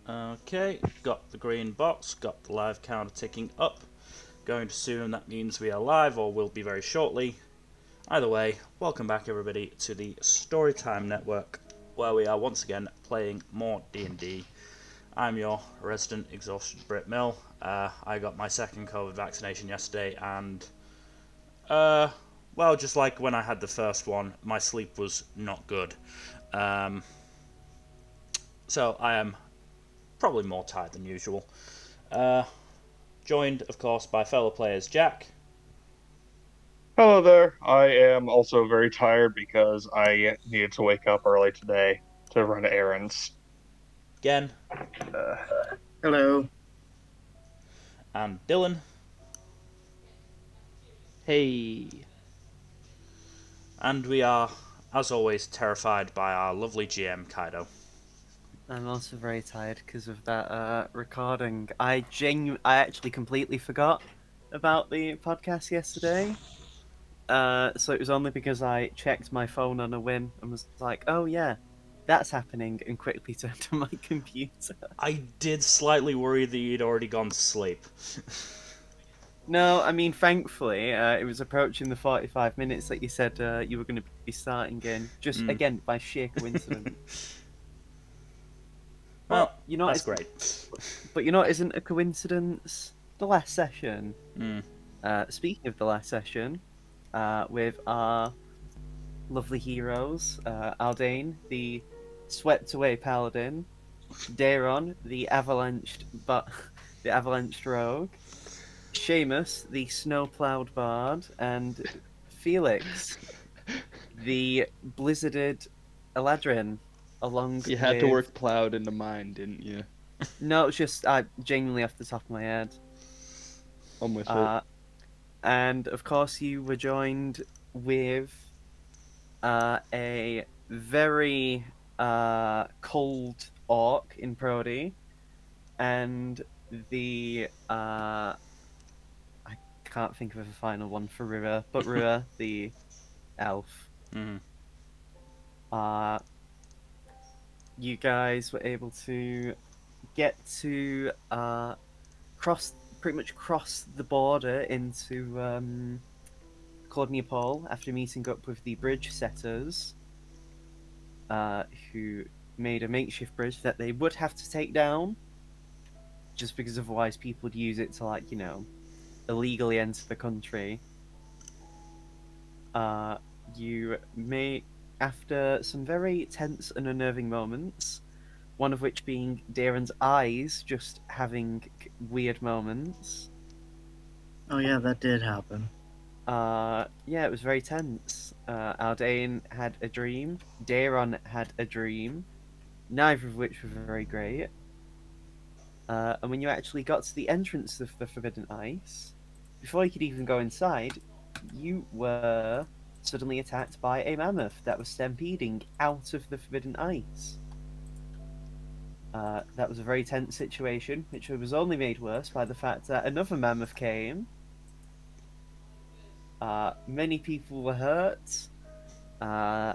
Okay, got the green box, got the live counter ticking up. Going to assume that means we are live or will be very shortly. Either way, welcome back everybody to the Storytime network, where we are once again playing more D&D. I'm your resident exhausted Brit Mill. I got my second COVID vaccination yesterday and, well, just like when I had the first one, my sleep was not good. So I am probably more tired than usual. Joined, of course, by fellow players Jack, Hello there. I am also very tired because I needed to wake up early today to run errands. Gen, Uh, Hello. and Dylan. Hey, And we are, as always, terrified by our lovely GM, Kaido. I'm also very tired because of that recording. I actually completely forgot about the podcast yesterday. So it was only because I checked my phone on a whim and was like, "Oh yeah, that's happening," and quickly turned to my computer. I did slightly worry that you'd already gone to sleep. No, I mean, thankfully, it was approaching the 45 minutes that you said you were going to be starting in, just Mm. again by sheer coincidence. Well, But you know, that's great. it isn't a coincidence. The last session. Mm. Speaking of the last session, with our lovely heroes, Aldane, the swept away paladin, Daron, the the avalanched rogue, Seamus, the snow plowed bard, and Felix, the blizzarded Eladrin, along You had to with work plowed into mine, didn't you? no, it's just genuinely off the top of my head. I'm with it. Uh, and of course, you were joined with a very cold orc in Prody, and the I can't think of a final one for Rua, but Rua, the elf. Mm. Uh, you guys were able to get to cross pretty much cross the border into Claude after meeting up with the bridge setters, who made a makeshift bridge that they would have to take down, just because otherwise people would use it to, like, illegally enter the country. Uh, you may, after some very tense and unnerving moments, one of which being Darren's eyes just having weird moments. Oh yeah, that did happen. Yeah, it was very tense. Aldane had a dream. Daron had a dream. Neither of which were very great. And when you actually got to the entrance of the Forbidden Ice, before you could even go inside, you were suddenly attacked by a mammoth that was stampeding out of the Forbidden Ice. That was a very tense situation, which was only made worse by the fact that another mammoth came. Many people were hurt, uh,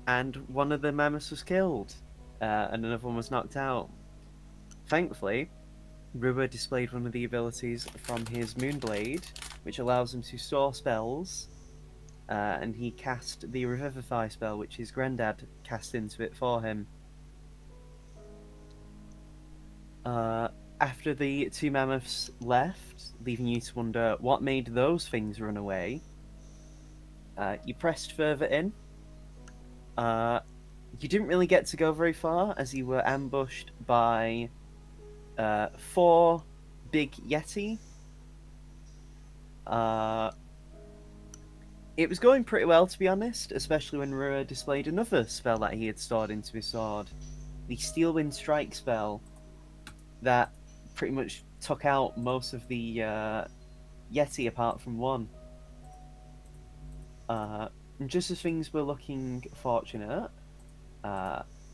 and one of the mammoths was killed, and another one was knocked out. Thankfully, Rua displayed one of the abilities from his Moonblade, which allows him to store spells, and he cast the Revivify spell, which his granddad cast into it for him. After the two mammoths left, leaving you to wonder what made those things run away, you pressed further in. You didn't really get to go very far, as you were ambushed by four big Yeti. It was going pretty well, to be honest, especially when Rua displayed another spell that he had stored into his sword, the Steelwind Strike spell, that pretty much took out most of the Yeti apart from one. And just as things were looking fortunate,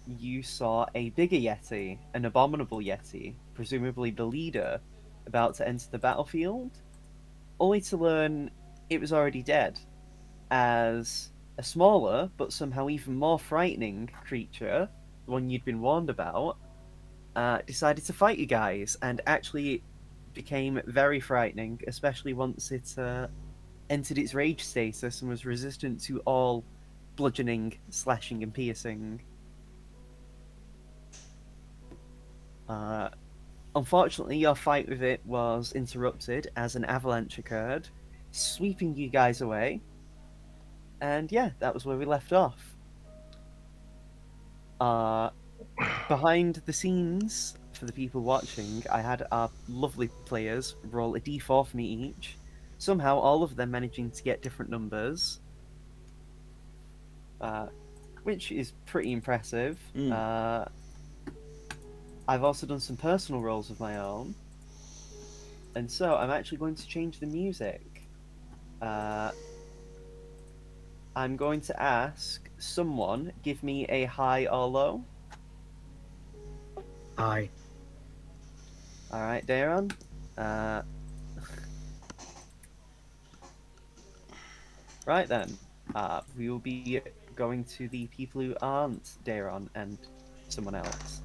you saw a bigger Yeti, an abominable Yeti, presumably the leader, about to enter the battlefield, only to learn it was already dead, as a smaller, but somehow even more frightening creature, the one you'd been warned about, decided to fight you guys, and actually became very frightening, especially once it entered its rage status and was resistant to all bludgeoning, slashing, and piercing. Unfortunately, your fight with it was interrupted as an avalanche occurred, sweeping you guys away. And yeah, that was where we left off. Behind the scenes, for the people watching, I had our lovely players roll a d4 for me each. Somehow, all of them managing to get different numbers, which is pretty impressive. I've also done some personal rolls of my own, and so I'm actually going to change the music. I'm going to ask someone give me a high or low. Hi. All right, Daron. Right then, we will be going to the people who aren't Daron and someone else.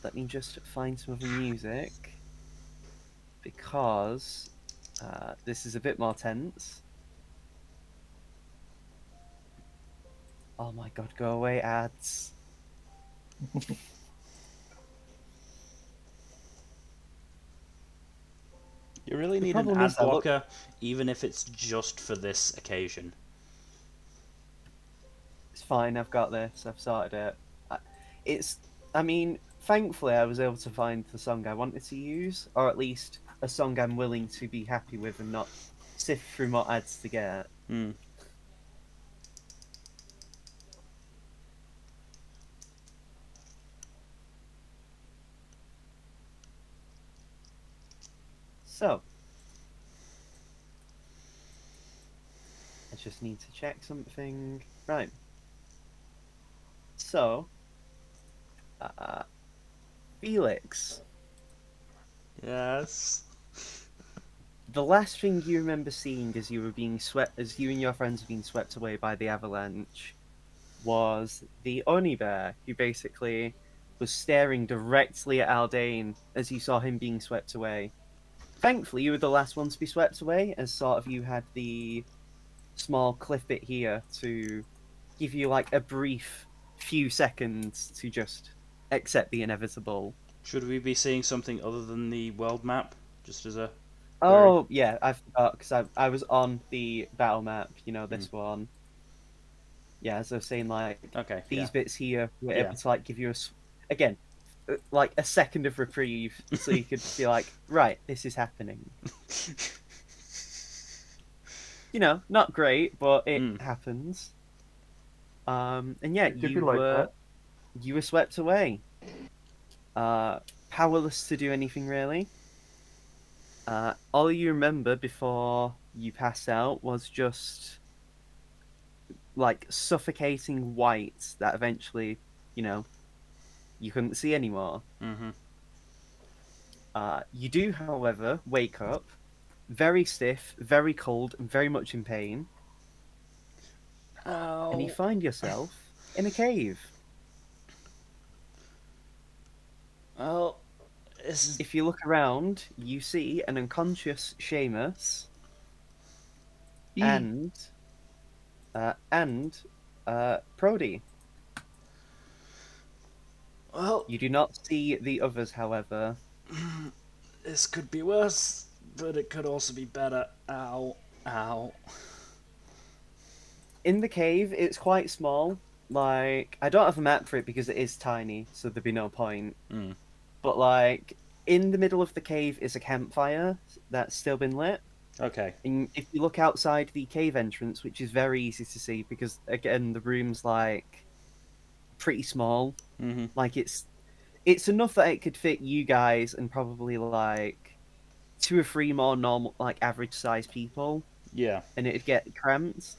Let me just find some other music because this is a bit more tense. Oh my god, go away, ads. You really The need an problem ad is I look- blocker, even if it's just for this occasion. It's fine, I've got this, I've sorted it. I mean, thankfully I was able to find the song I wanted to use, or at least a song I'm willing to be happy with and not sift through more ads to get. So, I just need to check something. Right. So, Felix, Yes. the last thing you remember seeing as you and your friends were being swept away by the avalanche was the Oni bear, who basically was staring directly at Aldane as you saw him being swept away. Thankfully, you were the last one to be swept away, as sort of you had the small cliff bit here to give you like a brief few seconds to just accept the inevitable. Should we be seeing something other than the world map? Just as a Oh yeah, I forgot because I was on the battle map. You know this one. Yeah, as I was saying, like okay, these bits here were Yeah. able to like give you again like a second of reprieve, so you could be like, right, this is happening. You know, not great, but it happens. And yeah, It could be like that. you were swept away. Powerless to do anything really. All you remember before you pass out was just like suffocating white that eventually, you know, you couldn't see anymore. You do, however, wake up very stiff, very cold, and very much in pain. Ow. And you find yourself in a cave. Well, this is... If you look around, you see an unconscious Seamus and Prody. Well, You do not see the others, however. this could be worse, but it could also be better. Ow. Ow. In the cave, it's quite small. Like, I don't have a map for it because it is tiny, so there'd be no point. But, like, in the middle of the cave is a campfire that's still been lit. Okay. And if you look outside the cave entrance, which is very easy to see because, again, the room's, like, pretty small. Like, it's enough that it could fit you guys and probably, like, 2 or 3 more normal, like, average-sized people. Yeah. And it'd get cramped.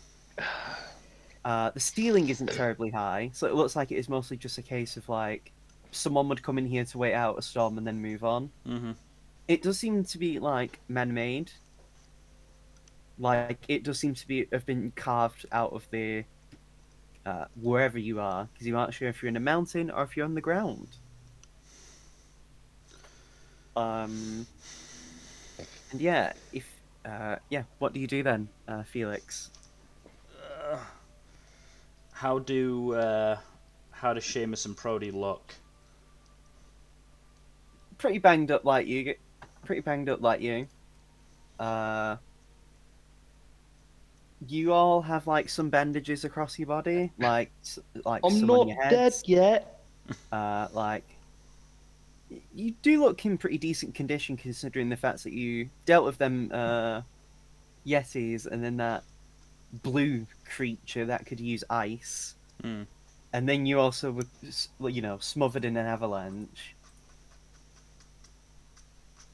The ceiling isn't terribly high, so it looks like it is mostly just a case of like someone would come in here to wait out a storm and then move on. It does seem to be like man-made. Like it does seem to be have been carved out of the wherever you are, because you aren't sure if you're in a mountain or if you're on the ground. And yeah, what do you do then, Felix? How do Seamus and Prody look? Pretty banged up like you. Pretty banged up like you. You all have like some bandages across your body, like I'm some on not your dead heads. yet. Like you do look in pretty decent condition considering the fact that you dealt with them yetis and then that blue creature that could use ice, Hmm. and then you also were smothered in an avalanche.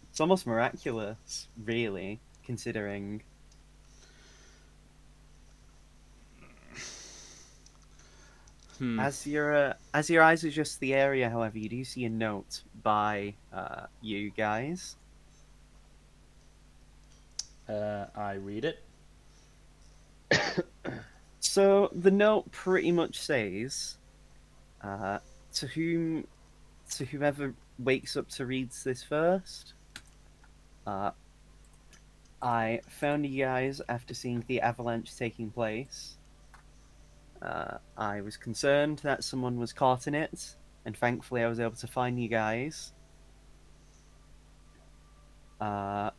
It's almost miraculous, really, considering. As your eyes adjust the area, however, you do see a note by you guys. I read it. So the note pretty much says, to whomever wakes up to reads this first. I found you guys after seeing the avalanche taking place. I was concerned that someone was caught in it, and thankfully I was able to find you guys. I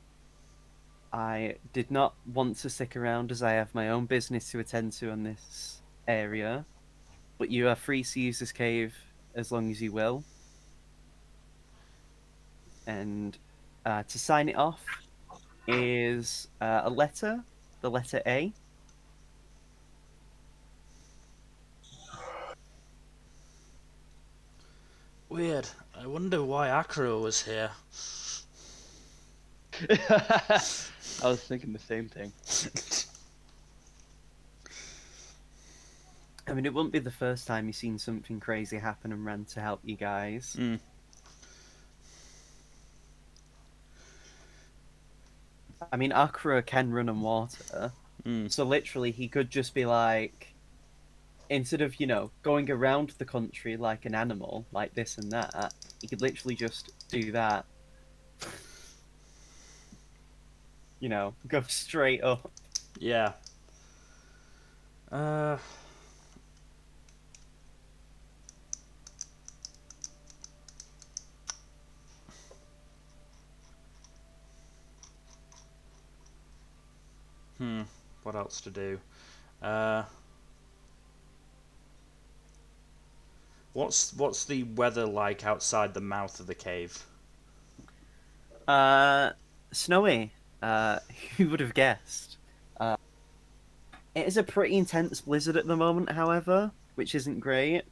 did not want to stick around as I have my own business to attend to in this area, but you are free to use this cave as long as you will. And to sign it off is a letter, the letter A. Weird. I wonder why Acro was here. I was thinking the same thing. I mean, it wouldn't be the first time you've seen something crazy happen and ran to help you guys. Mm. I mean, Akra can run on water, so literally he could just be like, instead of, going around the country like an animal, like this and that, he could literally just do that. Go straight up. Yeah. What else to do? What's the weather like outside the mouth of the cave? Snowy. Who would have guessed? It is a pretty intense blizzard at the moment, however, which isn't great.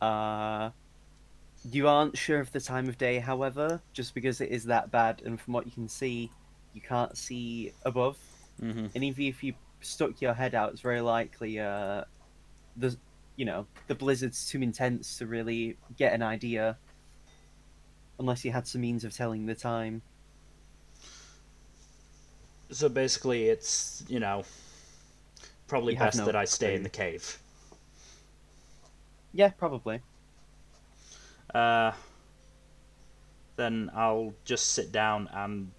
You aren't sure of the time of day, however, just because it is that bad, and from what you can see, you can't see above. Mm-hmm. And even if you stuck your head out, it's very likely the blizzard's too intense to really get an idea, unless you had some means of telling the time. So basically, it's probably You have best no that I stay in clue. the cave. Yeah, probably. Then I'll just sit down and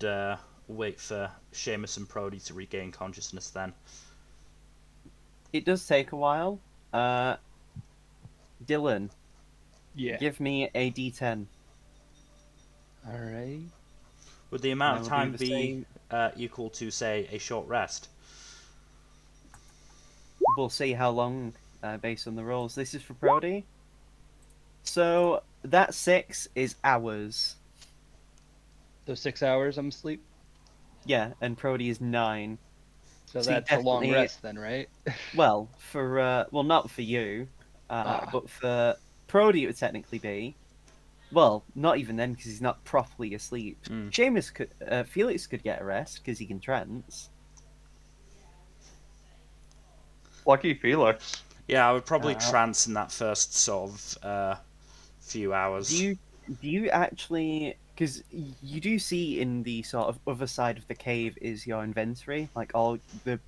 wait for Seamus and Prody to regain consciousness then. It does take a while. Dylan, Yeah. give me a D10. All right. Would the amount of And I will time do the be same. equal to, say, a short rest? We'll see how long, based on the rolls. This is for Brody. So that 6 is hours. So 6 hours I'm asleep. Yeah, and Brody is 9. So So you that's a long definitely- rest then, right? Well, not for you, but for Brody it would technically be. Well, not even then because he's not properly asleep. Felix could get a rest because he can trance. Lucky Felix. Yeah, I would probably trance in that first sort of few hours. Do you actually? Because you do see in the sort of other side of the cave is your inventory, like all the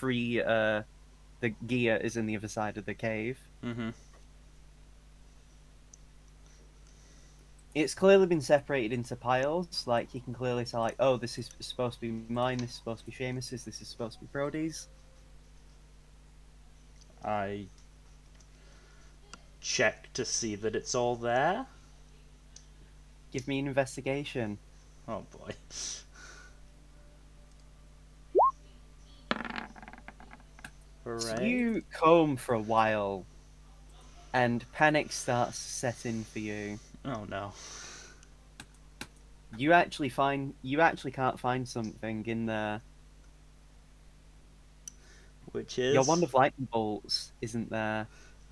free the gear is in the other side of the cave. Mm-hmm. It's clearly been separated into piles. Like you can clearly tell, like, oh, this is supposed to be mine. This is supposed to be Seamus's. This is supposed to be Brody's. I check to see that it's all there. Give me an investigation. Oh boy. So Hooray. you comb for a while, and panic starts to set in for you. Oh no. You actually can't find something in there. Which is? Your wand of lightning bolts isn't there.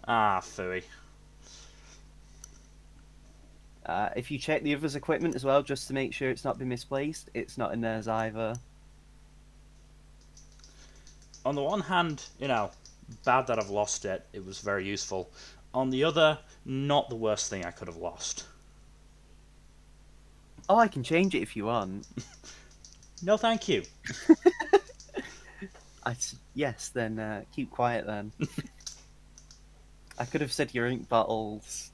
Ah, phooey. If you check the others' equipment as well, just to make sure it's not been misplaced, it's not in theirs either. On the one hand, bad that I've lost it. It was very useful. On the other, not the worst thing I could have lost. Oh, I can change it if you want. No, thank you. Yes, then keep quiet then. I could have said your ink bottles.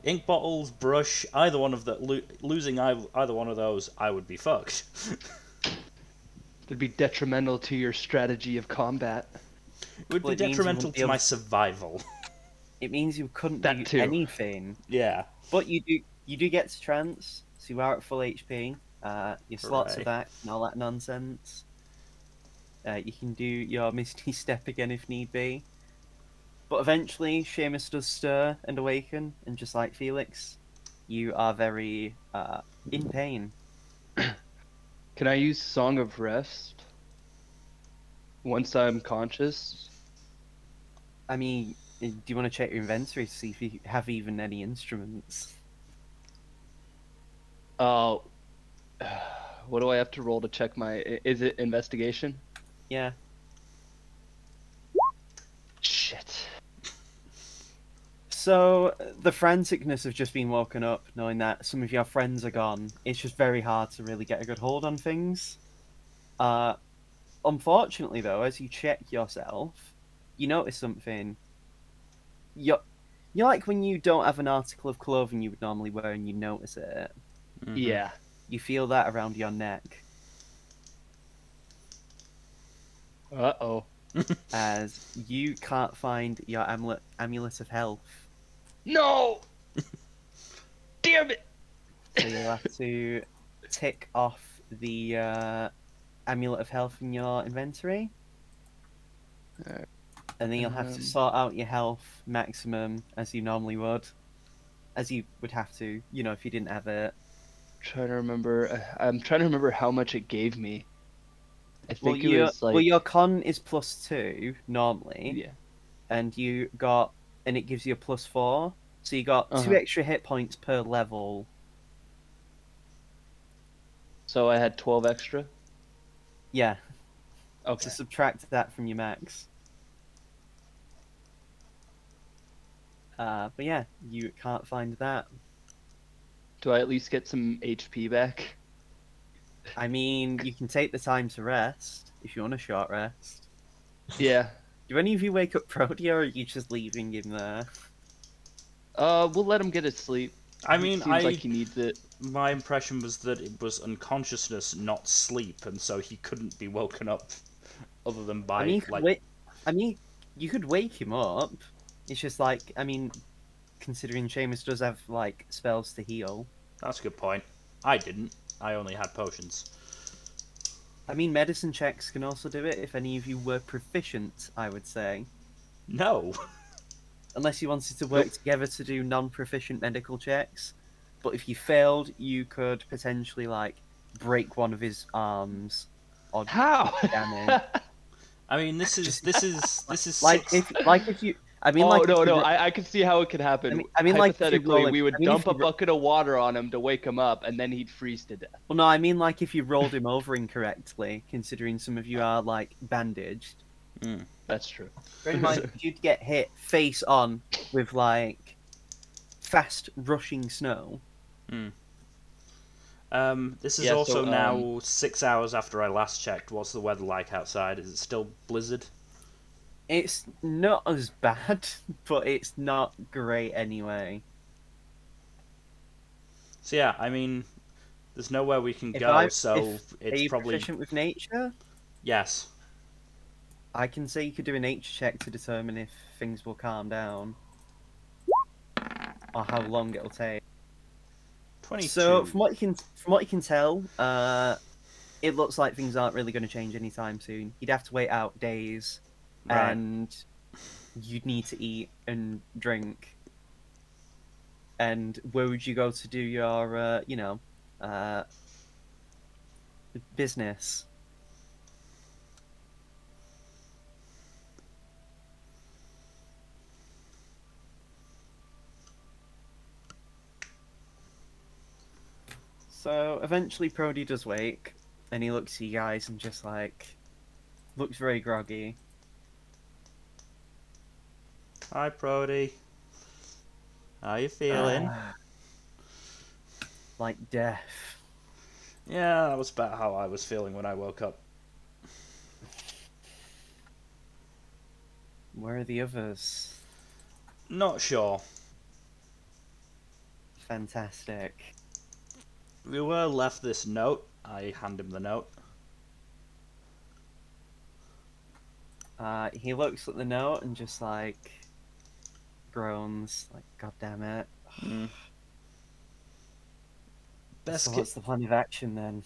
Ink bottles, brush, either one of the losing either one of those, I would be fucked. It'd be detrimental to your strategy of combat. It would Well, be it means you detrimental wouldn't be to my able to- survival. It means you couldn't That do too. anything. Yeah. But you do get to trance, so you are at full HP. Your slots Hooray. are back and all that nonsense. You can do your Misty Step again if need be. But eventually, Seamus does stir and awaken, and just like Felix, you are very in pain. Can I use Song of Rest once I'm conscious? I mean, do you want to check your inventory to see if you have even any instruments? Oh, what do I have to roll to check my? Is it investigation? Yeah. Shit. So, the franticness of just being woken up, knowing that some of your friends are gone, it's just very hard to really get a good hold on things. Unfortunately, though, as you check yourself, you notice something. You're like when you don't have an article of clothing you would normally wear and you notice it. Mhm. Yeah. You feel that around your neck, Uh-oh. as you can't find your amulet of health. No! Damn it! So you'll have to tick off the amulet of health in your inventory. Alright. And then you'll have to sort out your health maximum as you normally would. As you would have to, if you didn't have it. Trying to remember. I'm trying to remember how much it gave me. I think it was like. Well, your con is +2 normally. Yeah. And it gives you a +4. So you got 2 extra hit points per level. So I had 12 extra. Yeah. Okay. To subtract that from your max. But yeah, you can't find that. Do I at least get some HP back? I mean, you can take the time to rest if you want a short rest. Yeah. Do any of you wake up Brody, or are you just leaving him there? We'll let him get his sleep. I mean, Seems like he needs it. My impression was that it was unconsciousness, not sleep, and so he couldn't be woken up other than by, I mean, you could wake him up. It's just like, considering Seamus does have, spells to heal. That's a good point. I didn't. I only had potions. Medicine checks can also do it if any of you were proficient, I would say. No. Unless you wanted to work together to do non-proficient medical checks. But if you failed, you could potentially, break one of his arms. Or How? damage. I mean, this is Like six... if you... I can see how it could happen. Hypothetically, we would dump a bucket of water on him to wake him up, and then he'd freeze to death. Well, no, if you rolled him over incorrectly, considering some of you are, bandaged. That's true. Bear in mind, you'd get hit face on with, fast rushing snow. This is Yeah, also so, now 6 hours after I last checked. What's the weather like outside? Is it still blizzard? It's not as bad, but it's not great anyway. So yeah, I mean, there's nowhere we can If go, I, so if it's Are you probably proficient with nature? yes. I can say you could do a nature check to determine if things will calm down or how long it'll take. 22. So from what you can tell, it looks like things aren't really going to change anytime soon. You'd have to wait out days, Right. and you'd need to eat and drink. And where would you go to do your, business? So eventually, Prody does wake, and he looks at you guys and just looks very groggy. Hi, Prody. How you feeling? Like death. Yeah, that was about how I was feeling when I woke up. Where are the others? Not sure. Fantastic. We were left this note. I hand him the note. He looks at the note and just groans, like, God damn it. Mm. So what's the plan of action then?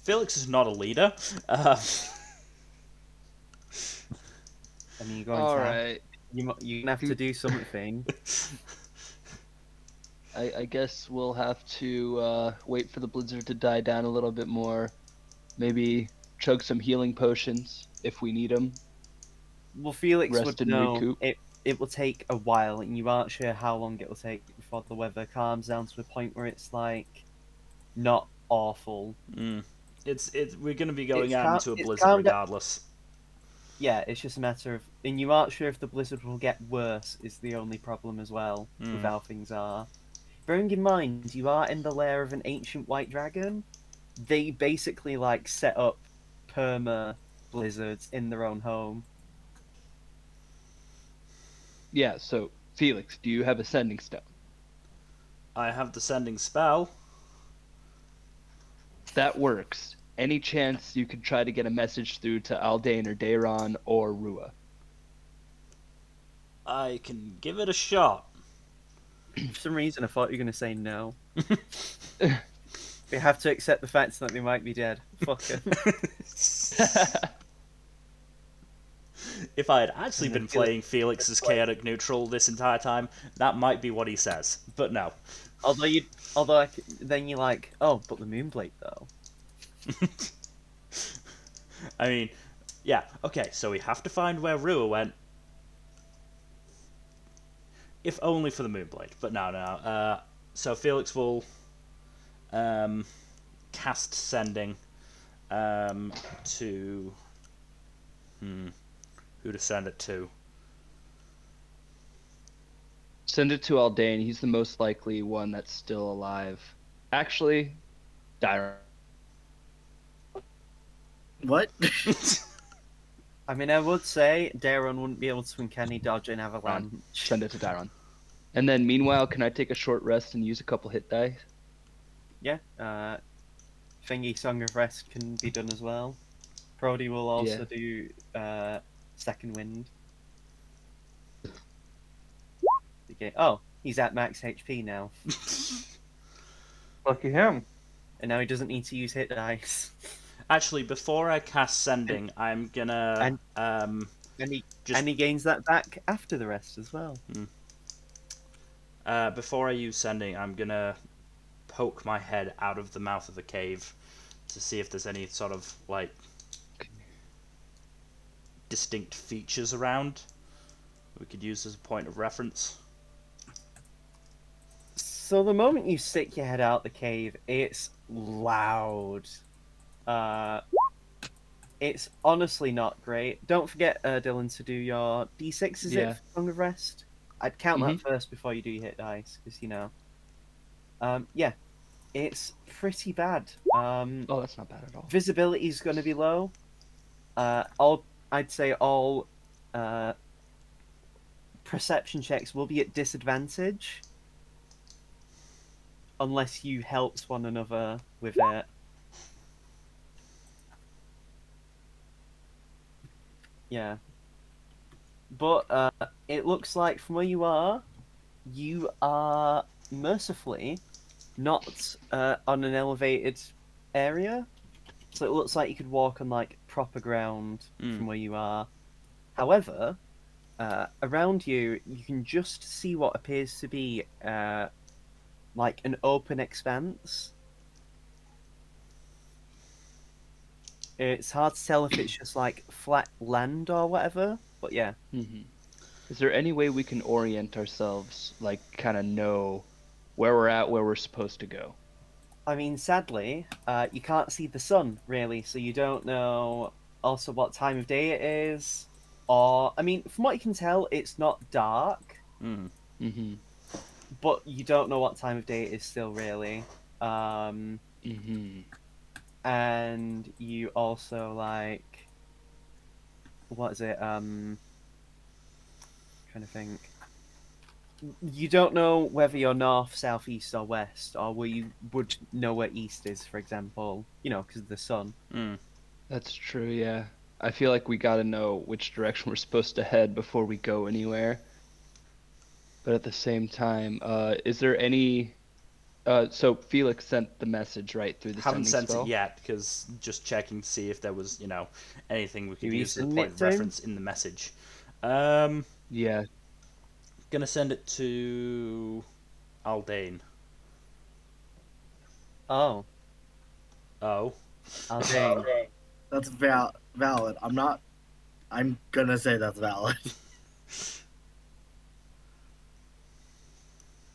Felix is not a leader. I mean, you're going All to right. you're gonna have to do something. I guess we'll have to wait for the blizzard to die down a little bit more. Maybe chug some healing potions if we need them. Well, Felix Rest would and know recoup. it will take a while, and you aren't sure how long it will take before the weather calms down to a point where it's not awful. Mm. We're going to be going It's out calm- into a it's blizzard calmed down- regardless. Yeah, it's just a matter of, and you aren't sure if the blizzard will get worse. Is the only problem as well with how things are. Bearing in mind, you are in the lair of an ancient white dragon. They basically set up perma blizzards in their own home. Yeah, so Felix, do you have a sending stone? I have the sending spell. That works. Any chance you could try to get a message through to Aldane or Dayron or Rua? I can give it a shot. For some reason, I thought you were going to say no. We have to accept the fact that they might be dead. Fuck it. If I had actually been playing Felix as chaotic neutral this entire time, that might be what he says. But no. Then you're like, oh, but the Moonblade though. I mean, yeah, okay, so we have to find where Rua went. If only for the Moonblade, but no. So Felix will cast sending to... Who to send it to? Send it to Aldane. He's the most likely one that's still alive. Actually, Dayron. What? I mean, I would say Daron wouldn't be able to uncanny dodge an avalanche. Send it to Dayron. And then meanwhile, can I take a short rest and use a couple hit dice? Yeah. Thingy Song of Rest can be done as well. Prody will also do Second Wind. Okay. Oh, he's at max HP now. Lucky him. And now he doesn't need to use hit dice. Actually, before I cast sending, I'm gonna And he gains that back after the rest as well. Before I use sending, I'm gonna poke my head out of the mouth of the cave to see if there's any sort of distinct features around we could use as a point of reference. So the moment you stick your head out the cave, it's loud. It's honestly not great. Don't forget, Dylan, to do your D6, is Yeah. it, for Song of Rest? I'd count that Mhm. first before you do your hit dice, because, you know. Yeah, it's pretty bad. Oh, that's not bad at all. Visibility is going to be low. I'd say all perception checks will be at disadvantage unless you helped one another with it. Yeah. But it looks like from where you are mercifully not on an elevated area. So it looks like you could walk on like proper ground from where you are. However, around you, you can just see what appears to be like an open expanse. It's hard to tell if it's just like flat land or whatever, but yeah. Mhm. Is there any way we can orient ourselves, like kind of know where we're at, where we're supposed to go? I mean, sadly, you can't see the sun really, so you don't know also what time of day it is. Or, I mean, from what you can tell, it's not dark, Mm-hmm. but you don't know what time of day it is still really. Um, Mm-hmm. and you also like, what is it? Trying to think. You don't know whether you're north, south, east, or west, or where you would know where east is, for example. You know, because of the sun. That's true, yeah. I feel like we gotta know which direction we're supposed to head before we go anywhere. But at the same time, is there any so Felix sent the message right through the Haven't sending sent it spell? yet because just checking to see if there was, anything we Do could we use as a send point it of to him? reference in the message. Um, Yeah. gonna send it to Aldane. Oh, Oh, Aldane. That's valid. I'm gonna say that's valid.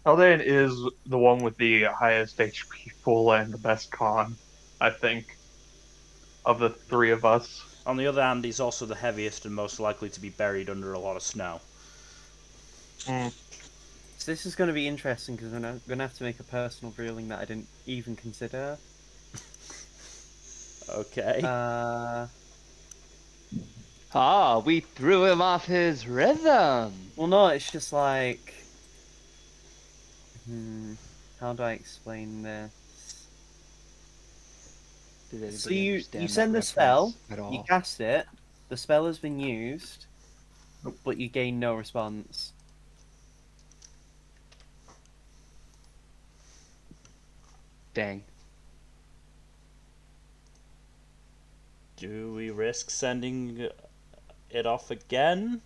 Haldane is the one with the highest HP pool and the best con, I think, of the three of us. on the other hand, he's also the heaviest and most likely to be buried under a lot of snow. Mm. So this is going to be interesting because I'm going to have to make a personal ruling that I didn't even consider. Okay. Ah, we threw him off his rhythm. Well, no, it's just like, how do I explain this? Did So anybody you understand that send the reference spell, at you all? cast it, the spell has been used, but you gain no response. Dang. Do we risk sending it off again?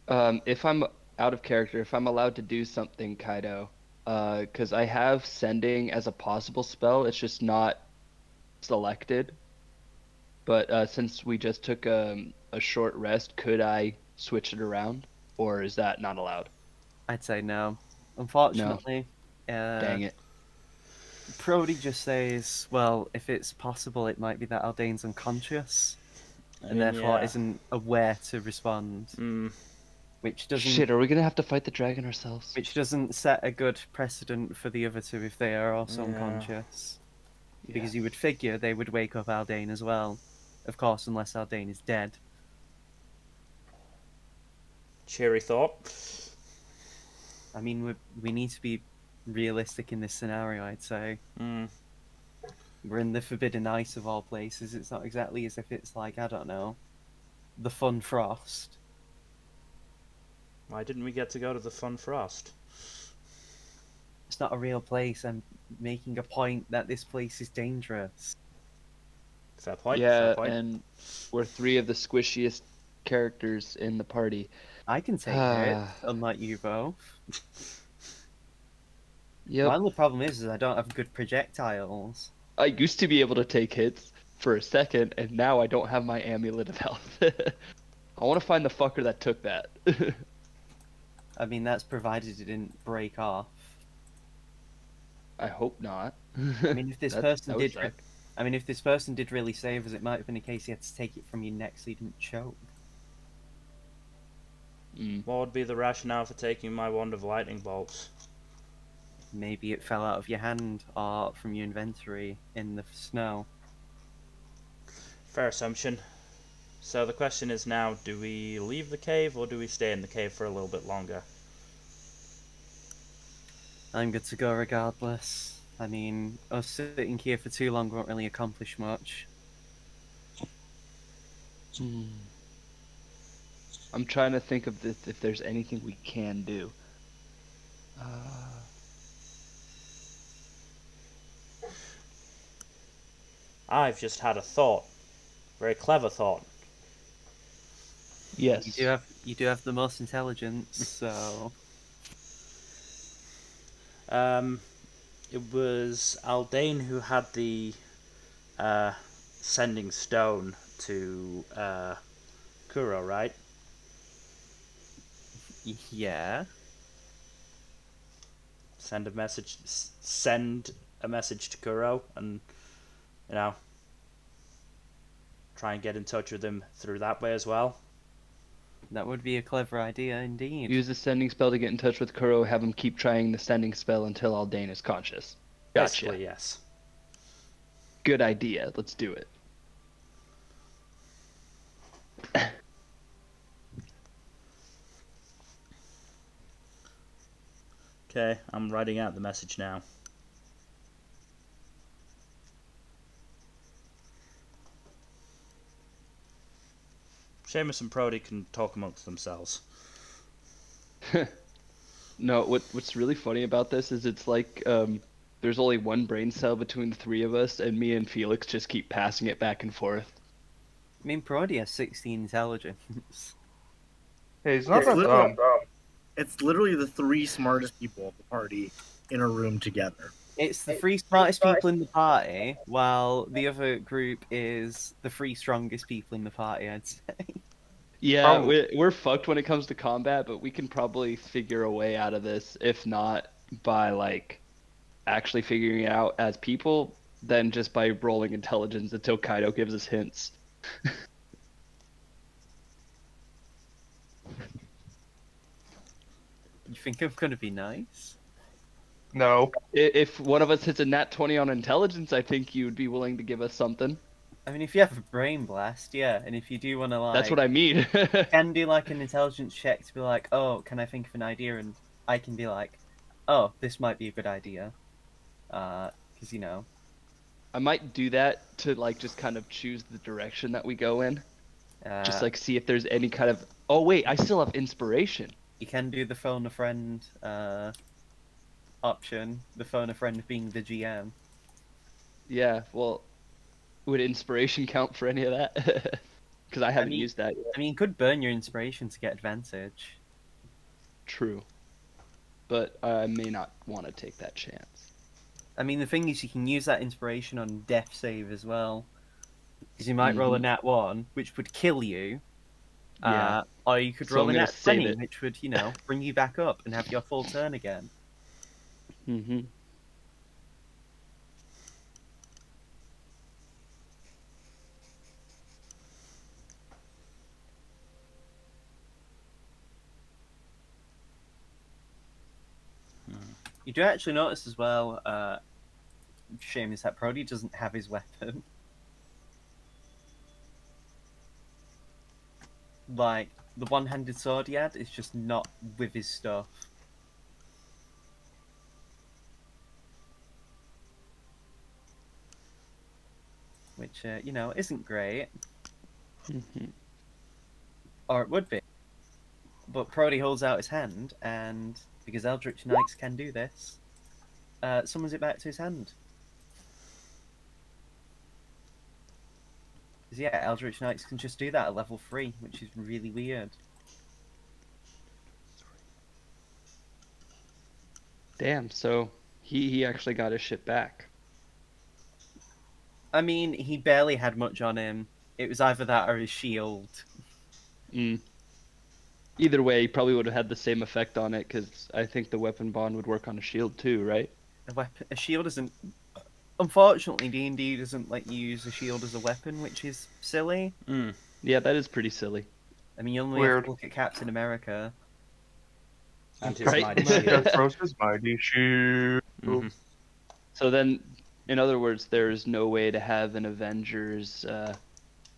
If I'm out of character, if I'm allowed to do something, Kaido, because I have sending as a possible spell, it's just not selected. But since we just took a short rest, could I switch it around, or is that not allowed? I'd say no. No. Unfortunately, Dang it. Brody just says, well, if it's possible, it might be that Aldane's unconscious and therefore yeah. isn't aware to respond, which doesn't Shit, are we gonna have to fight the dragon ourselves? which doesn't set a good precedent for the other two if they are also Yeah. unconscious. Yeah. Because you would figure they would wake up Aldane as well. Of course, unless Aldane is dead. Cheery thought. I mean, we need to be realistic in this scenario, I'd say. We're in the Forbidden Ice of all places. It's not exactly as if it's like, I don't know, the Fun Frost. Why didn't we get to go to the Fun Frost? It's not a real place. I'm making a point that this place is dangerous. Fair point. Yeah, Fair point. and we're three of the squishiest characters in the party. I can take hits, unlike you both. Yep. My only problem is I don't have good projectiles. I used to be able to take hits for a second, and now I don't have my amulet of health. I want to find the fucker that took that. I mean, that's provided it didn't break off. I hope not. I mean, if this person That would did suck. I mean, if this person did really save us, it might have been a case he had to take it from your neck so you didn't choke. What would be the rationale for taking my wand of lightning bolts? Maybe it fell out of your hand or from your inventory in the snow. Fair assumption. So the question is now, do we leave the cave or do we stay in the cave for a little bit longer? I'm good to go regardless. I mean, us sitting here for too long won't really accomplish much. I'm trying to think of this, if there's anything we can do. I've just had a thought. Very clever thought. Yes. You do have the most intelligence, so It was Aldane who had the sending stone to Kuro, right? yeah. Send a message to Kuro, and try and get in touch with him through that way as well. That would be a clever idea indeed. Use the sending spell to get in touch with Kuro, have him keep trying the sending spell until Aldane is conscious. Gotcha. Basically, yes. Good idea. Let's do it. Okay, I'm writing out the message now. Seamus and Prody can talk amongst themselves. No, what's really funny about this is it's like there's only one brain cell between the three of us, and me and Felix just keep passing it back and forth. I mean, Brody has 16 intelligence. Hey, he's not It's that literally- dumb. It's literally the three smartest people of the party in a room together. It's the three smartest people in the party, while the other group is the three strongest people in the party, I'd say. Yeah, we're fucked when it comes to combat, but we can probably figure a way out of this. If not by like actually figuring it out as people, then just by rolling intelligence until Kaido gives us hints. You think I'm gonna be nice? No. If one of us hits a nat 20 on intelligence, I think you'd be willing to give us something. I mean, if you have a brain blast, yeah, and if you do want to like, That's what I mean. can do like an intelligence check to be like, oh, can I think of an idea, and I can be like, oh, this might be a good idea, because you know. I might do that to like just kind of choose the direction that we go in. Just like see if there's any kind of. Oh wait, I still have inspiration. You can do the phone a friend option. The phone a friend being the GM. Yeah, well, would inspiration count for any of that? Because I haven't used that yet. I mean, you could burn your inspiration to get advantage. True. But I may not want to take that chance. I mean, the thing is, you can use that inspiration on death save as well. Because you might roll a nat 1, which would kill you. Yeah. Or you could So roll I'm a gonna nat save 20, it. which would, you know, bring you back up and have your full turn again. Mm-hmm. You do actually notice as well, shame is that Brody doesn't have his weapon. Like, the one-handed sword he had is just not with his stuff. Which, you know, isn't great. Mm-hmm. Or it would be. But Brody holds out his hand, and because Eldritch Knights can do this, summons it back to his hand. Because, yeah, Eldritch Knights can just do that at level 3, which is really weird. Damn, so he actually got his shit back. I mean, he barely had much on him. It was either that or his shield. Either way, he probably would have had the same effect on it, because I think the weapon bond would work on a shield too, right? A shield isn't unfortunately, D&D doesn't let you use a shield as a weapon, which is silly. Yeah, that is pretty silly. I mean, you only have to look at Captain America. And his Right. mighty America shield. throws his mighty shield. So then, in other words, there is no way to have an Avengers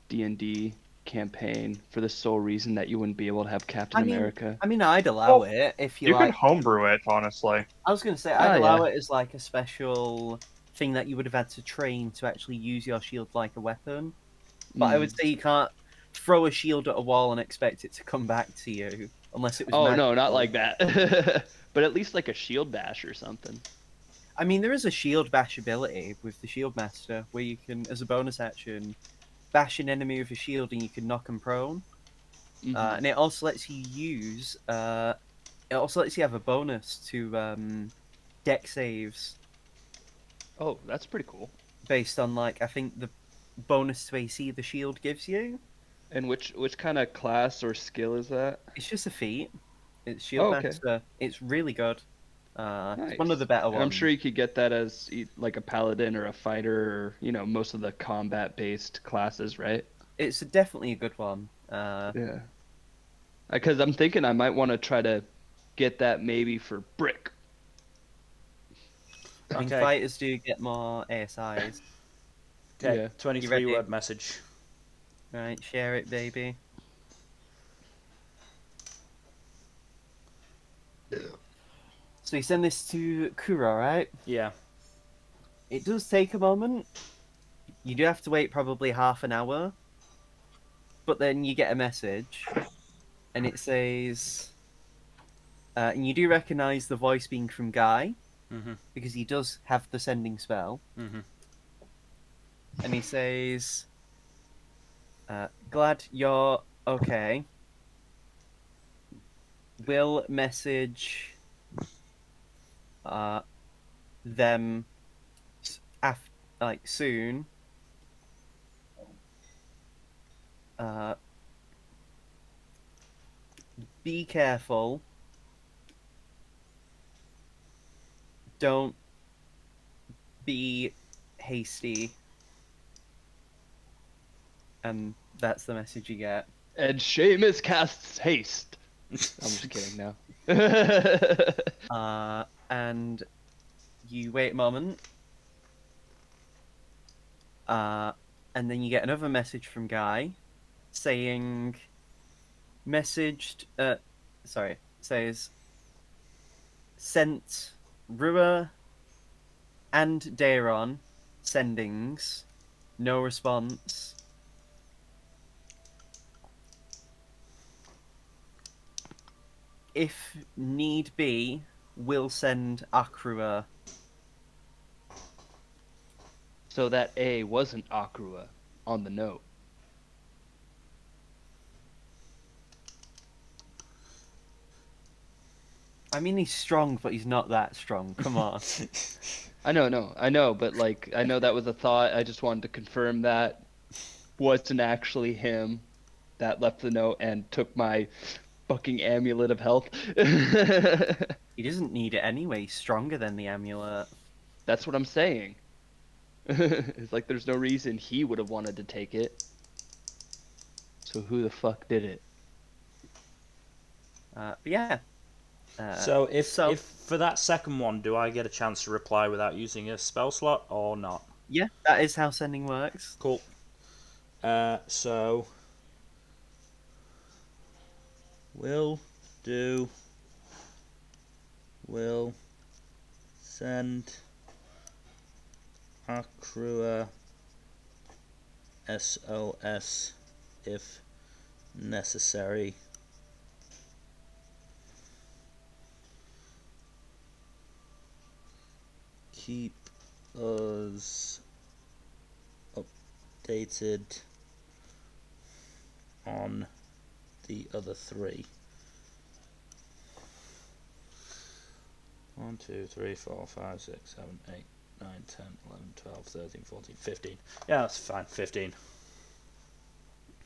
D&D campaign for the sole reason that you wouldn't be able to have Captain America. I mean, I'd allow it if you You can like. homebrew it, honestly. I was gonna say I'd Oh, allow yeah. it as like a special thing that you would have had to train to actually use your shield like a weapon. But I would say you can't throw a shield at a wall and expect it to come back to you unless it was. Oh no, not magical. like that. But at least like a shield bash or something. I mean, there is a shield bash ability with the shield master where you can, as a bonus action, bash an enemy with a shield and you can knock them prone. And it also lets you use. It also lets you have a bonus to deck saves Oh, that's pretty cool. based on like I think the bonus to AC the shield gives you. And which kind of class or skill is that? It's just a feat. It's shield Oh, okay. master. It's really good. Nice. It's one of the better And ones. I'm sure you could get that as like a paladin or a fighter or most of the combat-based classes, right? It's definitely a good one. Yeah. Because I'm thinking I might want to try to get that maybe for brick. I mean, Okay. fighters do get more ASIs. Okay, Yeah. 23-word message. Right, share it, baby. So you send this to Kuro, right? Yeah. It does take a moment. You do have to wait probably half an hour. But then you get a message, and it says, and you do recognize the voice being from Guy, because he does have the sending spell. And he says, glad you're okay. Will message them soon. Be careful. Don't be hasty. And that's the message you get. And Seamus casts haste. I'm just kidding now. And you wait a moment. And then you get another message from Guy saying says sent Rua and Daron sendings, no response. If need be, we'll send Akrua. So that A wasn't Akrua on the note. I mean, he's strong, but he's not that strong. Come on. I know, but like I know that was a thought. I just wanted to confirm that wasn't actually him that left the note and took my fucking amulet of health. He doesn't need it anyway. He's stronger than the amulet. That's what I'm saying. It's like there's no reason he would have wanted to take it. So who the fuck did it? But yeah. So if for that second one, do I get a chance to reply without using a spell slot or not? Yeah, that is how sending works. Cool. So will send Akrua SOS if necessary. Keep us updated on the other three. 1, 2, 3, 4, 5, 6, 7, 8, 9, 10, 11, 12, 13, 14, 15. Yeah, that's fine. 15.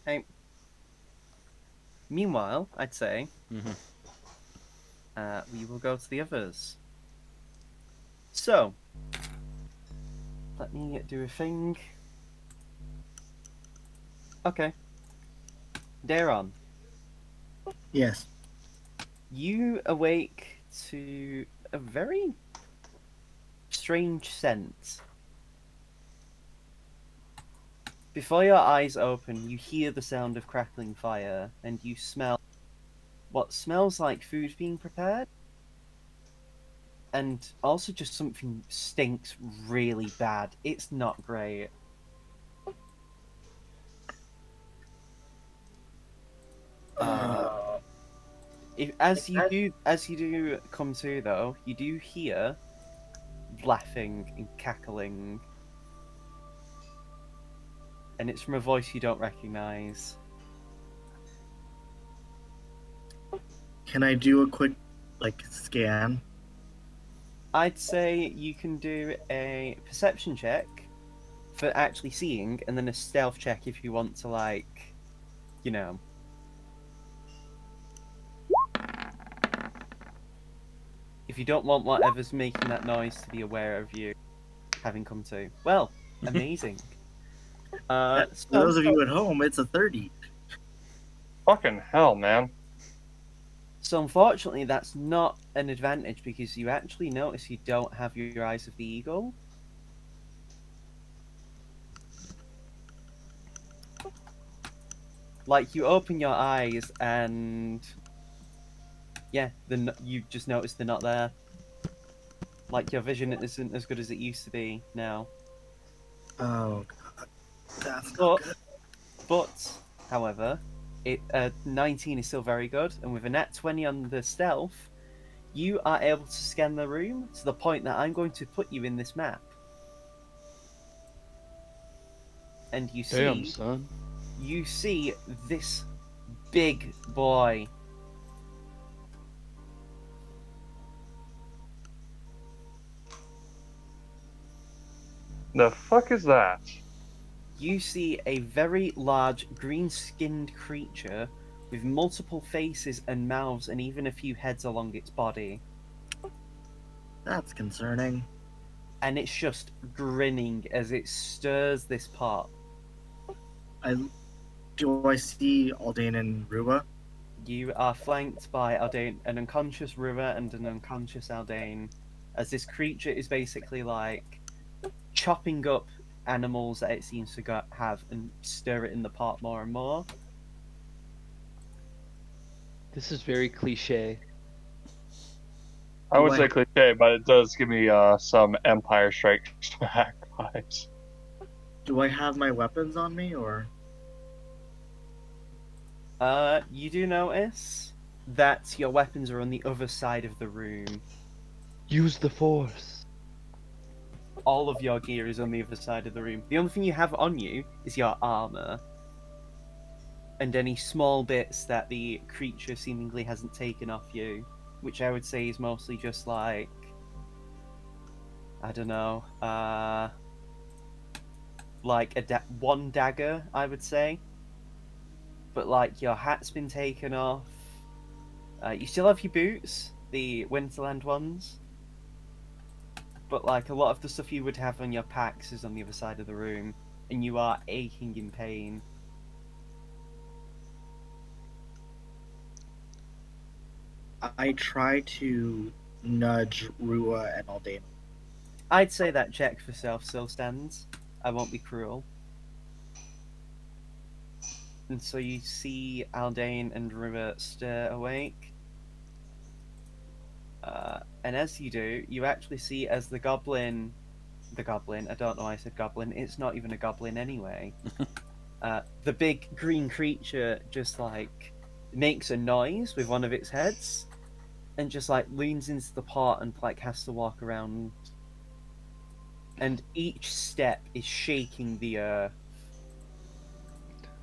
Okay. Meanwhile, I'd say we will go to the others. So, Let me do a thing. Okay. Daron, Yes. you awake to a very strange scent. Before your eyes open, you hear the sound of crackling fire, and you smell what smells like food being prepared. And also just something stinks really bad. It's not great. As you do come to though, you do hear laughing and cackling, and it's from a voice you don't recognize. Can I do a quick, scan? I'd say you can do a perception check for actually seeing, and then a stealth check if you want to, you know. If you don't want whatever's making that noise to be aware of you having come to. Well, amazing. For those of you at home, it's a 30. Fucking hell, man. So unfortunately, that's not an advantage because you actually notice you don't have your eyes of the eagle. Like, you open your eyes and yeah, you just notice they're not there. Like, your vision isn't as good as it used to be now. Oh, God. That's not good. But, however, 19 is still very good, and with a nat 20 on the stealth, you are able to scan the room to the point that I'm going to put you in this map. And you see, Damn, son. you see this big boy. The fuck is that? You see a very large green-skinned creature with multiple faces and mouths and even a few heads along its body. That's concerning. And it's just grinning as it stirs this pot. Do I see Aldane and Ruba? You are flanked by Aldane, an unconscious Rua and an unconscious Aldane, as this creature is basically chopping up animals that it seems to have and stir it in the pot more and more. This is very cliche. I would say cliche, but it does give me some Empire Strikes Back vibes. Do I have my weapons on me, or? You do notice that your weapons are on the other side of the room. Use the force. All of your gear is on the other side of the room. The only thing you have on you is your armor. And any small bits that the creature seemingly hasn't taken off you. Which I would say is mostly just I don't know, one dagger, I would say. But your hat's been taken off. You still have your boots, the Winterland ones. But a lot of the stuff you would have on your packs is on the other side of the room, and you are aching in pain. I try to nudge Rua and Aldane. I'd say that check for self still stands. I won't be cruel. And so you see Aldane and Rua stir awake. And as you do, you actually see as the goblin, I don't know why I said goblin, it's not even a goblin anyway. The big green creature just makes a noise with one of its heads and just leans into the pot and has to walk around. And each step is shaking the earth.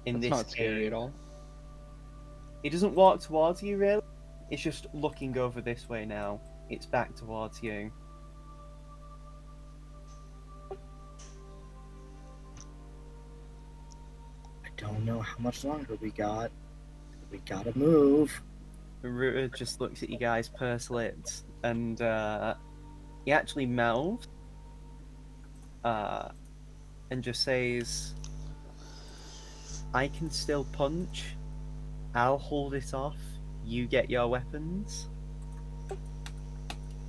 That's not scary at all. It doesn't walk towards you really. It's just looking over this way now. It's back towards you. I don't know how much longer we got. We gotta move. Ruta just looks at you guys, purse lips, and he actually mouths. and just says, "I can still punch. I'll hold it off. You get your weapons."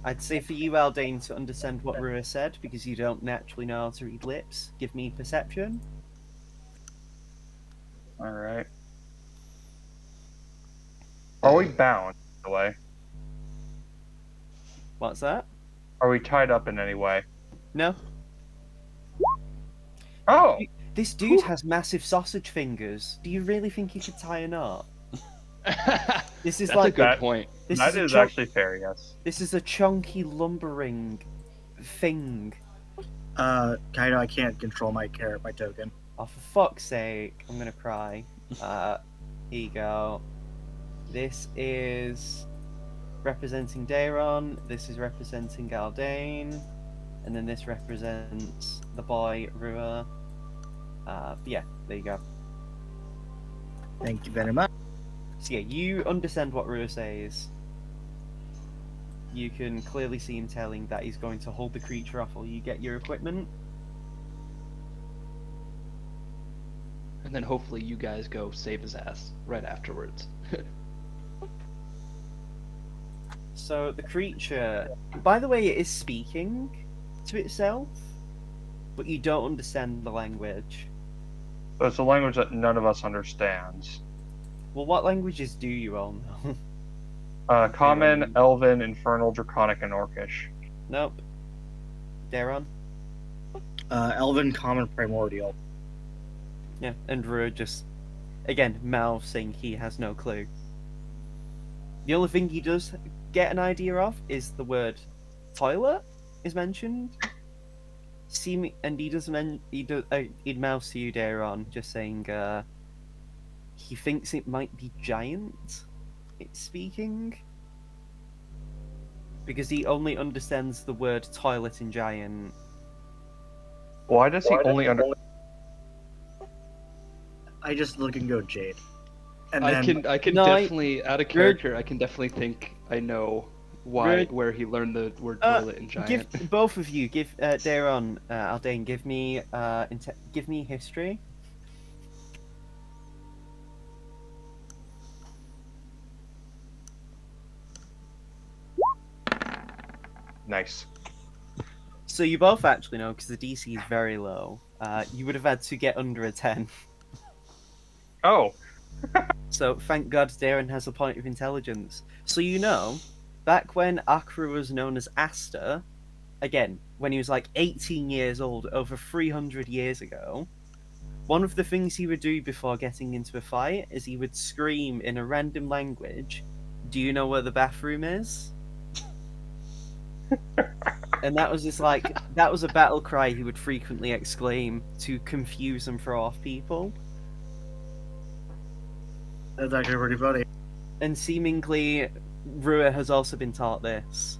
I'd say for you, Aldane, to understand what Rua said, because you don't naturally know how to read lips, give me perception. All right. Are we bound, by the way? What's that? Are we tied up in any way? No. Oh! This dude has massive sausage fingers. Do you really think he could tie a knot? This is That's like a good that- point. this That is a is chunk- actually fair, yes. This is a chunky lumbering thing. Kaido, I can't control my token. Oh, for fuck's sake! I'm gonna cry. Here you go. This is representing Dayron. This is representing Galdane, and then this represents the boy Rua. Yeah, there you go. Thank you very much. So yeah, you understand what Rua says. You can clearly see him telling that he's going to hold the creature off while you get your equipment. And then hopefully you guys go save his ass right afterwards. So the creature, by the way, it is speaking to itself, but you don't understand the language. So it's a language that none of us understands. Well, what languages do you all know? Common, Elven, Infernal, Draconic, and Orcish. Nope. Daron? Elven, Common, Primordial. Yeah, and Rua just, again, mouth saying he has no clue. The only thing he does get an idea of is the word toilet is mentioned. And he does he'd mouth to you, Daron, just saying he thinks it might be giant. It's speaking because he only understands the word toilet in giant. Why does he only understand? I just look and go Jade. And I then can No, definitely, out of character, I can definitely think I know where he learned the word toilet in giant. Give both of you, give Daron, Aldane, give me history. Nice. So you both actually know because the DC is very low. You would have had to get under a 10. Oh, So thank God Darren has a point of intelligence. So you know, back when Akra was known as Asta, again, when he was like 18 years old, over 300 years ago, one of the things he would do before getting into a fight is he would scream in a random language, "Do you know where the bathroom is?" And that was just like, that was a battle cry he would frequently exclaim to confuse and throw off people. that's actually pretty funny. And seemingly, Rua has also been taught this.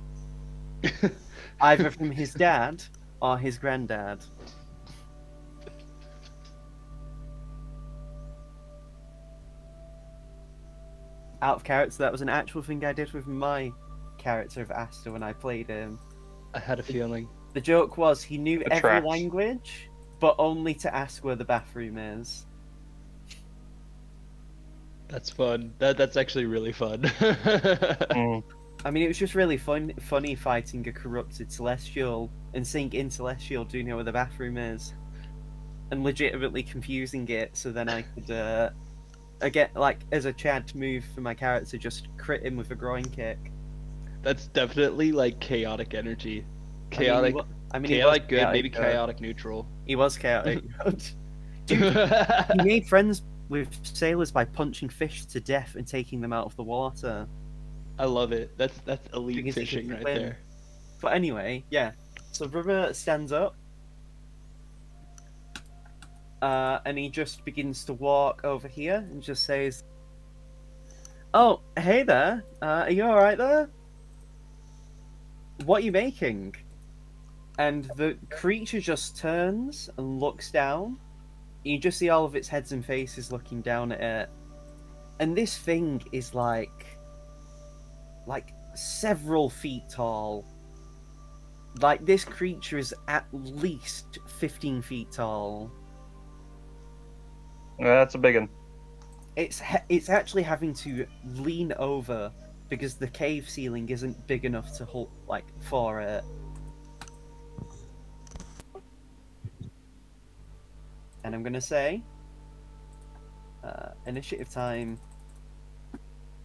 Either from his dad or his granddad. Out of character, that was an actual thing I did with my character of Asta when I played him. I had a feeling. The joke was he knew It every tracks. language, but only to ask where the bathroom is. That's fun. That's actually really fun. mm. I mean, it was just really funny fighting a corrupted Celestial and saying in Celestial, "Do you know where the bathroom is?" And legitimately confusing it, so then I could, again, like, as a Chad move for my character, just crit him with a groin kick. That's definitely like chaotic energy. Chaotic, he chaotic was good, maybe good. chaotic neutral. He was chaotic. Dude, he made friends with sailors by punching fish to death and taking them out of the water. I love it. That's elite Because he fishing could right swim. there. But anyway, yeah. So Brother stands up. And he just begins to walk over here and just says, "Oh, hey there. Are you alright there? What are you making?" And the creature just turns and looks down. You just see all of its heads and faces looking down at it. And this thing is like several feet tall. Like, this creature is at least 15 feet tall. That's a big one. It's actually having to lean over because the cave ceiling isn't big enough to hold, like, for it. And I'm gonna say, initiative time.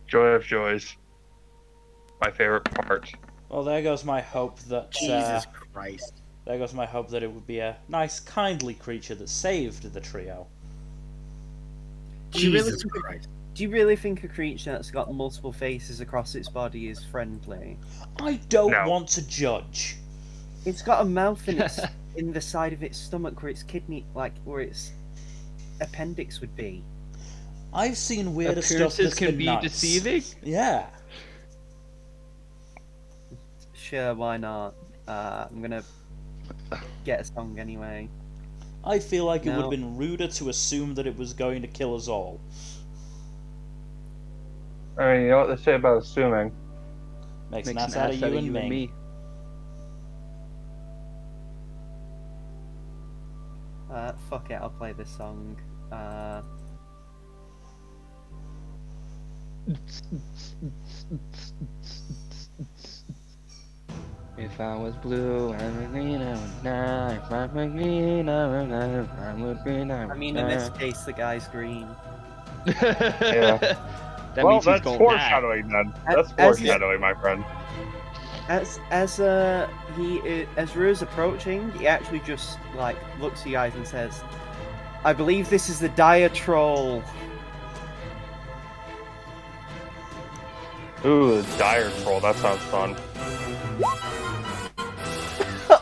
Joy of joys. My favorite part. Well, there goes my hope that. Jesus Christ. There goes my hope that it would be a nice, kindly creature that saved the trio. Do you really Jesus think Christ. Do you really think a creature that's got multiple faces across its body is friendly? I don't No. want to judge. It's got a mouth in its in the side of its stomach where its kidney, like where its appendix would be. I've seen weirder stuff Appearances that's can been be nice. deceiving. Yeah. Sure, why not? I'm gonna get a song anyway. I feel like it would No. have been ruder to assume that it was going to kill us all. I mean, you know what they say about assuming. Makes an Makes ass out of you and me. Fuck it, I'll play this song. If I was blue, I would be now. If I was green, I would be now. I mean, in this case, the guy's green. Yeah. That Well, means he's that's going bad. foreshadowing then. That's As- foreshadowing, my friend. As Rue's approaching, he actually just like looks at you guys and says, "I believe this is the dire troll." Ooh, the dire troll. That sounds fun.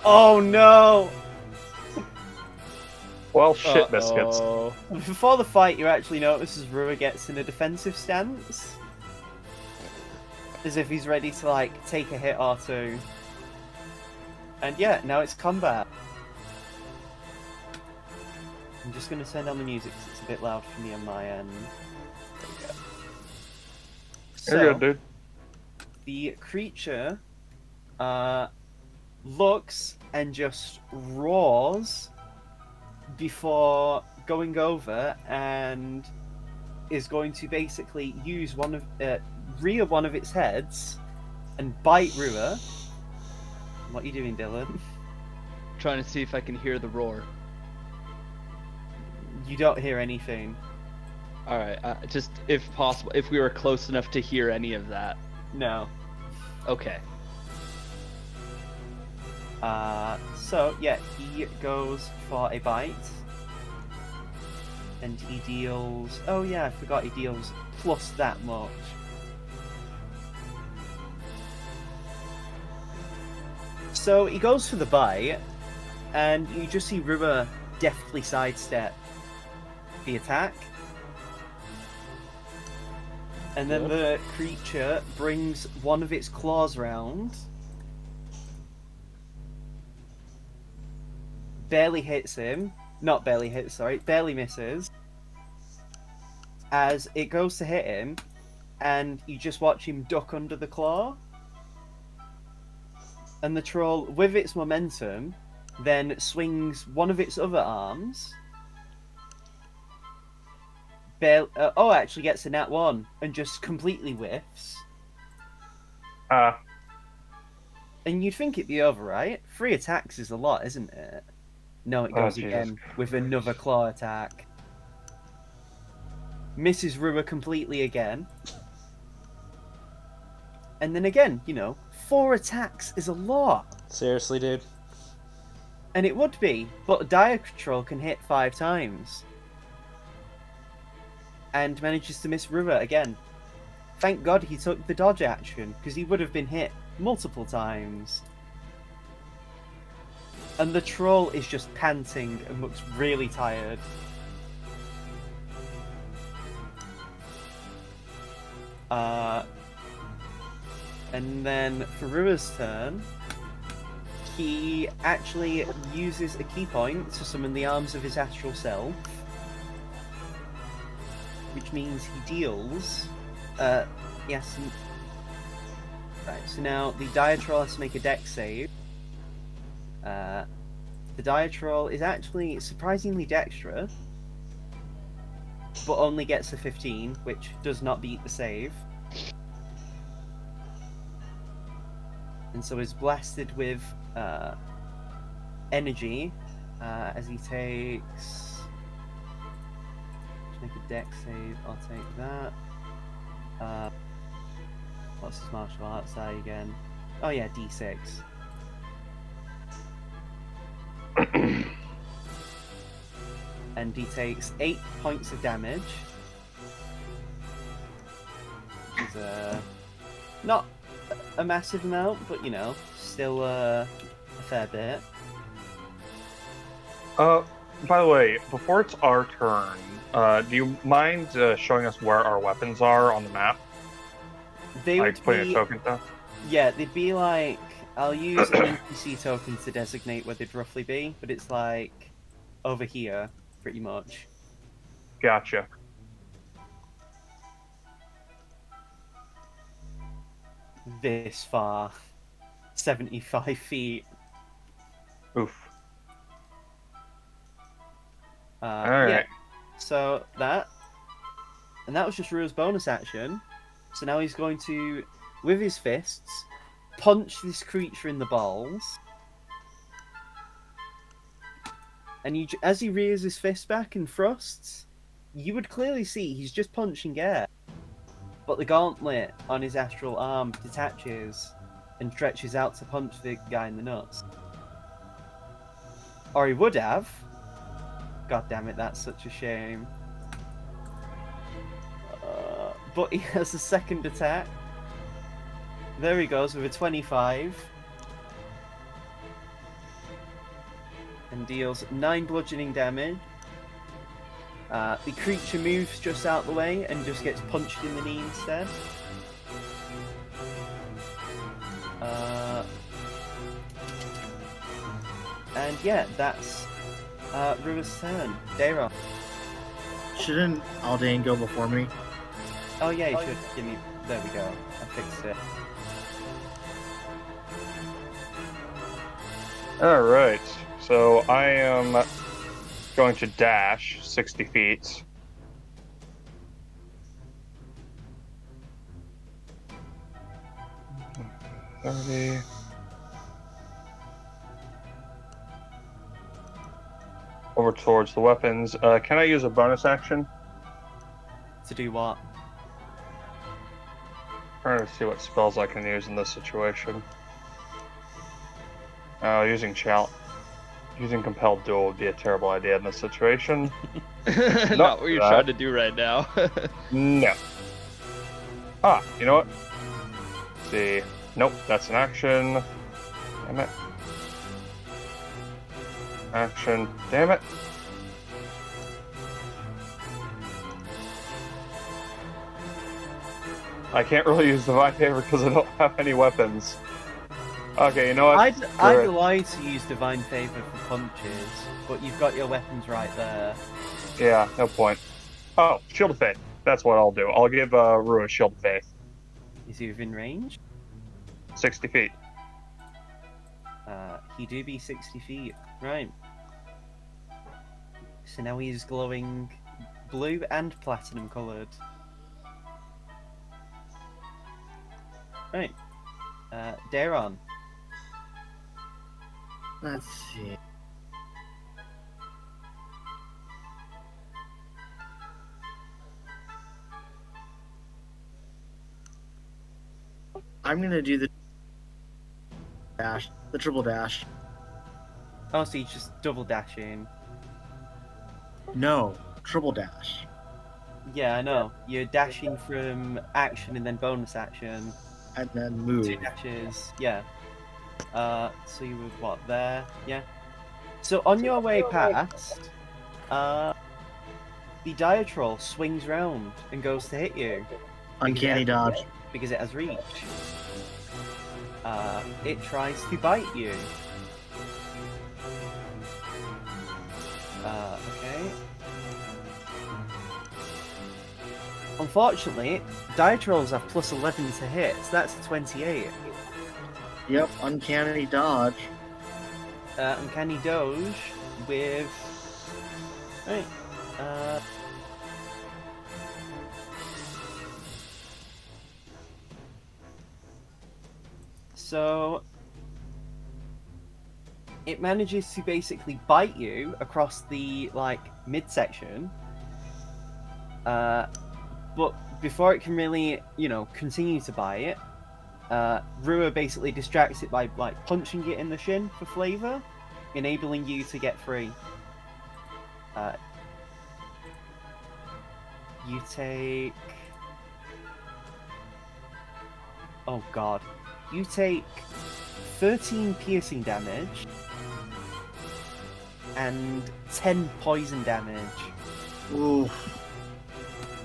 Oh no! Well, shit biscuits. Uh-oh. Before the fight, you actually notice as Rua gets in a defensive stance, as if he's ready to like take a hit or two. And yeah, now it's combat. I'm just gonna turn down the music because it's a bit loud for me on my end. There we go. You're good, dude. The creature looks and just roars before going over and is going to basically use rear one of its heads and bite Rua. What are you doing, Dylan? Trying to see if I can hear the roar. You don't hear anything. All right, just if possible, if we were close enough to hear any of that. No. Okay. So yeah, he goes for a bite. And he deals... Oh yeah, I forgot he deals plus that much. So he goes for the bite, and you just see Rua deftly sidestep the attack. And then the creature brings one of its claws round. Barely hits him. Not barely hits, sorry. Barely misses. As it goes to hit him, and you just watch him duck under the claw. And the troll, with its momentum, then swings one of its other arms. Actually gets a nat 1 and just completely whiffs. And you'd think it'd be over, right? 3 attacks is a lot, isn't it? No, it goes again with another claw attack. Misses Rua completely again. And then again, 4 attacks is a lot. Seriously, dude? And it would be, but a dire troll can hit 5 times. And manages to miss Rua again. Thank God he took the dodge action, because he would have been hit multiple times. And the troll is just panting and looks really tired. And then for Rua's turn, he actually uses a key point to summon the arms of his astral self. Which means he deals... yes. Right, so now the dire troll has to make a dex save. The Diatroll is actually surprisingly dexterous, but only gets a 15, which does not beat the save. And so is blasted with energy as he takes. Let's make a dex save. I'll take that. What's his martial arts die again? Oh yeah, D6. And he takes 8 points of damage. Which is not a massive amount, but you know, still a fair bit. By the way, before it's our turn, do you mind showing us where our weapons are on the map? They Like would putting be, a token down? yeah, they'd be like, I'll use an NPC token to designate where they'd roughly be, but it's like over here, pretty much. Gotcha. This far. 75 feet. Oof. Yeah. Alright. So that. And that was just Rua's bonus action. So now he's going to, with his fists, punch this creature in the balls. And you, as he rears his fist back and thrusts, you would clearly see he's just punching air. But the gauntlet on his astral arm detaches and stretches out to punch the guy in the nuts. Or he would have. God damn it, that's such a shame. But he has a second attack. There he goes with a 25. And deals 9 bludgeoning damage. The creature moves just out the way and just gets punched in the knee instead. And yeah, that's Rua's turn. Dara. Shouldn't Aldane go before me? Oh yeah, you should give me. There we go. I fixed it. Alright. So I am going to dash 60 feet. Over towards the weapons. Can I use a bonus action? To do what? Trying to see what spells I can use in this situation. Using compelled duel would be a terrible idea in this situation. Not what you're trying to do right now. No. You know what? Let's see. Nope, that's an action. Damn it. Action. Damn it. I can't really use Divine Favor because I don't have any weapons. Okay, you know what? I'd lie to use Divine Favor for punches, but you've got your weapons right there. Yeah, no point. Oh, Shield of Faith. That's what I'll do. I'll give Rua Shield of Faith. Is he within range? 60 feet. He do be 60 feet. Right. So now he's glowing blue and platinum coloured. Right. Daron. Let's see. I'm gonna do the dash, the triple dash. Oh, so he's just double dashing. No, triple dash. Yeah, I know. You're dashing from action and then bonus action. And then move. 2 dashes, yeah. So you would what, there? Yeah. So on your way past, the Diatroll swings round and goes to hit you. Uncanny dodge. Because it has reach. It tries to bite you. Okay. Unfortunately, Diatrolls have plus 11 to hit, so that's a 28. Yep, uncanny dodge. Uncanny Doge with... Right. So... It manages to basically bite you across the, like, midsection. But before it can really, continue to bite, Rua basically distracts it by, like, punching it in the shin for flavor, enabling you to get free. You take... Oh god. You take 13 piercing damage and 10 poison damage. Ooh.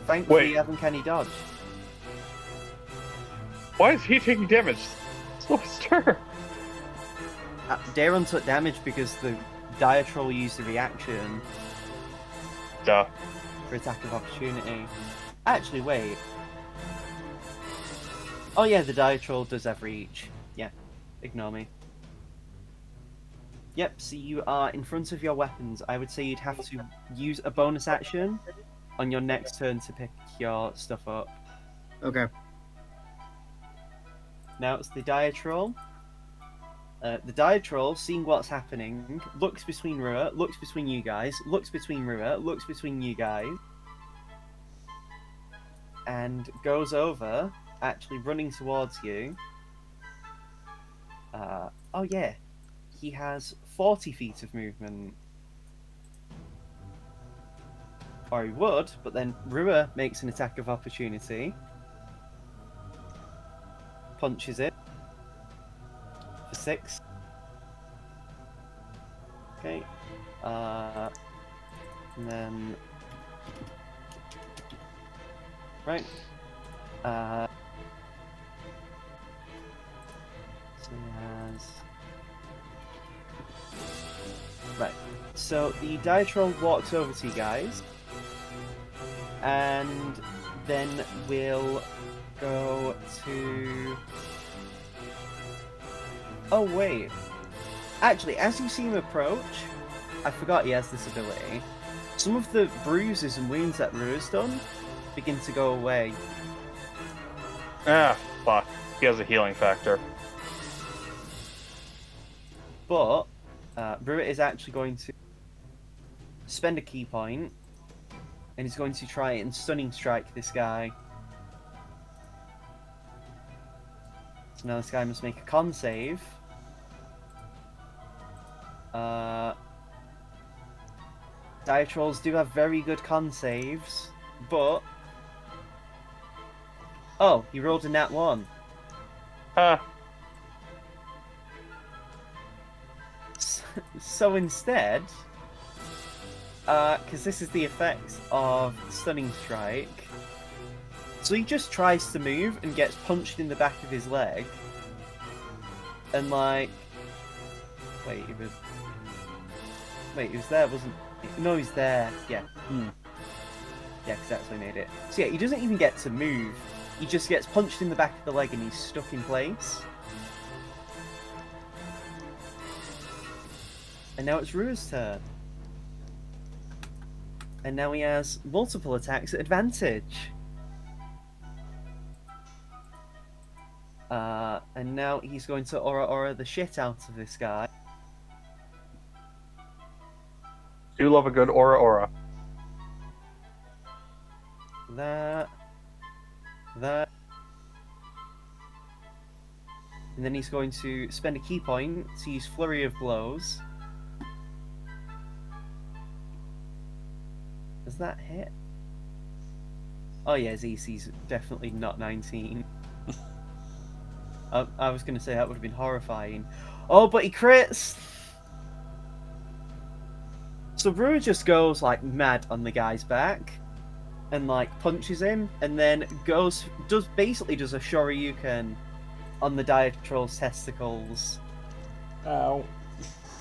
Thankfully, you have Uncanny Dodge. Why is he taking damage? So stir. Daron took damage because the Diatrol used a reaction Duh. for attack of opportunity. Actually, wait. Oh yeah, the Diatrol does have reach. Yeah, ignore me. Yep, so you are in front of your weapons. I would say you'd have to use a bonus action on your next turn to pick your stuff up. Okay. Now it's the Diatrol. The Diatrol, seeing what's happening, looks between Rua, looks between you guys, looks between Rua, looks between you guys, and goes over, actually running towards you. Oh yeah, he has 40 feet of movement. Or he would, but then Rua makes an attack of opportunity. Punches it. For 6. Okay. And then... Right. So he has... Right. So the Diatrol walks over to you guys. And then we'll go to... Oh, wait. Actually, as you see him approach, I forgot he has this ability. Some of the bruises and wounds that Rua's done begin to go away. Ah, fuck. He has a healing factor. But, Rua is actually going to spend a key point, and he's going to try and stunning strike this guy. So now this guy must make a con save. Diatrols do have very good con saves, but... Oh, he rolled a nat 1. Huh. So instead, because this is the effect of Stunning Strike, so he just tries to move and gets punched in the back of his leg, and like, wait, he was there, wasn't he? No, he's there, yeah. Yeah, because that's what he made it. So yeah, he doesn't even get to move, he just gets punched in the back of the leg and he's stuck in place. And now it's Rua's turn. And now he has multiple attacks at advantage. And now he's going to aura the shit out of this guy. Do love a good aura. That. And then he's going to spend a key point to use Flurry of Blows. Does that hit? Oh yeah, his EC's definitely not 19. I was going to say that would have been horrifying. Oh, but he crits! So Rua just goes like mad on the guy's back and like punches him, and then does a Shoryuken on the Diatrol's testicles. Ow.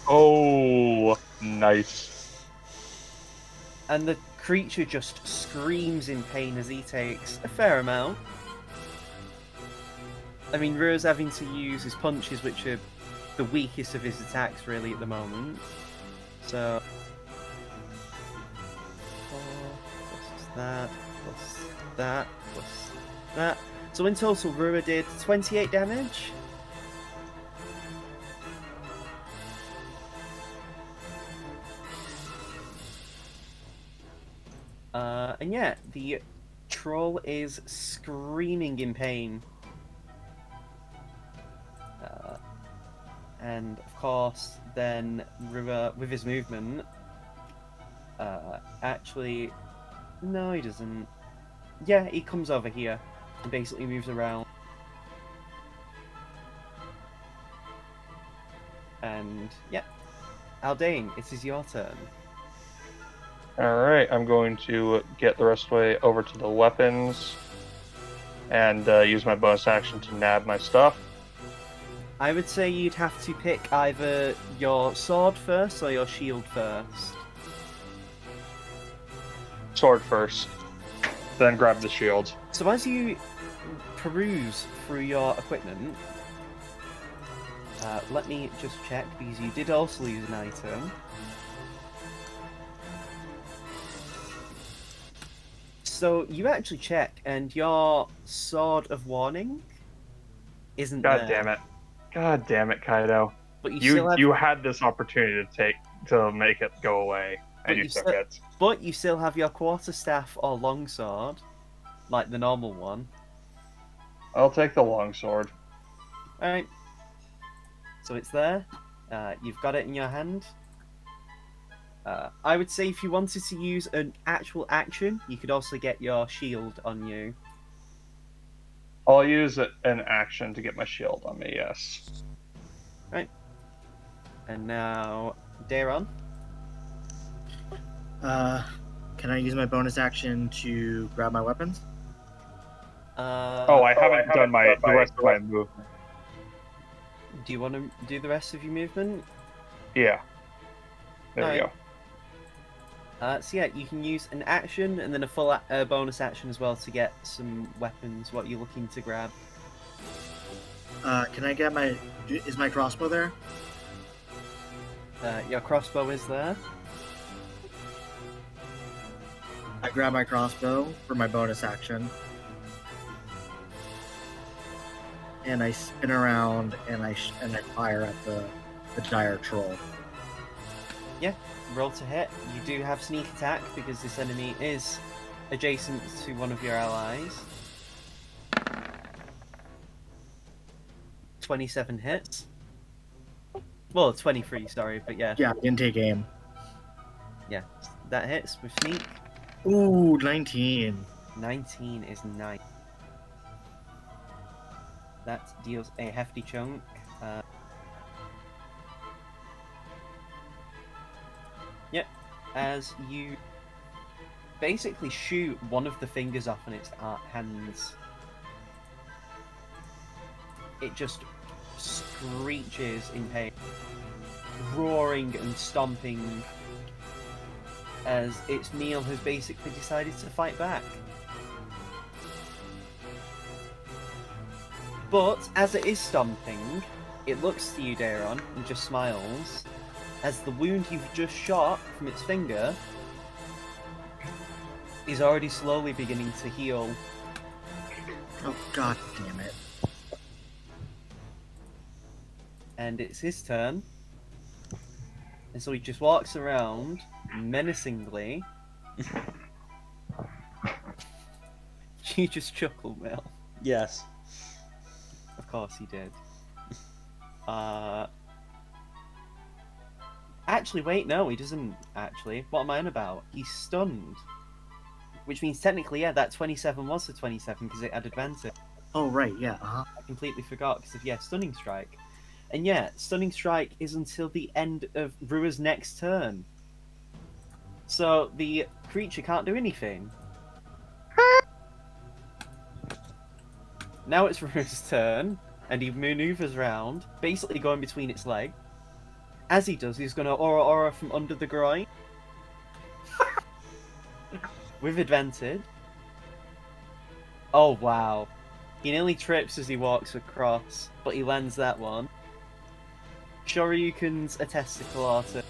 Oh, nice. And the creature just screams in pain as he takes a fair amount. I mean, Rua's having to use his punches, which are the weakest of his attacks really at the moment. So 4 plus that, plus that, plus that. So in total, Rua did 28 damage. And yeah, the troll is screaming in pain. And of course, then Rua, with his movement, actually, no, he doesn't. Yeah, he comes over here and basically moves around. And yeah, Aldane, it is your turn. Alright, I'm going to get the rest of the way over to the weapons and use my bonus action to nab my stuff. I would say you'd have to pick either your sword first or your shield first. Sword first, then grab the shield. So as you peruse through your equipment, let me just check, because you did also lose an item. So you actually check, and your Sword of Warning isn't God there. damn it. God damn it, Kaido. But you still have, You had this opportunity to make it go away, and you took it. But you still have your quarterstaff or longsword, like the normal one. I'll take the longsword. Alright. So it's there. You've got it in your hand. I would say if you wanted to use an actual action, you could also get your shield on you. I'll use an action to get my shield on me, yes. Right. And now, Daron. Can I use my bonus action to grab my weapons? I haven't done the rest of my movement. Do you want to do the rest of your movement? Yeah. There we Alright. go. So yeah, you can use an action and then a full bonus action as well to get some weapons. What you're looking to grab? Can I get my... Is my crossbow there? Your crossbow is there. I grab my crossbow for my bonus action. And I spin around and I fire at the dire troll. Yeah, roll to hit. You do have sneak attack because this enemy is adjacent to one of your allies. 27 hits. Well, 23, sorry, but yeah. Yeah, I didn't take aim. Yeah, that hits with sneak. Ooh, 19. 19 is nice. That deals a hefty chunk. Yep, as you basically shoot one of the fingers off in its hands, it just screeches in pain, roaring and stomping as its meal has basically decided to fight back. But as it is stomping, it looks to you, Daron, and just smiles, as the wound you've just shot from its finger is already slowly beginning to heal. Oh, god damn it. And it's his turn. And so he just walks around menacingly. You just chuckle, Mel. Yes. Of course he did. Actually, wait, no, he doesn't, actually. What am I on about? He's stunned. Which means technically, yeah, that 27 was the 27 because it had advantage. Oh, right, yeah, uh-huh. I completely forgot because of, yeah, Stunning Strike. And yeah, Stunning Strike is until the end of Rua's next turn. So the creature can't do anything. Now it's Rua's turn, and he maneuvers around, basically going between its legs. As he does, he's going to aura from under the groin. With advantage. Oh, wow. He nearly trips as he walks across, but he lands that one. Shoryuken's a testicle artist.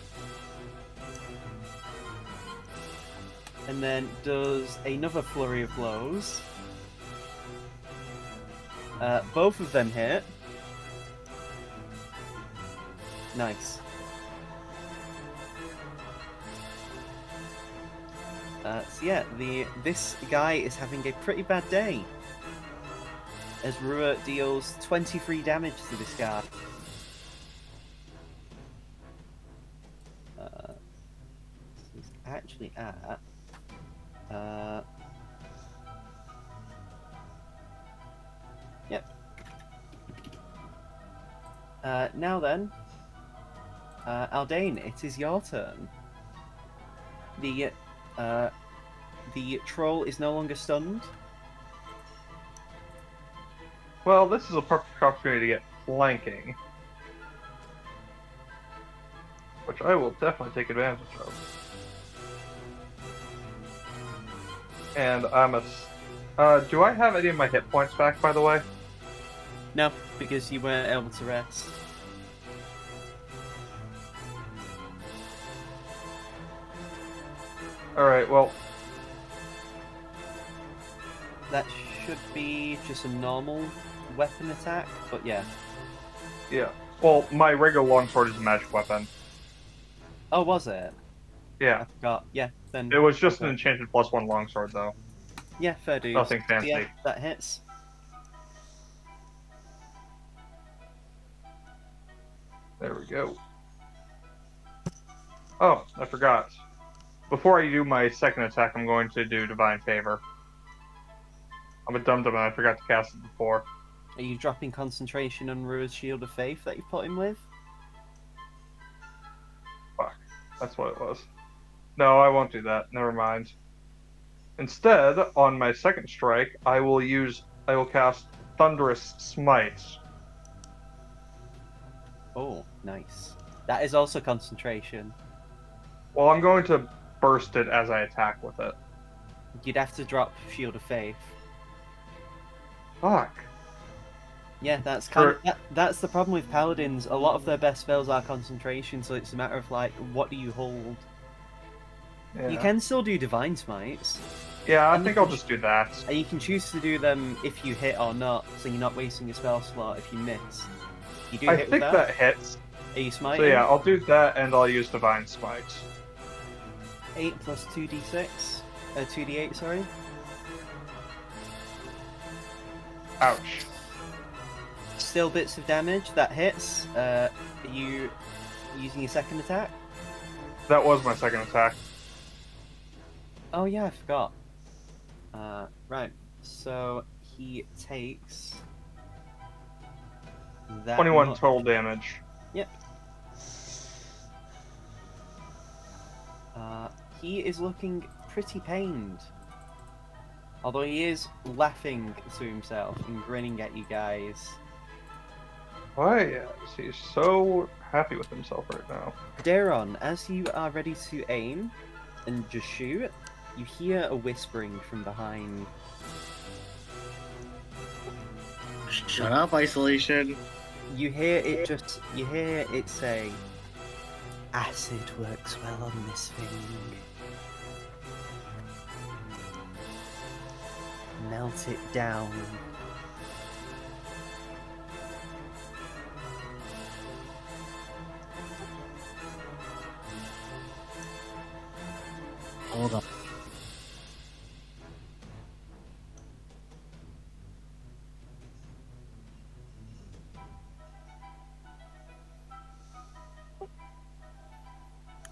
And then does another flurry of blows. Both of them hit. Nice. So yeah, this guy is having a pretty bad day. As Rua deals 23 damage to this guy. He's actually at... Yep. Now then, Aldane, it is your turn. The troll is no longer stunned. Well, this is a perfect opportunity to get flanking. Which I will definitely take advantage of. And do I have any of my hit points back, by the way? No, because you weren't able to rest. Alright, well... That should be just a normal weapon attack, but yeah. Yeah. Well, my regular longsword is a magic weapon. Oh, was it? Yeah. I forgot. Yeah, then... It was just okay. an enchanted +1 longsword, though. Yeah, fair dues. Nothing fancy. Yeah, that hits. There we go. Oh, I forgot. Before I do my second attack, I'm going to do Divine Favor. I'm a dum-dum and I forgot to cast it before. Are you dropping concentration on Rua's Shield of Faith that you put him with? Fuck. That's what it was. No, I won't do that. Never mind. Instead, on my second strike, I will cast Thunderous Smite. Oh, nice. That is also concentration. Well, I'm going to burst it as I attack with it. You'd have to drop Shield of Faith. Fuck. Yeah, that's that's the problem with paladins. A lot of their best spells are concentration, so it's a matter of like, what do you hold? Yeah. You can still do Divine Smites. Yeah, I think I'll just do that. And you can choose to do them if you hit or not, so you're not wasting a spell slot if you miss. You do I hit think with that hits. Are you smiting? So yeah, I'll do that and I'll use Divine Smite. 8 plus 2d6. 2d8, sorry. Ouch. Still bits of damage. That hits. Are you using your second attack? That was my second attack. Oh yeah, I forgot. Right. So he takes that 21 much. total damage. Yep. He is looking pretty pained. Although he is laughing to himself and grinning at you guys. Why is he so happy with himself right now? Daron, as you are ready to aim and just shoot, you hear a whispering from behind. Shut up, isolation. You hear it say, "Acid works well on this thing. Melt it down." Hold on.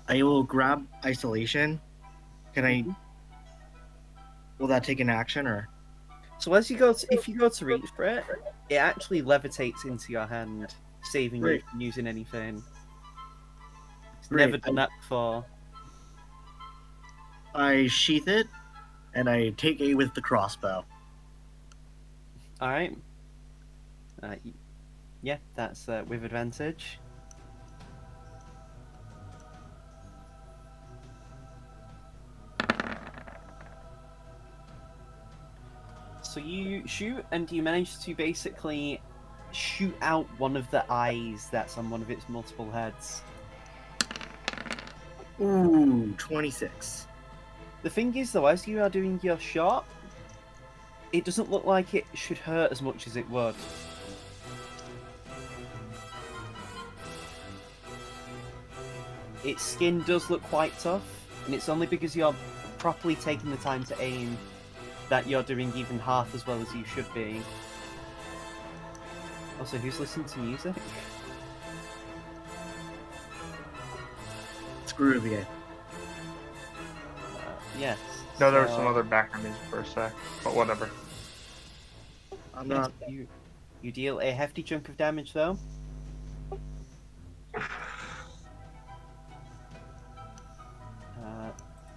I will grab isolation. Can I? Will that take an action or? So if you go to reach for it, it actually levitates into your hand, saving you Great. from using anything. It's Great. never done that before. I sheath it, and I take A with the crossbow. All right. Yeah, that's with advantage. So you shoot, and you manage to basically shoot out one of the eyes that's on one of its multiple heads. Ooh, 26. The thing is, though, as you are doing your shot, it doesn't look like it should hurt as much as it would. Its skin does look quite tough, and it's only because you're properly taking the time to aim that you're doing even half as well as you should be. Also, who's listening to music? It's groovy. Game. Yes. No, there was so- some other background music for a sec, but whatever. I'm yes, not. You deal a hefty chunk of damage, though.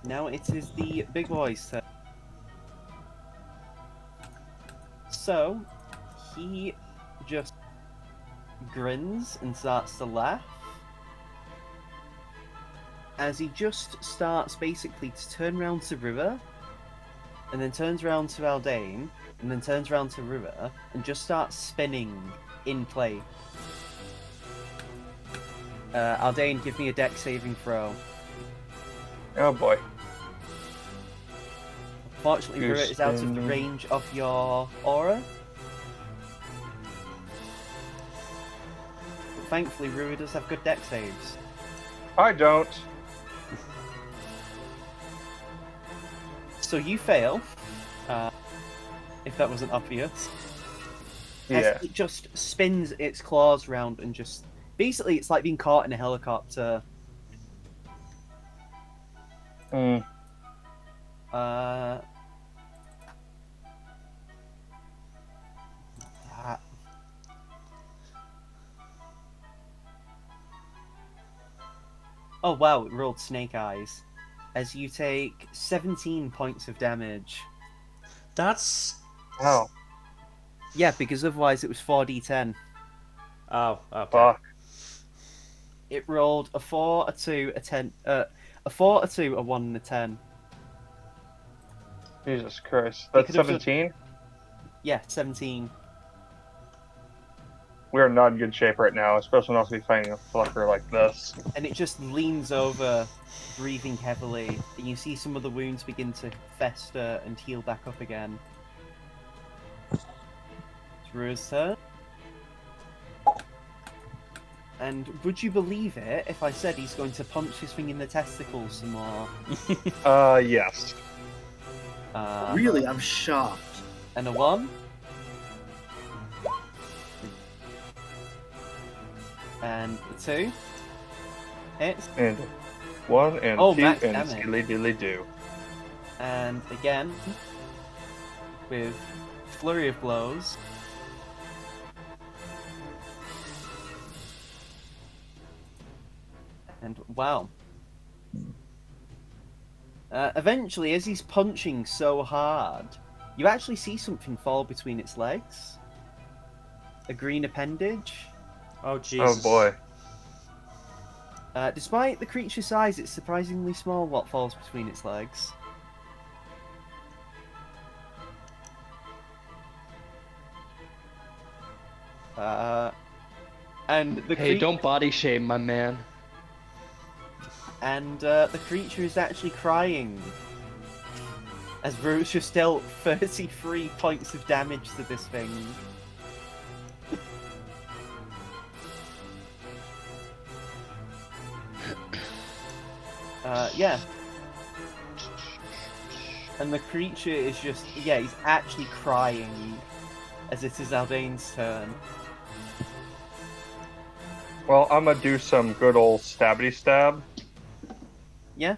Now it is the big boy's turn. So, he just grins and starts to laugh. As he just starts basically to turn around to River, and then turns around to Aldane, and then turns around to River, and just starts spinning in play. Aldane, give me a deck saving throw. Oh boy. Fortunately, You're River is out of the spinning. range of your aura. But thankfully, River does have good deck saves. I don't. So you fail, if that wasn't obvious. Yeah. As it just spins its claws round and just... Basically, it's like being caught in a helicopter. Mm. That. Oh wow, it rolled snake eyes. As you take 17 points of damage. That's... Oh, Yeah, because otherwise it was 4d10. Oh, okay. fuck. It rolled a 4, a 2, a 10. A 4, a 2, a 1, and a 10. Jesus Christ. That's could have just- 17? Yeah, 17. We are not in good shape right now, especially not to be fighting a fucker like this. And it just leans over, breathing heavily, and you see some of the wounds begin to fester and heal back up again. It's Rua's turn. And would you believe it if I said he's going to punch this thing in the testicles some more? Yes. Really, I'm shocked. And a 1. And a 2. Hits. And 1 and Oh, 2 max and damage. dilly dilly do. And again, with flurry of blows. And wow. Eventually, as he's punching so hard, you actually see something fall between its legs. A green appendage. Oh, Jesus. Oh boy. Despite the creature's size, it's surprisingly small what falls between its legs. And the Hey, don't body shame, my man. And the creature is actually crying. As Roach just dealt 33 points of damage to this thing. Yeah. And the creature is just, yeah, he's actually crying as it is Aldane's turn. Well, I'm gonna do some good old stabby stab. Yeah?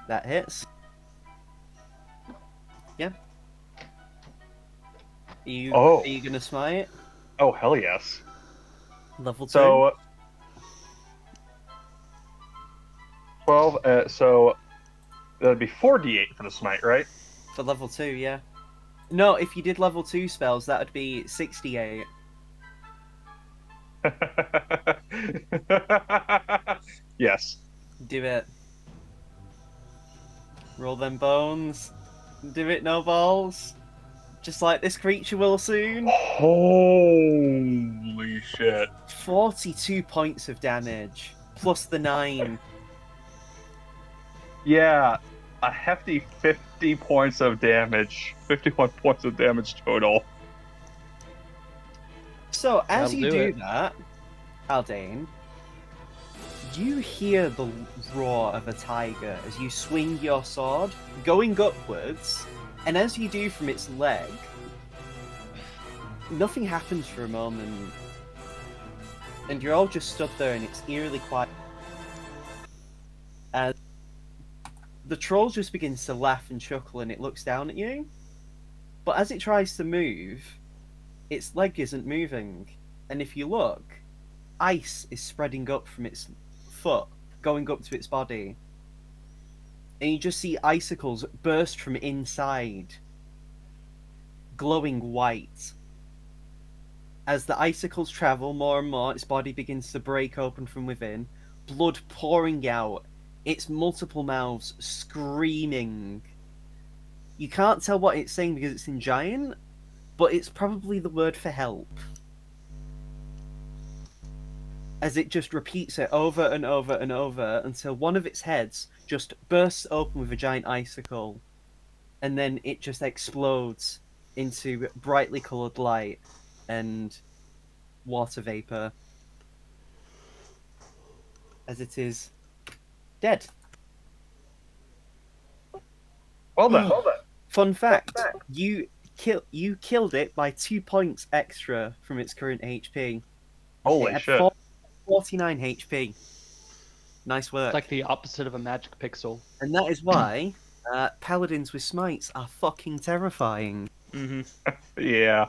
That hits. Yeah. Are you gonna smite? Oh, hell yes. Level 2? So, 12, so that'd be 4d8 for the smite, right? For level 2, yeah. No, if you did level 2 spells, that would be 68. Yes. Do it. Roll them bones. Do it, no balls. Just like this creature will soon. Holy shit. 42 points of damage, plus the 9. Yeah, a hefty 50 points of damage. 51 points of damage total. So, as That'll you do do it. that, Aldane, you hear the roar of a tiger as you swing your sword, going upwards, and as you do from its leg, nothing happens for a moment. And you're all just stood there and it's eerily quiet. As the troll just begins to laugh and chuckle and it looks down at you. But as it tries to move, its leg isn't moving. And if you look, ice is spreading up from its foot, going up to its body. And you just see icicles burst from inside, glowing white. As the icicles travel more and more, its body begins to break open from within, blood pouring out, its multiple mouths screaming. You can't tell what it's saying because it's in giant, but it's probably the word for help. As it just repeats it over and over and over until one of its heads just bursts open with a giant icicle, and then it just explodes into brightly coloured light and water vapor as it is dead. Well done. Fun fact: you killed it by 2 points extra from its current HP. Holy It had shit. 49 HP. Nice work. It's like the opposite of a magic pixel. And that is why paladins with smites are fucking terrifying. Mm-hmm. Yeah.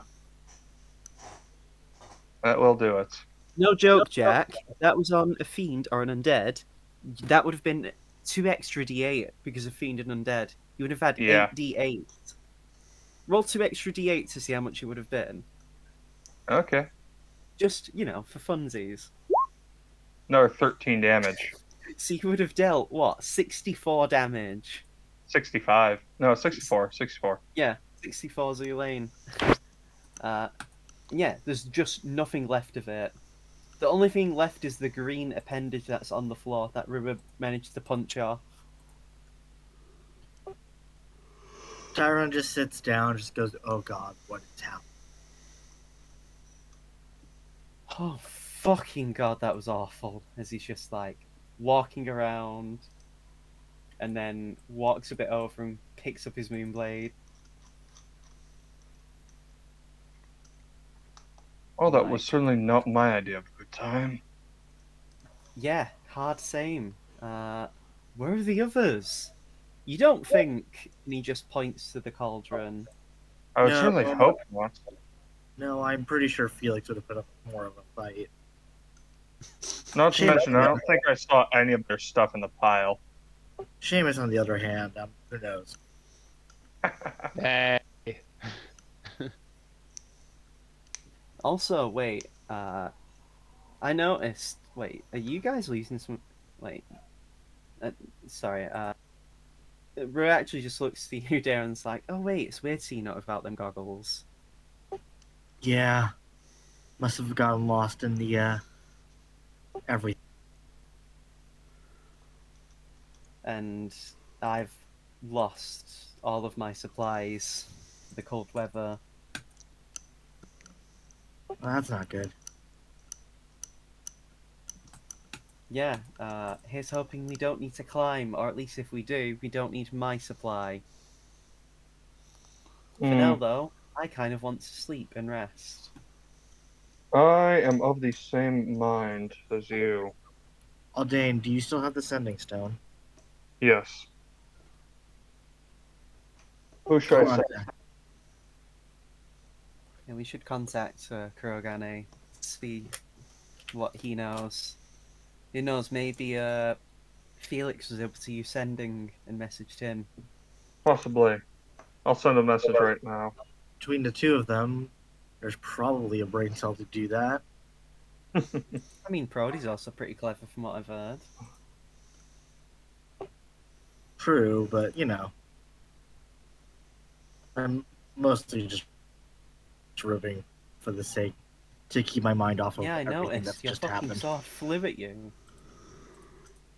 That will do it. No joke, Jack. If that was on a fiend or an undead, that would have been 2 extra d8 because of fiend and undead. You would have had Yeah. 8d8. Roll 2 extra d8 to see how much it would have been. Okay. Just, for funsies. Another 13 damage. So you would have dealt, what, 64 damage? 65. No, 64. 64. Yeah, 64 Zulane. Yeah, there's just nothing left of it. The only thing left is the green appendage that's on the floor that River managed to punch off. Tyron just sits down, just goes, "Oh God, what is happening?" Oh, fucking God, that was awful. As he's just like walking around and then walks a bit over and picks up his Moonblade. Oh, that Like- was certainly not my idea of a good time. Yeah, hard same. Where are the others? You don't think? And he just points to the cauldron. I would No. certainly hope not. No, I'm pretty sure Felix would have put up more of a fight. Not to Shame. mention, I don't think I saw any of their stuff in the pile. Seamus, on the other hand, who knows? Hey. Also, wait, I noticed. Wait, are you guys losing some? Wait, sorry. Rue actually just looks to you, Darren's like, oh wait, it's weird seeing out without them goggles. Yeah, must have gotten lost in the everything. And I've lost all of my supplies. The cold weather. Well, that's not good. Yeah, here's hoping we don't need to climb, or at least if we do, we don't need my supply. For now, though, I kind of want to sleep and rest. I am of the same mind as you. Aldane, do you still have the sending stone? Yes. Who should I say? Yeah, we should contact Kurogane, see what he knows. Who knows, maybe Felix was able to use sending and messaged him. Possibly. I'll send a message right now. Between the two of them, there's probably a brain cell to do that. I mean, Prody's also pretty clever from what I've heard. True, but you know. I'm mostly just ribbing for the sake to keep my mind off of Yeah, I everything noticed. that's Your just fucking happened. sword flew at you.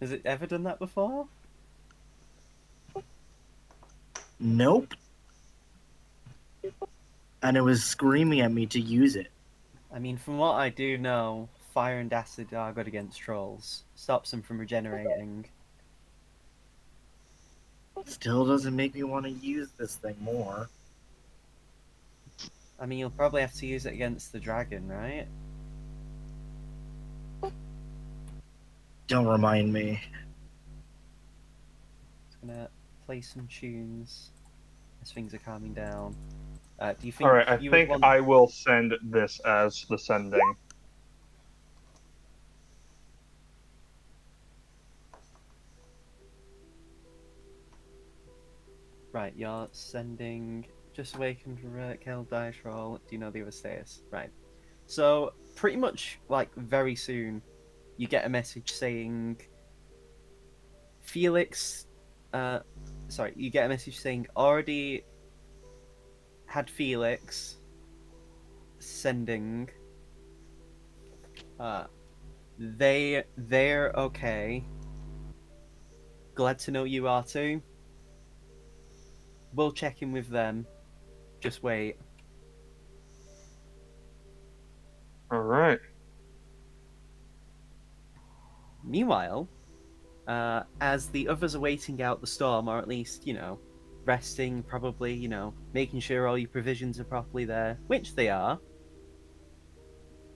Has it ever done that before? Nope. And it was screaming at me to use it. I mean, from what I do know, fire and acid are good against trolls. Stops them from regenerating. Still doesn't make me want to use this thing more. I mean, you'll probably have to use it against the dragon, right? Don't remind me. Just gonna play some tunes as things are calming down. Do you think All right, I you would think want? I will send this as the sending. Right, you're sending just awakened Kel dice roll. Do you know the other status? Right. So pretty much like very soon, you get a message saying Felix. Sorry, you get a message saying already had Felix sending. Uh, they're okay. Glad to know you are too. We'll check in with them. Just wait. All right. Meanwhile, as the others are waiting out the storm, or at least, resting, probably, making sure all your provisions are properly there, which they are,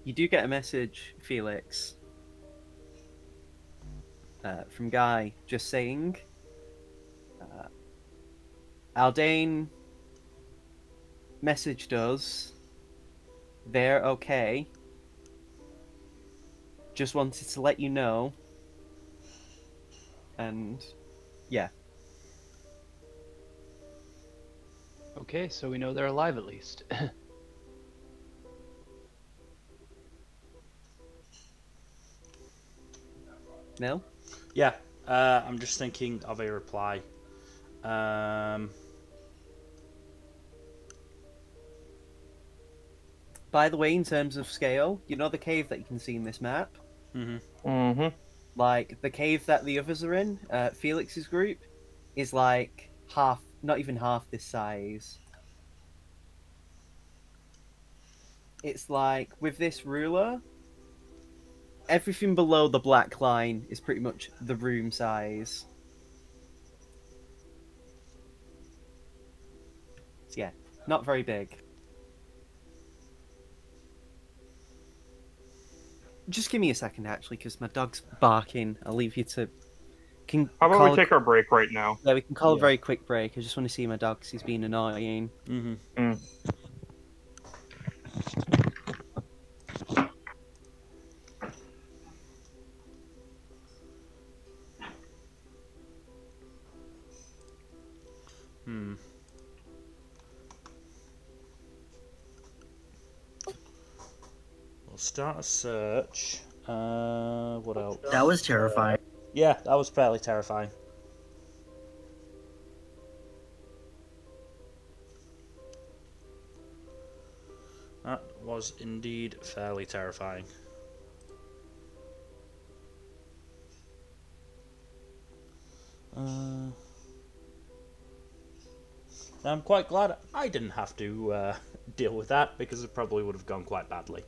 you do get a message, Felix, from Guy, just saying, Aldane messaged us. They're okay. Just wanted to let you know. And yeah. Okay, so we know they're alive at least. Nil? Yeah, I'm just thinking of a reply. By the way, in terms of scale, you know the cave that you can see in this map? Mm-hmm. Like, the cave that the others are in, Felix's group, is like half, not even half this size. It's like, with this ruler, everything below the black line is pretty much the room size. So yeah, not very big. Just give me a second, actually, because my dog's barking. I'll leave you to. Can How about call we take our break right now? Yeah, we can call a Yeah. very quick break. I just want to see my dog because he's been annoying. Mm-hmm. Mm. Hmm. We'll start a search. What else? That was terrifying. Yeah, that was fairly terrifying. That was indeed fairly terrifying. I'm quite glad I didn't have to deal with that because it probably would have gone quite badly.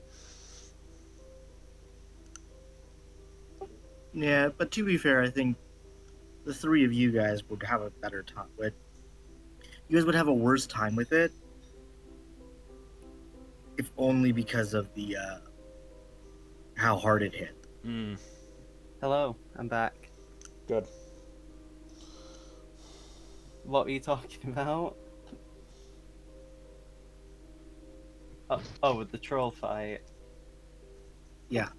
Yeah, but to be fair, I think the three of you guys would have a better time with. You guys would have a worse time with it, if only because of the how hard it hit. Hmm. Hello, I'm back. Good. What were you talking about? Oh, the troll fight. Yeah.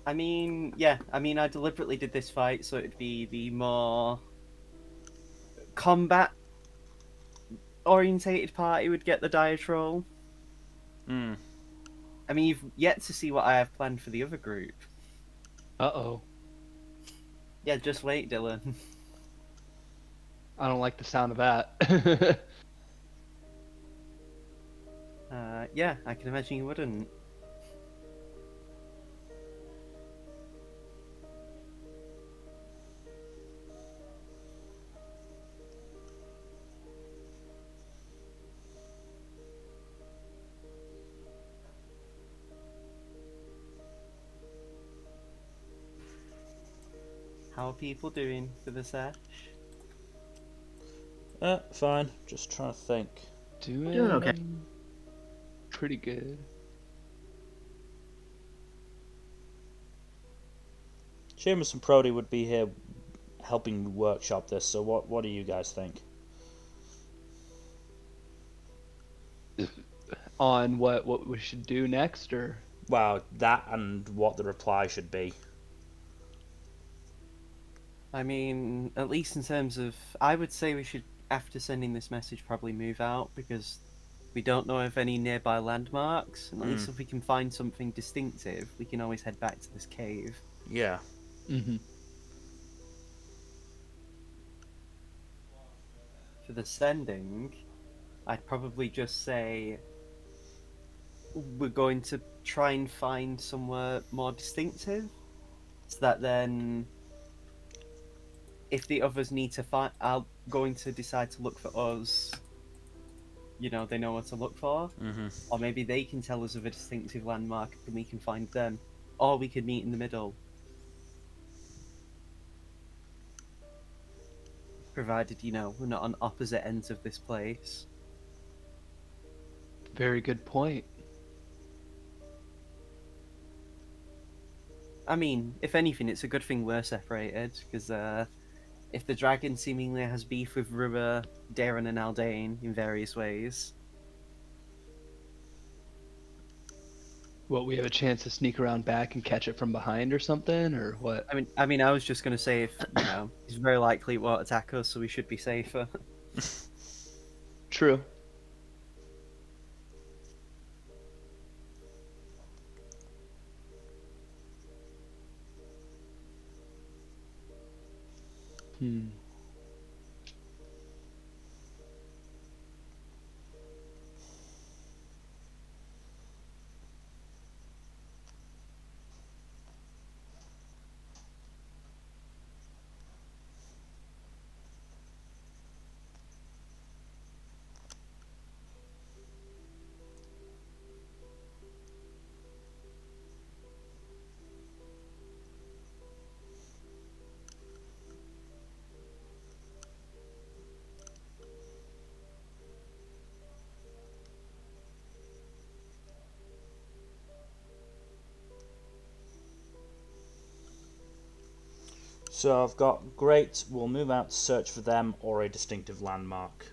I mean, yeah. I mean, I deliberately did this fight so it'd be the more combat orientated party would get the dire troll. Hmm. I mean, you've yet to see what I have planned for the other group. Uh-oh. Yeah, just wait, Dylan. I don't like the sound of that. Yeah, I can imagine you wouldn't. How are people doing for the sesh? Fine. Just trying to think. Doing okay. pretty good. Seamus and Prody would be here helping me workshop this. So what do you guys think? On what we should do next, or Wow, that and what the reply should be. I mean, at least in terms of, I would say we should, after sending this message, probably move out because we don't know of any nearby landmarks. And at least if we can find something distinctive, we can always head back to this cave. Yeah. For the sending, I'd probably just say we're going to try and find somewhere more distinctive, so that then, if the others need to find, are going to decide to look for us, you know, they know what to look for. Or maybe they can tell us of a distinctive landmark and we can find them. Or we could meet in the middle. Provided, you know, we're not on opposite ends of this place. very good point. I mean, if anything, it's a good thing we're separated, because if the dragon seemingly has beef with Rua, Darren, and Aldane in various ways, What, we have a chance to sneak around back and catch it from behind or something, or what? I was just going to say, if, you know, it's very likely it won't attack us, so we should be safer. True. So I've got great. We'll move out to search for them or a distinctive landmark.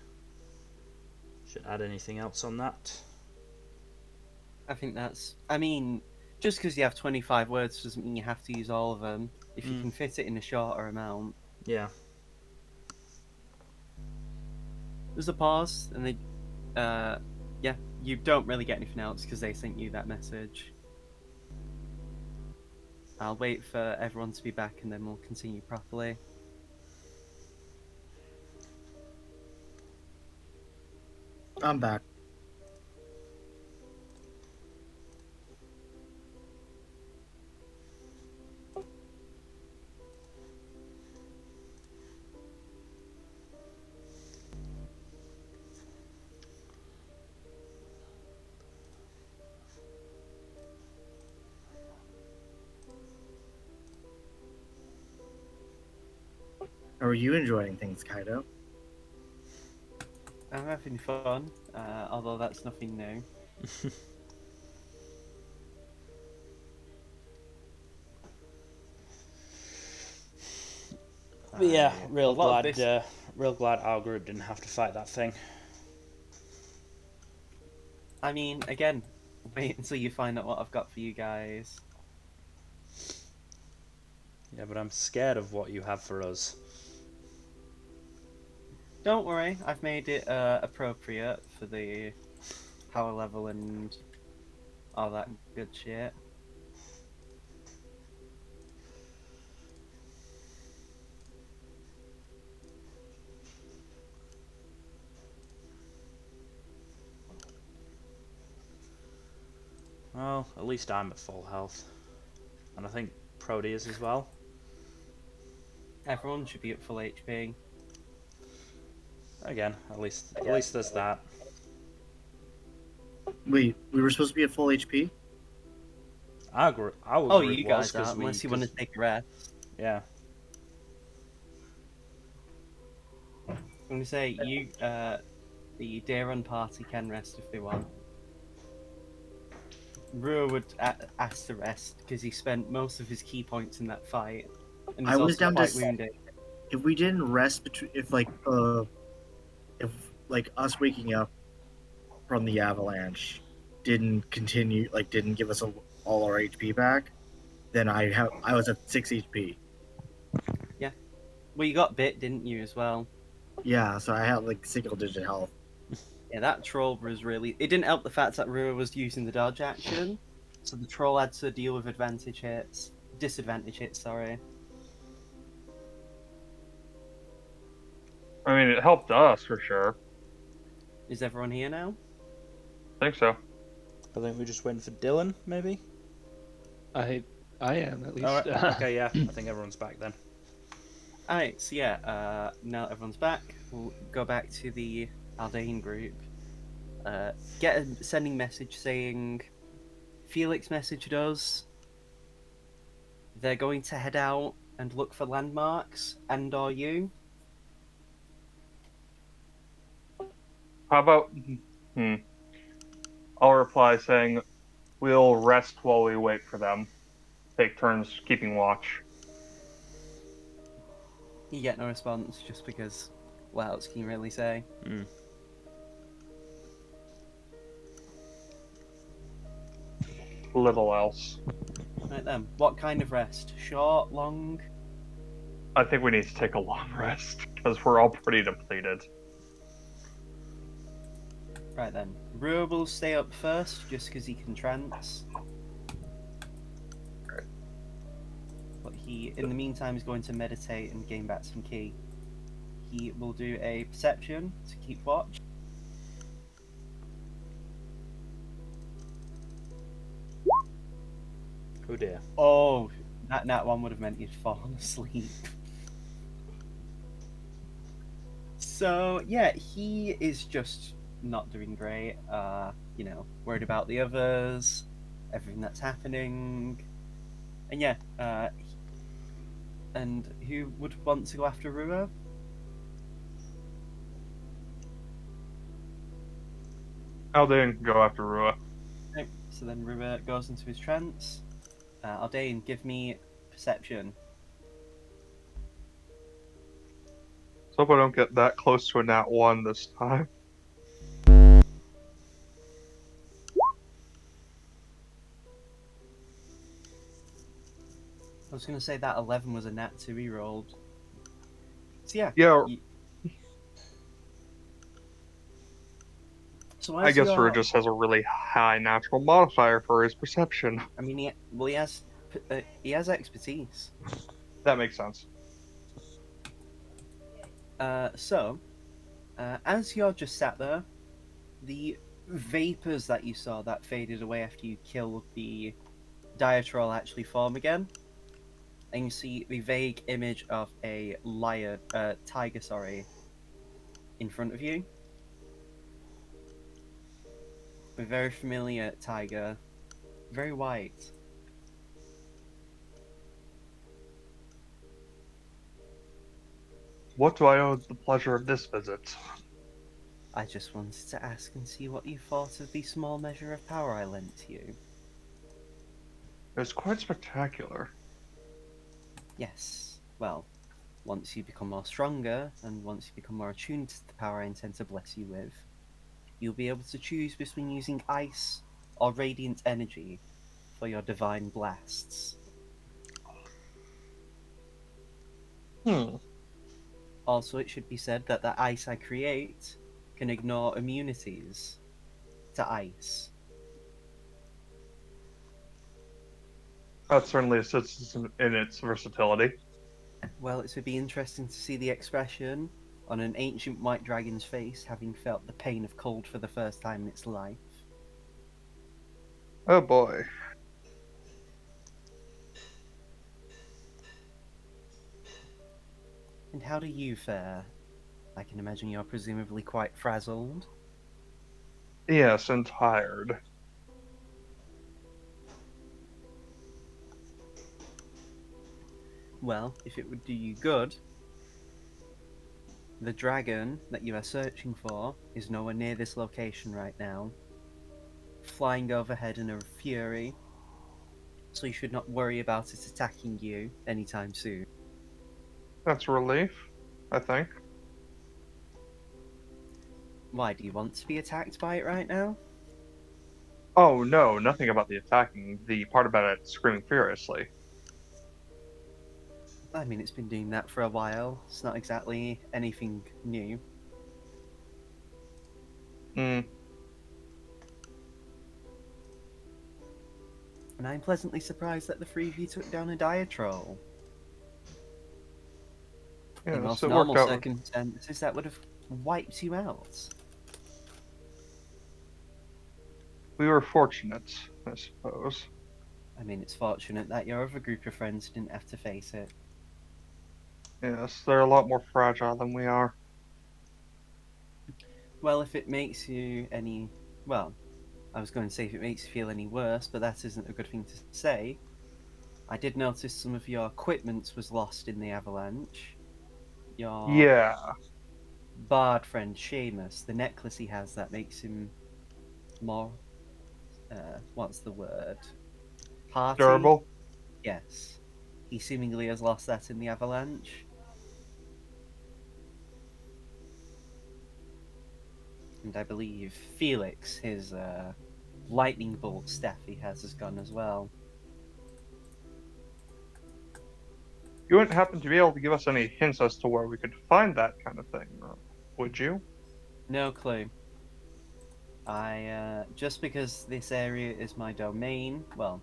Should add anything else on that? I think that's. I mean, just because you have 25 words doesn't mean you have to use all of them. If you can fit it in a shorter amount. Yeah. There's a pause, and they. Yeah, you don't really get anything else because they sent you that message. I'll wait for everyone to be back and then we'll continue properly. I'm back. How are you enjoying things, Kaido? I'm having fun, although that's nothing new. But yeah, real a lot of glad our group didn't have to fight that thing. I mean, again, wait until you find out what I've got for you guys. Yeah, but I'm scared of what you have for us. Don't worry, I've made it appropriate for the power level and all that good shit. Well, at least I'm at full health. And I think Prody is as well. Everyone should be at full HP. Again, at least there's that. Wait, we were supposed to be at full HP? Our group Oh, you was guys are, because unless you want to take a rest. yeah. I'm going to say, the Daron party can rest if they want. Rua would ask to rest because he spent most of his key points in that fight, and he's I was also down to quite wounded. If we didn't rest if us waking up from the avalanche didn't continue, like didn't give us all our HP back, then I was at 6 HP. Well, you got bit, didn't you, as well? Yeah, so I had like single-digit health. Yeah, that troll was really. It didn't help the fact that Rua was using the dodge action, so the troll had to deal with disadvantage hits. Sorry. I mean, it helped us for sure. Is everyone here now? I think so. I think we're just waiting for Dylan, maybe. I am at least. All right. Okay, yeah. I think everyone's back then. Alright, so yeah, now that everyone's back, we'll go back to the Aldane group. Get a sending message saying Felix messaged us. They're going to head out and look for landmarks, and are you? How about? I'll reply saying, "We'll rest while we wait for them. Take turns keeping watch." You get no response just because what else can you really say? Little else. Right then, what kind of rest? Short, long? I think we need to take a long rest because we're all pretty depleted. Right then, Rua will stay up first just because he can trance. But he, in the meantime, is going to meditate and gain back some ki. He will do a perception to keep watch. Oh dear. Oh, that one would have meant you'd fallen asleep. So yeah, he is just not doing great. Worried about the others, everything that's happening, and yeah. And who would want to go after Rua? Aldane, go after Rua. Okay, so then Rua goes into his trance. Aldane, give me perception. So hope I don't get that close to a nat 1 this time. I was going to say that 11 was a nat 2 he rolled. So yeah. Yeah, So I guess Rua just has a really high natural modifier for his perception. I mean, he has expertise. That makes sense. As you're just sat there, the vapors that you saw that faded away after you killed the Diatrol actually form again. And you see the vague image of a tiger, in front of you. A very familiar tiger, very white. What do I owe the pleasure of this visit? I just wanted to ask and see what you thought of the small measure of power I lent to you. It was quite spectacular. Yes, well, once you become more stronger, and once you become more attuned to the power I intend to bless you with, you'll be able to choose between using ice or radiant energy for your divine blasts. Also, it should be said that the ice I create can ignore immunities to ice. That certainly assists in its versatility. Well, it would be interesting to see the expression on an ancient white dragon's face having felt the pain of cold for the first time in its life. Oh boy. And how do you fare? I can imagine you're presumably quite frazzled. Yes, and tired. Well, if it would do you good, the dragon that you are searching for is nowhere near this location right now, flying overhead in a fury, so you should not worry about it attacking you anytime soon. That's a relief, I think. Why, do you want to be attacked by it right now? Oh no, nothing about the attacking. The part about it screaming furiously. I mean, it's been doing that for a while. It's not exactly anything new. Hmm. And I'm pleasantly surprised that the three of you took down a dire troll. In Yes, most it normal worked out. circumstances, that would have wiped you out. We were fortunate, I suppose. I mean, it's fortunate that your other group of friends didn't have to face it. Yes, they're a lot more fragile than we are. Well, if it makes you any. Well, I was going to say if it makes you feel any worse, but that isn't a good thing to say. I did notice some of your equipment was lost in the avalanche. Your Yeah, bard friend Seamus, the necklace he has that makes him more. What's the word? Party? durable. Yes. He seemingly has lost that in the avalanche. And I believe Felix, his lightning bolt staff he has gone as well. You wouldn't happen to be able to give us any hints as to where we could find that kind of thing, would you? No clue. Just because this area is my domain, well,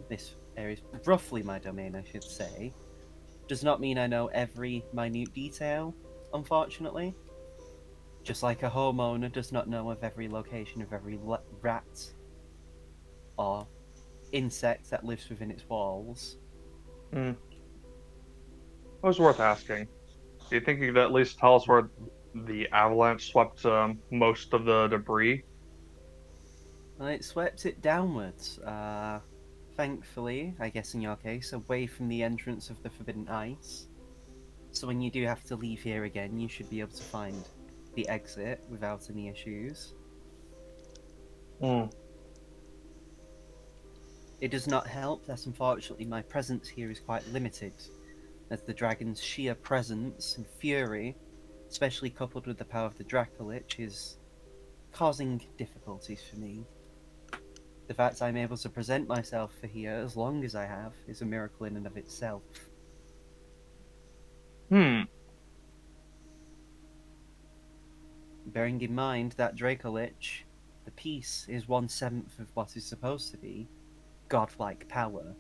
this area is roughly my domain, I should say, does not mean I know every minute detail, unfortunately. Just like a homeowner does not know of every location of every rat or insect that lives within its walls. Hmm. It was worth asking. Do you think you could at least tell us where the avalanche swept most of the debris? Well, it swept it downwards, thankfully, I guess in your case, away from the entrance of the Forbidden Ice. So when you do have to leave here again, you should be able to find the exit without any issues. Hmm. It does not help that unfortunately my presence here is quite limited, as the dragon's sheer presence and fury, especially coupled with the power of the Dracolich, is causing difficulties for me. The fact I'm able to present myself for here as long as I have is a miracle in and of itself. Hmm. Bearing in mind that Dracolich, the piece is 1/7 of what is supposed to be godlike power,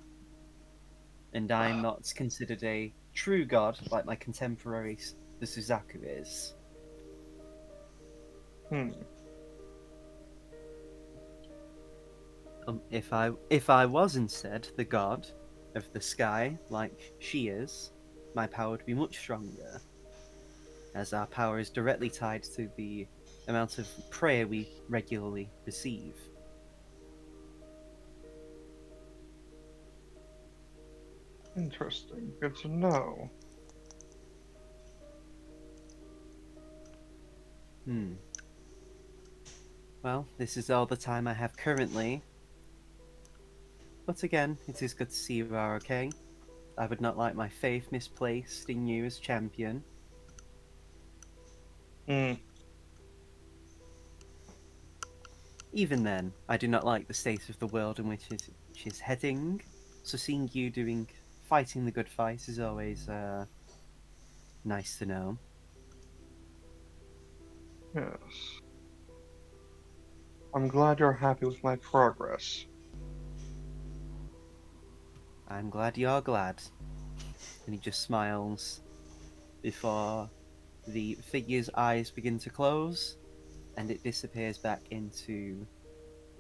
and I'm not considered a true god like my contemporary the Suzaku is. Hmm. If I was instead the god of the sky like she is, my power would be much stronger, as our power is directly tied to the amount of prayer we regularly receive. Interesting. Good to know. Hmm. Well, this is all the time I have currently. But again, it is good to see you are okay. I would not like my faith misplaced in you as champion. Hmm. Even then, I do not like the state of the world in which it is heading. So seeing you fighting the good fight is always nice to know. Yes. I'm glad you're happy with my progress. I'm glad you're glad. And he just smiles before the figure's eyes begin to close and it disappears back into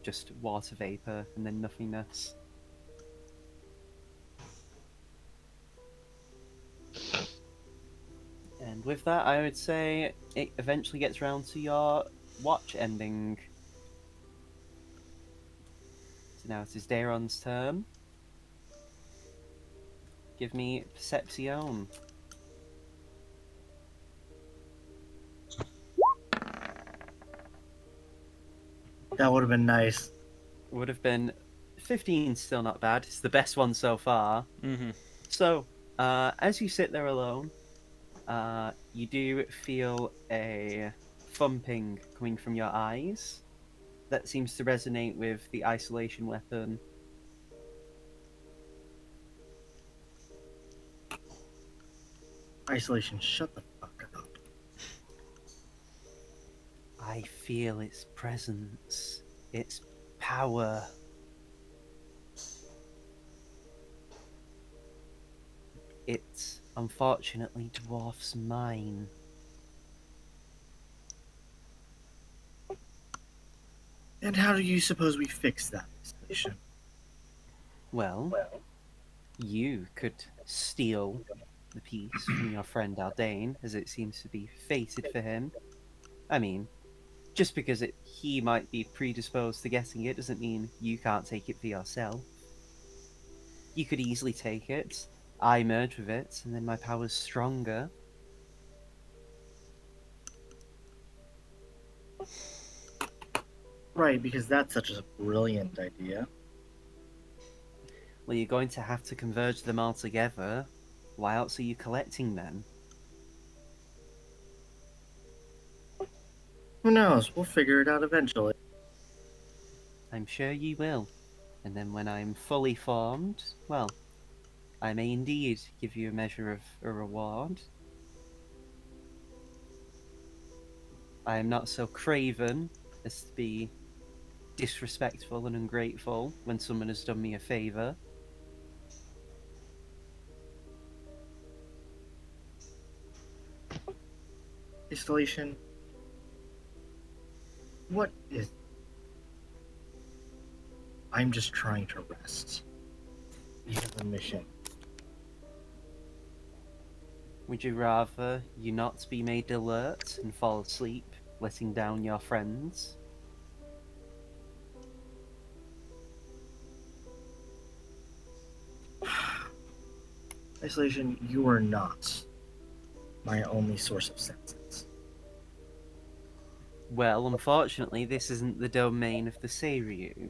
just water vapor and then nothingness. And with that, I would say it eventually gets round to your watch ending. So now it is Daron's turn. Give me Perception. That would have been nice. Would have been 15, still not bad. It's the best one so far. Mm-hmm. So, as you sit there alone, you do feel a thumping coming from your eyes. That seems to resonate with the isolation weapon. Isolation, shut the fuck up. I feel its presence, its power. It unfortunately dwarfs mine. And how do you suppose we fix that isolation? Well, you could steal the piece from your friend Aldane, as it seems to be fated for him. I mean, just because he might be predisposed to getting it doesn't mean you can't take it for yourself. You could easily take it, I merge with it, and then my power's stronger. Right, because that's such a brilliant idea. Well, you're going to have to converge them all together. Why else are you collecting them? Who knows? We'll figure it out eventually. I'm sure you will. And then when I'm fully formed, well, I may indeed give you a measure of a reward. I am not so craven as to be disrespectful and ungrateful when someone has done me a favour. Isolation. What is... I'm just trying to rest. We have a mission. Would you rather you not be made alert and fall asleep, letting down your friends? Isolation, you are not my only source of senses. Well, unfortunately, this isn't the domain of the Seiryu.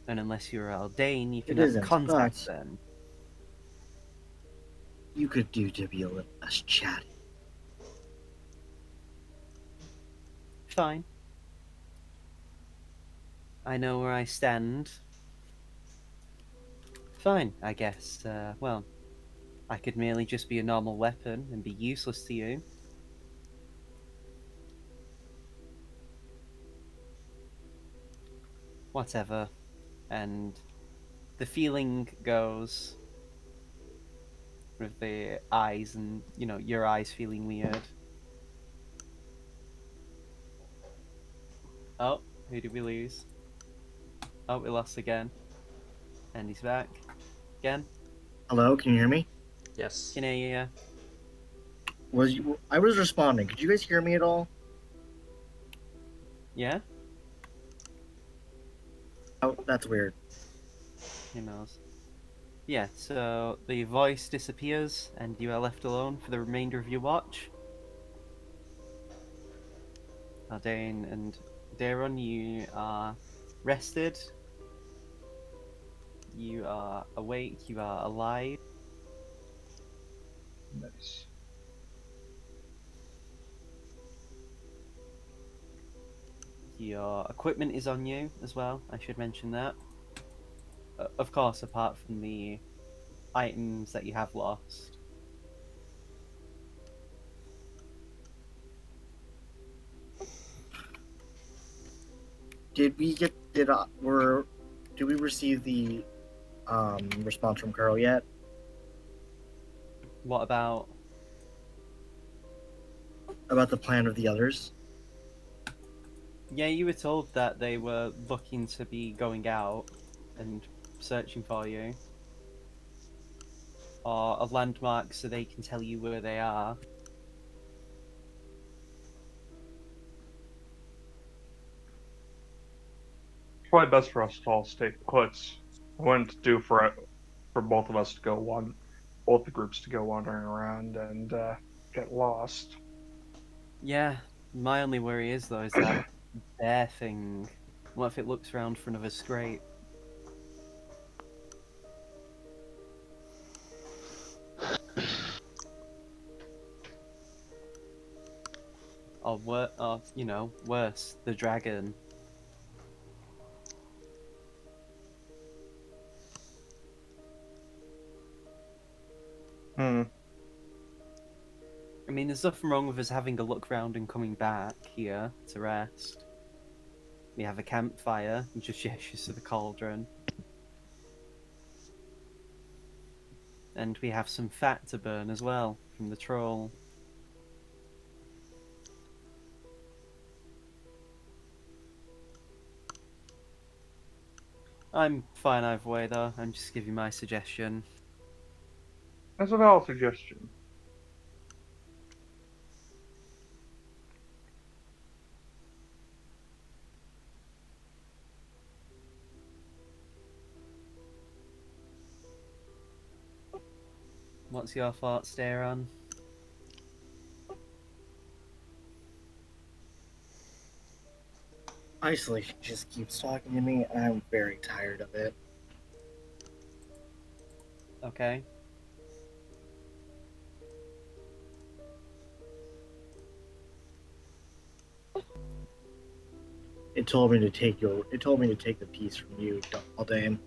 And unless you're Aldane, you can It have isn't, contact but- then. You could do to be a little less chatty. Fine. I know where I stand. Fine, I guess. Well, I could merely just be a normal weapon and be useless to you. Whatever. And the feeling goes with the eyes and, your eyes feeling weird. Oh, who did we lose? Oh, we lost again. And he's back. Again. Hello, can you hear me? Yes. Can hear you, yeah. I was responding. Could you guys hear me at all? Yeah? Oh, that's weird. Who knows? Yeah, so the voice disappears and you are left alone for the remainder of your watch. Aldane and Daron, you are rested. You are awake, you are alive. Nice. Your equipment is on you as well, I should mention that. Of course, apart from the items that you have lost. Did we receive the response from Carl yet? What about... About the plan of the others? Yeah, you were told that they were looking to be going out and searching for you. Or a landmark so they can tell you where they are. Probably best for us to all stay put. I wouldn't do for both of us to go both the groups to go wandering around and get lost. Yeah, my only worry is though is that bear thing. What if it looks around for another scrape? Or worse, the dragon. Hmm. I mean, there's nothing wrong with us having a look round and coming back here to rest. We have a campfire, and just gestures to the cauldron. And we have some fat to burn as well from the troll. I'm fine either way, though. I'm just giving my suggestion. That's a valid suggestion. What's your thoughts, Daron? Isolation just keeps talking to me, and I'm very tired of it. Okay. It told me to take the piece from you, Dane.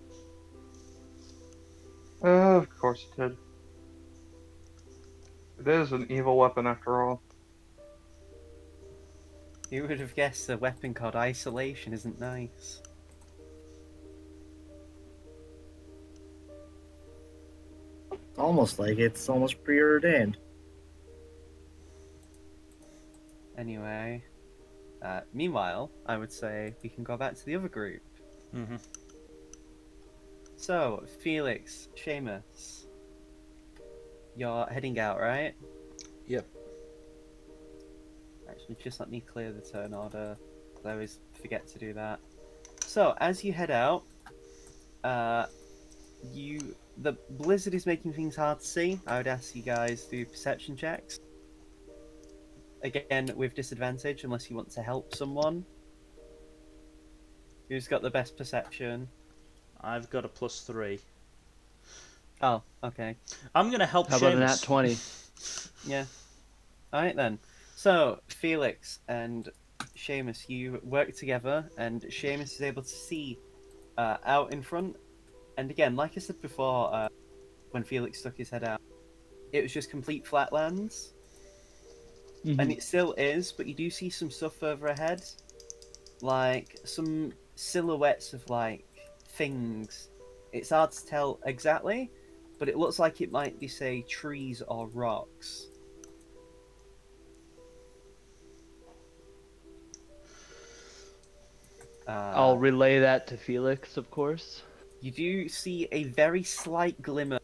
Of course it did. It is an evil weapon after all. Who would have guessed a weapon called isolation isn't nice? It's almost like it's almost preordained. Anyway, meanwhile, I would say we can go back to the other group. Mm-hmm. So, Felix, Seamus, you're heading out, right? Yep. Actually, just let me clear the turn order, 'cause I always forget to do that. So, as you head out, the blizzard is making things hard to see. I would ask you guys to do perception checks. Again, with disadvantage, unless you want to help someone. Who's got the best perception? I've got a +3. Oh, okay. I'm gonna help How about an Seamus. at 20? Yeah. Alright then. So, Felix and Seamus, you work together, and Seamus is able to see out in front. And again, like I said before, when Felix stuck his head out, it was just complete flatlands. And it still is, but you do see some stuff further ahead. Like, some silhouettes of, like, things. It's hard to tell exactly, but it looks like it might be, say, trees or rocks. I'll relay that to Felix, of course. You do see a very slight glimmer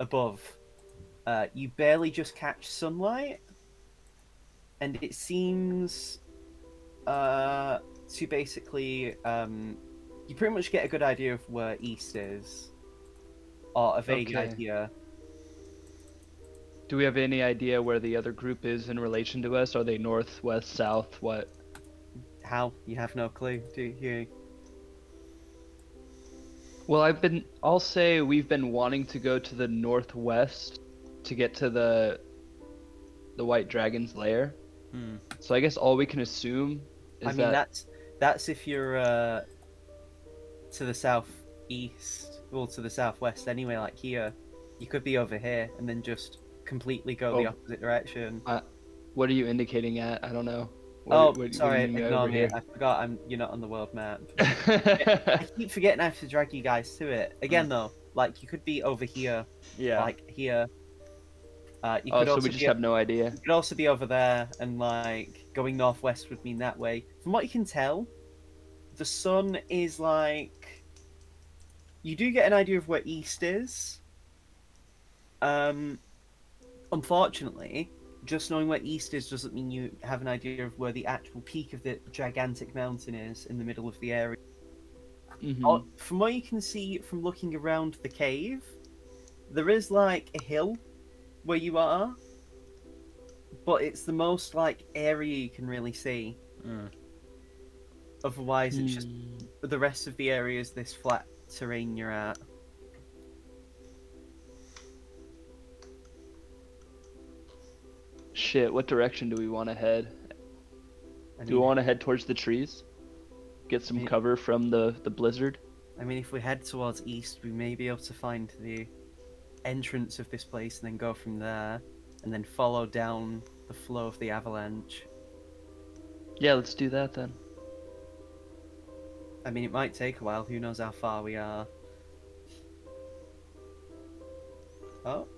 above. You barely just catch sunlight, and it seems to basically you pretty much get a good idea of where east is, or a vague Okay. idea. Do we have any idea where the other group is in relation to us? Are they north, west, south? What? How? You have no clue, do you? Well, I'll say we've been wanting to go to the northwest to get to the White Dragon's lair. Hmm. So I guess all we can assume is I mean, that's if you're to the southeast, well, to the southwest anyway. Like here, you could be over here and then just completely go the Oh. opposite direction. What are you indicating at? I don't know. Sorry, do you mean ignore over me. here? I forgot. You're not on the world map. I keep forgetting I have to drag you guys to it again, though. Like you could be over here, Yeah. like here. You Oh, could so also we just be, have no idea. you could also be over there, and like going northwest would mean that way. From what you can tell, the sun is like. You do get an idea of where east is. Unfortunately, just knowing where east is doesn't mean you have an idea of where the actual peak of the gigantic mountain is in the middle of the area. Hmm. From what you can see from looking around the cave, there is like a hill where you are, but it's the most like area you can really see. Mm. Otherwise, it's just the rest of the area is this flat terrain you're at. Shit, what direction do we want to head? I Do we mean, want to head towards the trees? Get some Yeah. cover from the blizzard? if we head towards east, we may be able to find the entrance of this place and then go from there, and then follow down the flow of the avalanche. Yeah, let's do that then. I mean, it might take a while. Who knows how far we are? Oh.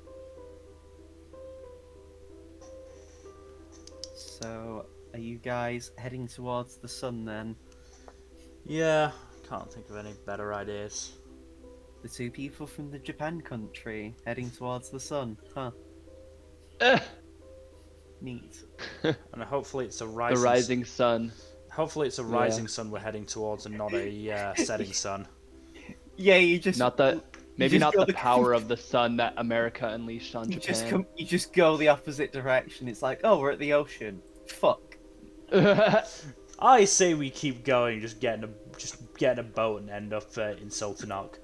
So, are you guys heading towards the sun then? Yeah, can't think of any better ideas. The two people from the Japan country heading towards the sun. Huh. Eh! Neat. And hopefully it's a The rising. rising sun. Hopefully it's a Yeah. rising sun we're heading towards, and not a setting sun. Yeah, you just Not the maybe just not go the the- power of the sun that America unleashed on you Japan. you just go the opposite direction. It's like, oh, we're at the ocean. Fuck. I say we keep going, just getting a boat and end up in Sultanok.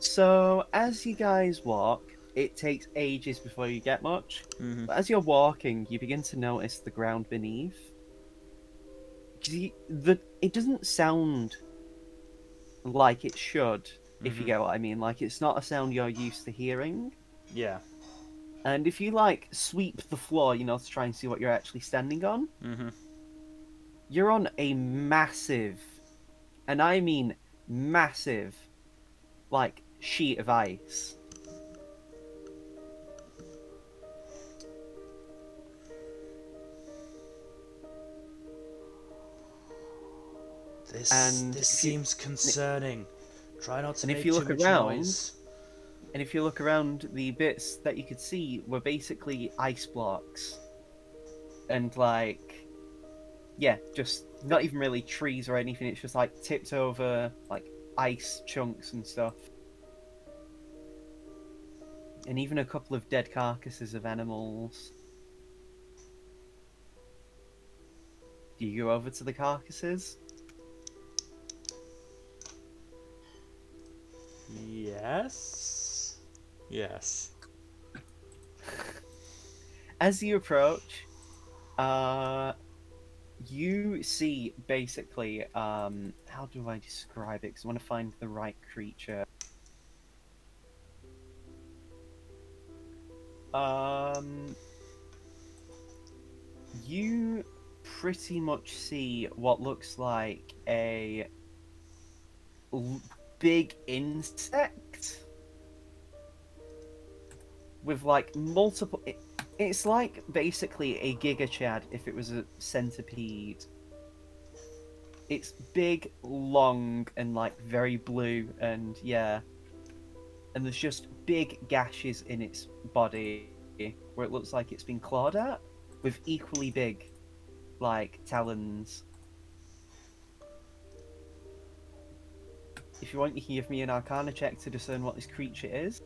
So, as you guys walk, it takes ages before you get much. Mhm. But as you're walking, you begin to notice the ground beneath. 'Cause it doesn't sound like it should, if you Mhm. get what I mean. Like, it's not a sound you're used to hearing. Yeah. And if you, like, sweep the floor, to try and see what you're actually standing on, Mhm. you're on a massive, and I mean massive, like, sheet of ice. This And this if you- seems concerning. Try not to and if make you too look much around- noise. And if you look around, the bits that you could see were basically ice blocks. And, like, yeah, just not even really trees or anything. It's just, like, tipped over, like, ice chunks and stuff. And even a couple of dead carcasses of animals. Do you go over to the carcasses? Yes. Yes. As you approach, you see basically, how do I describe it? Because I want to find the right creature. You pretty much see what looks like a big insect with like multiple. It's like basically a Giga Chad if it was a centipede. It's big, long, and like very blue, and yeah. And there's just big gashes in its body where it looks like it's been clawed at, with equally big, like, talons. If you want, you can give me an Arcana check to discern what this creature is.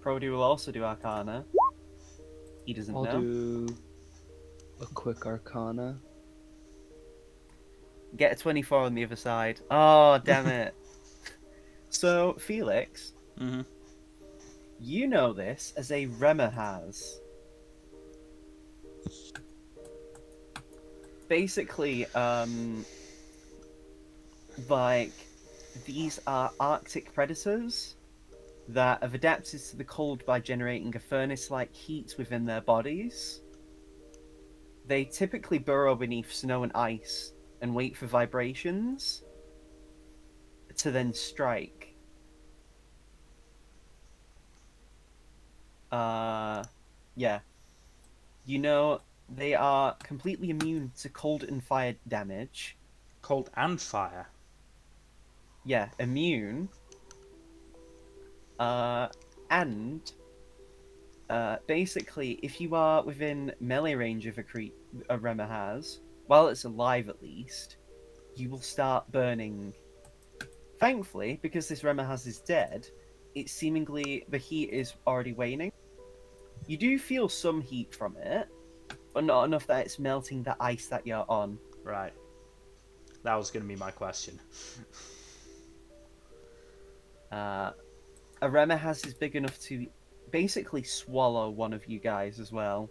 Prody will also do Arcana. He doesn't I'll know. do a quick Arcana. Get a 24 on the other side. Oh, damn it. So, Felix, Mhm. you know this as a Remahaz. Basically, like, these are Arctic predators that have adapted to the cold by generating a furnace-like heat within their bodies. They typically burrow beneath snow and ice and wait for vibrations to then strike. Yeah. You know, they are completely immune to cold and fire damage. Cold and fire. Yeah, immune. And basically, if you are within melee range of a Rema has, while it's alive at least, you will start burning. Thankfully, because this Rema has is dead, it's seemingly the heat is already waning. You do feel some heat from it, but not enough that it's melting the ice that you're on. Right. That was going to be my question. A Rema has is big enough to basically swallow one of you guys as well,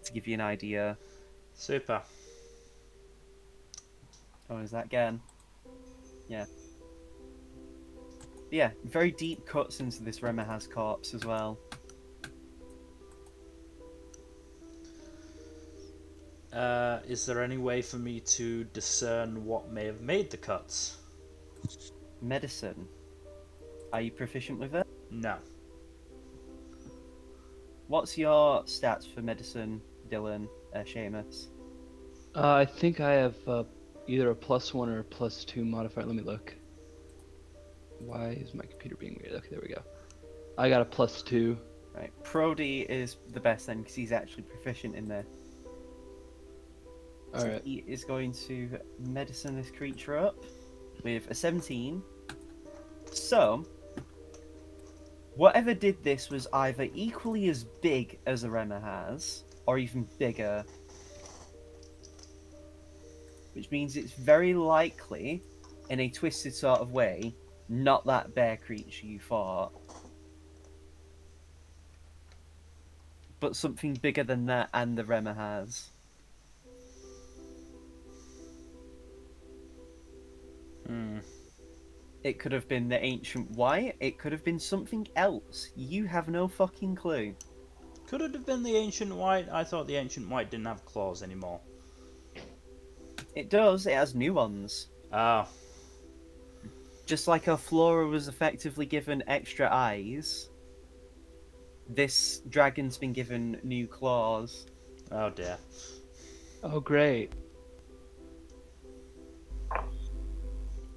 to give you an idea. Super. Oh, is that again? Yeah. Yeah, very deep cuts into this Remahaz corpse as well. Is there any way for me to discern what may have made the cuts? Medicine. Are you proficient with it? No. What's your stats for medicine, Dylan, Seamus? I think I have either a +1 or a +2 modifier. Let me look. Why is my computer being weird? Okay, there we go. I got a +2. Right. Prody is the best then because he's actually proficient in there. So Alright. he is going to medicine this creature up with a 17. So, whatever did this was either equally as big as a Rema has, or even bigger. Which means it's very likely, in a twisted sort of way, not that bear creature you fought. But something bigger than that and the Rema has. It could have been the Ancient White, it could have been something else. You have no fucking clue. Could it have been the Ancient White? I thought the Ancient White didn't have claws anymore. It does, it has new ones. Ah. Just like our Flora was effectively given extra eyes, this dragon's been given new claws. Oh dear. Oh, great.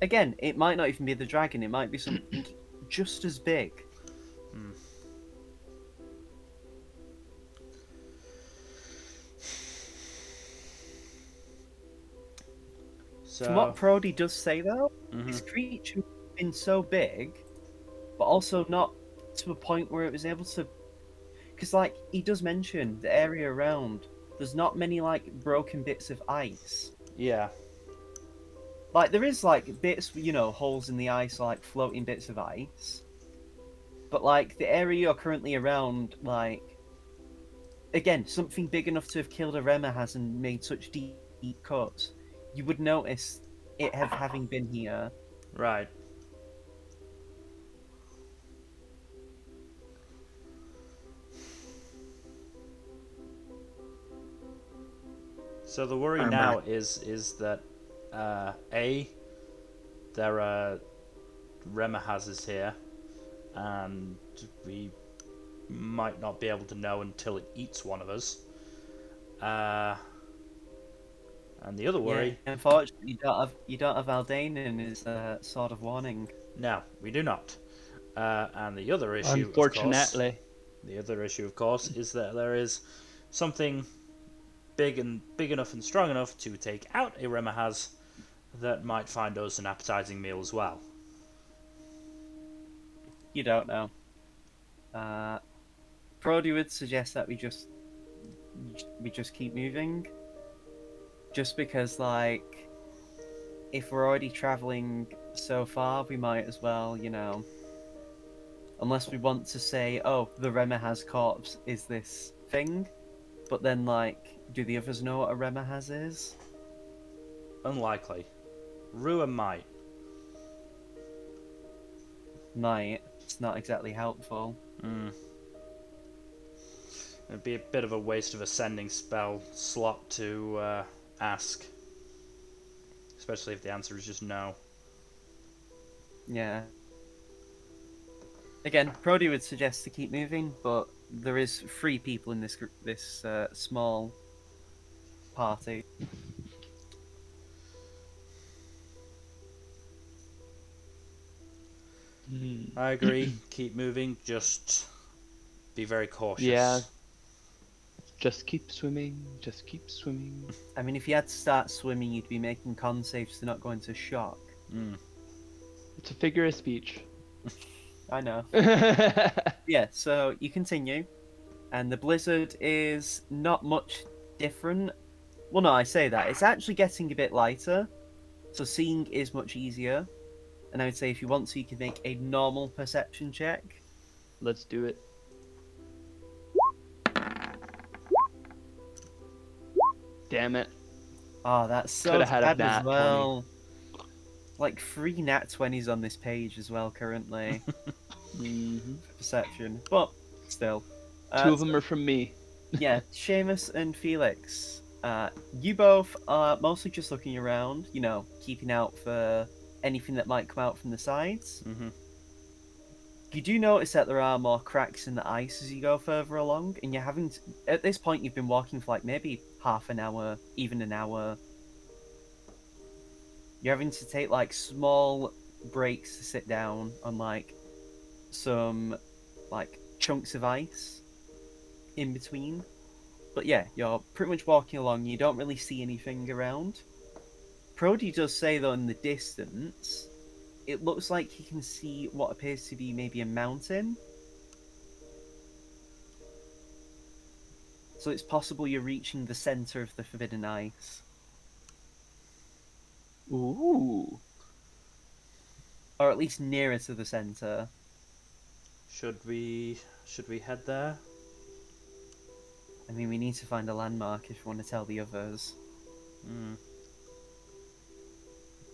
Again, it might not even be the dragon, it might be something just as big. So, From what Prody does say though, this creature has been so big, but also not to a point where it was able to. Because, like, he does mention the area around, there's not many, like, broken bits of ice. yeah. Like, there is, like, bits, you know, holes in the ice, like, floating bits of ice. But, like, the area you're currently around, like, again, something big enough to have killed a Rema hasn't made such deep cuts. You would notice it having been here. Right. So the worry I'm now back. is that A, there are Remahazes here, and we might not be able to know until it eats one of us. And the other worry, Yeah, unfortunately, you don't have Aldane in his Sword of Warning. no, we do not. And the other issue, Unfortunately. of course, is that there is something big enough and strong enough to take out a Remahaz that might find us an appetizing meal as well. You don't know. Brody would suggest that we just keep moving. Just because, like, if we're already traveling so far, we might as well, you know. Unless we want to say, oh, the Remahaz corpse is this thing. But then, like, do the others know what a Remahaz is? Unlikely. Rua might. Might. It's not exactly helpful. It'd be a bit of a waste of a sending spell slot to ask. Especially if the answer is just no. Yeah. Again, Brody would suggest to keep moving, but there is 3 people in this small party. I agree. Keep moving. Just be very cautious. Yeah. Just keep swimming. Just keep swimming. I mean, if you had to start swimming, you'd be making con saves to not go into shock. Mm. It's a figure of speech. I know. Yeah, so you continue, and the blizzard is not much different. Well, no, I say that. It's actually getting a bit lighter, so seeing is much easier. And I would say if you want to, you can make a normal perception check. Let's do it. Damn it. Oh, that's so Coulda had a bad nat as well. Like 3 nat 20s on this page as well currently Mm-hmm. for perception, but still. 2 of them are from me. Yeah, Seamus and Felix. You both are mostly just looking around, you know, keeping out for anything that might come out from the sides. Mm-hmm. You do notice that there are more cracks in the ice as you go further along, and you're having to, at this point you've been walking for like maybe half an hour, even an hour. You're having to take like small breaks to sit down on like some like chunks of ice in between. But yeah, you're pretty much walking along. You don't really see anything around. Prody does say though in the distance, it looks like you can see what appears to be maybe a mountain. So it's possible you're reaching the center of the forbidden ice. Ooh. Or at least nearer to the center. Should we head there? I mean, we need to find a landmark if we want to tell the others. Mm.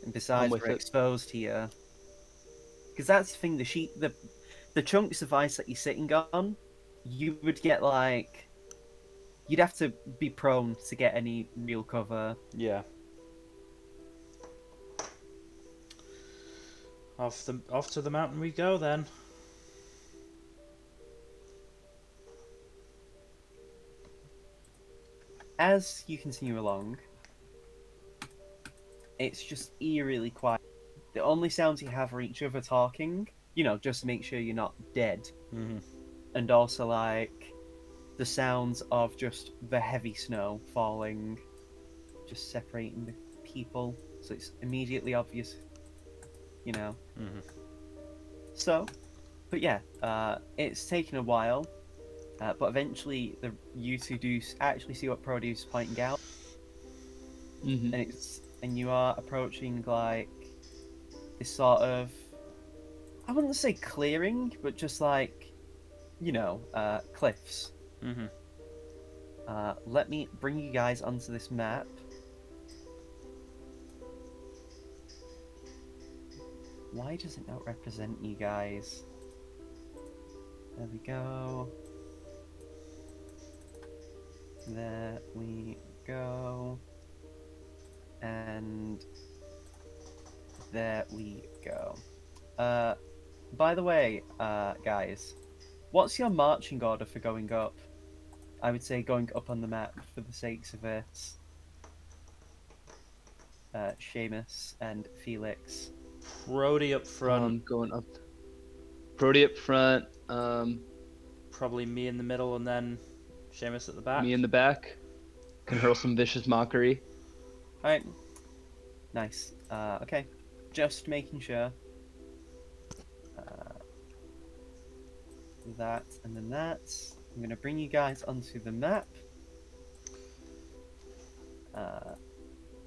And besides, with we're it. exposed here. Because that's the thing, the chunks of ice that you're sitting on, you would get like... You'd have to be prone to get any real cover. Yeah. Off to the mountain we go then. As you continue along, it's just eerily quiet. The only sounds you have are each other talking, you know, just to make sure you're not dead. Mm-hmm. And also, like, the sounds of just the heavy snow falling, just separating the people, so it's immediately obvious, you know. Mm-hmm. So, but yeah, it's taken a while, but eventually you two do actually see what Prody's pointing out, Mm-hmm. and you are approaching like this sort of, I wouldn't say clearing, but just like, you know, cliffs. Mm-hmm. Let me bring you guys onto this map. Why does it not represent you guys? There we go. There we go. And there we go. By the way, guys, what's your marching order for going up? I would say going up on the map for the sakes of it. Seamus and Felix. Brody up front. Going up. Brody up front. Probably me in the middle, and then Seamus at the back. Me in the back. Can hurl some vicious mockery. Alright. Nice. Okay. Just making sure. That and then that. I'm going to bring you guys onto the map.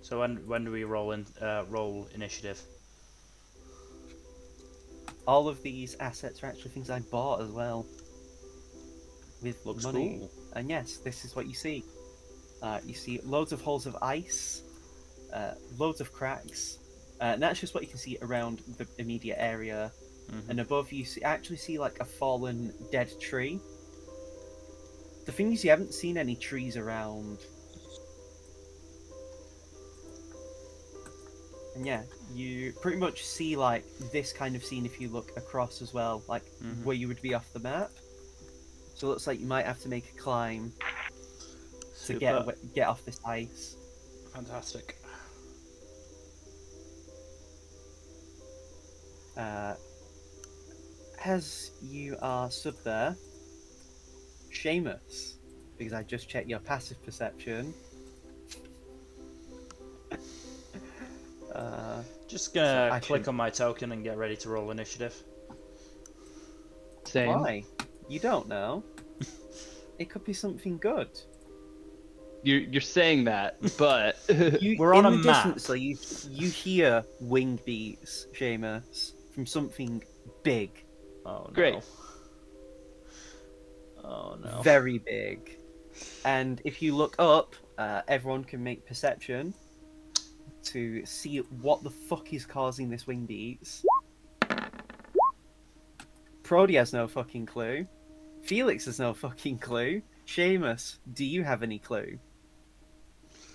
So when do we roll initiative? All of these assets are actually things I bought as well. With Looks money. cool. And yes, this is what you see. You see loads of holes of ice, loads of cracks, and that's just what you can see around the immediate area. Mm-hmm. And above you actually see like a fallen dead tree. The thing is, you haven't seen any trees around. And yeah, you pretty much see like this kind of scene if you look across as well, like Mhm. where you would be off the map. So it looks like you might have to make a climb to Super. get off this ice. Fantastic. As you are stood there, Seamus, because I just checked your passive perception. Just So gonna I click should- on my token and get ready to roll initiative. Same. Why? You don't know. It could be something good. You're saying that, but We're on in a the map. distance, though, you hear wing beats, Seamus, from something big, Oh no. Great. Oh no. very big. And if you look up, everyone can make perception to see what the fuck is causing this wing beats. Prody has no fucking clue. Felix has no fucking clue. Seamus, do you have any clue?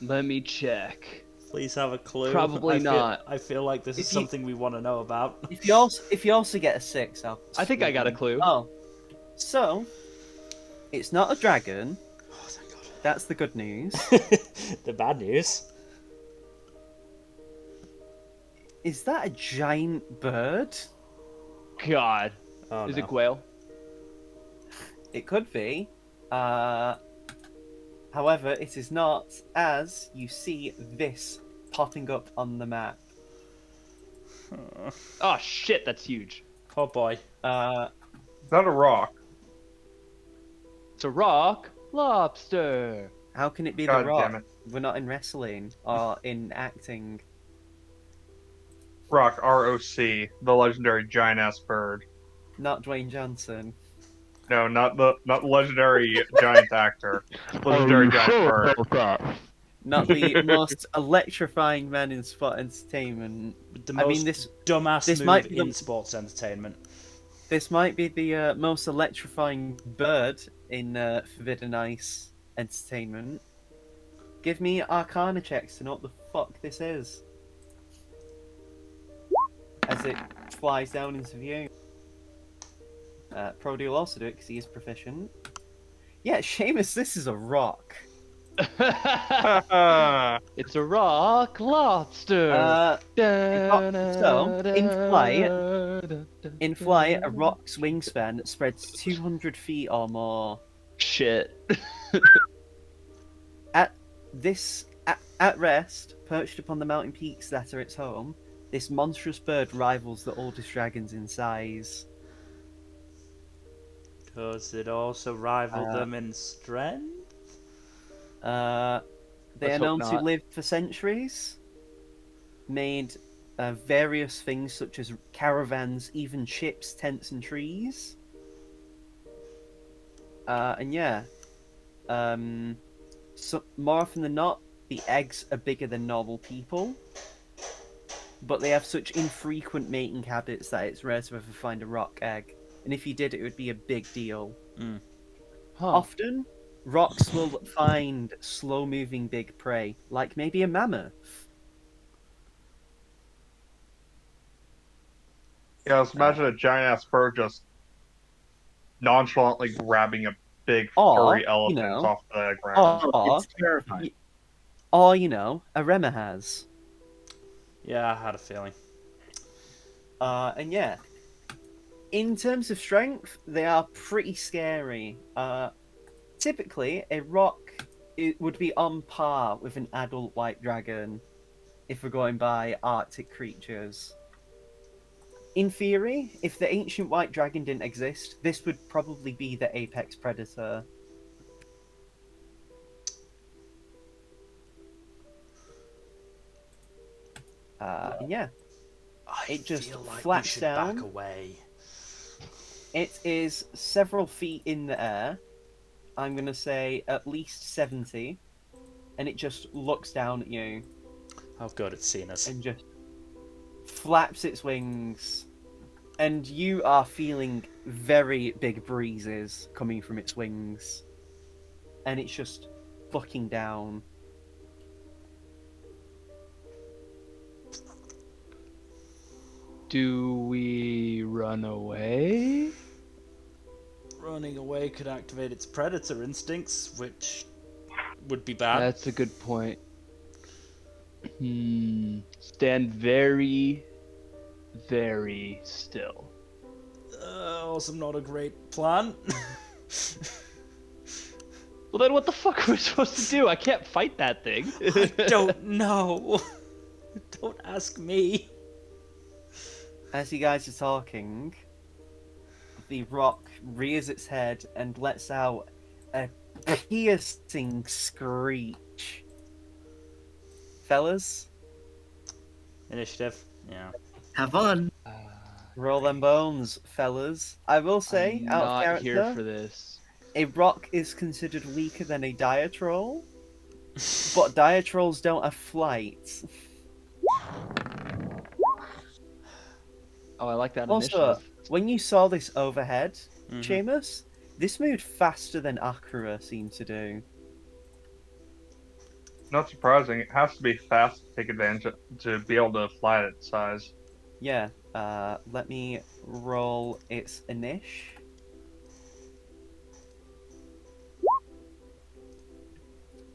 let me check. Please have a clue. Probably not. I feel like this is If you- something we want to know about. If you also get a 6, I'll I think I got a clue. Oh, so it's not a dragon. Oh, thank God. That's the good news. The bad news. Is that a giant bird? God, Oh, is no. it quail? It could be. However, it is not, as you see this popping up on the map. Oh shit, that's huge. Oh boy. Is that a rock? It's a rock lobster. How can it be God the rock? damn it. We're not in wrestling or in acting. Rock, ROC, the legendary giant ass bird. Not Dwayne Johnson. No, not the legendary giant actor. Legendary giant bird. Not the most electrifying man in sport entertainment. The I most mean, this dumbass this move might be in the- sports entertainment. This might be the most electrifying bird in Forbidden Ice entertainment. Give me Arcana checks to know what the fuck this is. As it flies down into view. Prody will also do it because he is proficient. Yeah, Seamus, this is a rock. It's a rock lobster. So, in flight, a rock's wingspan spreads 200 feet or more. Shit. At rest, perched upon the mountain peaks that are its home, this monstrous bird rivals the oldest dragons in size. Does it also rival them in strength? They are Let's hope known to not. live for centuries, made various things such as caravans, even ships, tents, and trees. And yeah, so more often than not, the eggs are bigger than normal people, but they have such infrequent mating habits that it's rare to ever find a rock egg. And if you did, it would be a big deal. Huh. Often, rocks will find slow-moving big prey, like maybe a mammoth. Yeah, let's imagine a giant ass bird just nonchalantly grabbing a big Or, furry you elephant know, off the ground. Oh, it's terrifying. Or, a remahaz. Yeah, I had a feeling. And yeah, in terms of strength, they are pretty scary. Typically, a rock would be on par with an adult white dragon if we're going by Arctic creatures. In theory, if the ancient white dragon didn't exist, this would probably be the apex predator. And yeah, It just feel like flaps we should down. back away. it is several feet in the air. I'm going to say at least 70. And it just looks down at you Oh god, it's seen us. and just flaps its wings. And you are feeling very big breezes coming from its wings. And it's just looking down. Do we run away? running away could activate its predator instincts, which would be bad. That's a good point. Stand very, very still. Also not a great plan. Well, then what the fuck are we supposed to do? I can't fight that thing. I don't know. Don't ask me. As you guys are talking, the rock rears its head and lets out a piercing screech. Fellas, Initiative. Yeah. Have fun. roll them bones, fellas. I will say, I'm out of not character, here for this. a rock is considered weaker than a dire troll, but dire trolls don't have flight. Oh, I like that Also, initiative. when you saw this overhead, Mhm. Seamus, this moved faster than Akira seemed to do. Not surprising. It has to be fast to take advantage to be able to fly at its size. Yeah, let me roll its inish.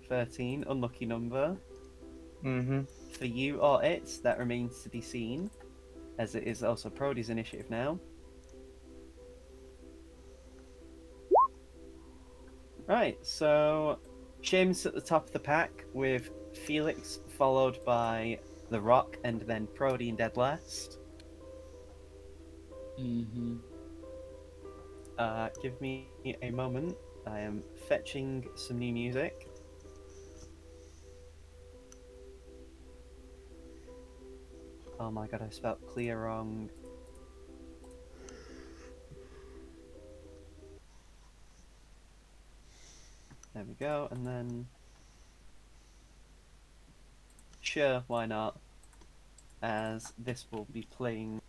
$13, unlucky number. Mm-hmm. For you or it, that remains to be seen, as it is also Prody's initiative now. Right, so Seamus at the top of the pack with Felix followed by The Rock and then Prody in dead last. Mm-hmm. Give me a moment. I am fetching some new music. Oh my god, I spelled clear wrong. There we go, and then... Sure, why not? As this will be playing...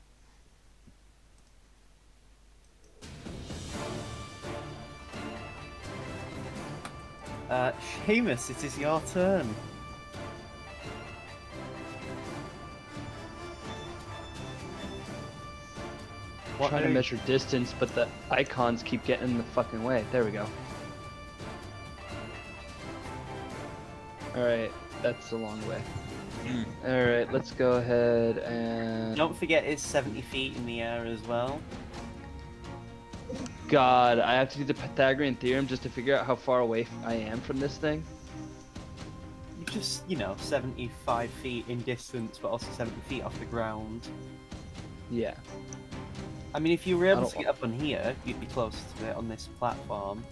Seamus, it is your turn. I'm trying to measure distance, but the icons keep getting in the fucking way. There we go. Alright, that's a long way. Alright, let's go ahead and... Don't forget it's 70 feet in the air as well. God, I have to do the Pythagorean theorem just to figure out how far away I am from this thing. You just, 75 feet in distance, but also 70 feet off the ground. Yeah. I mean, if you were able don't to get up on here, you'd be close to it on this platform.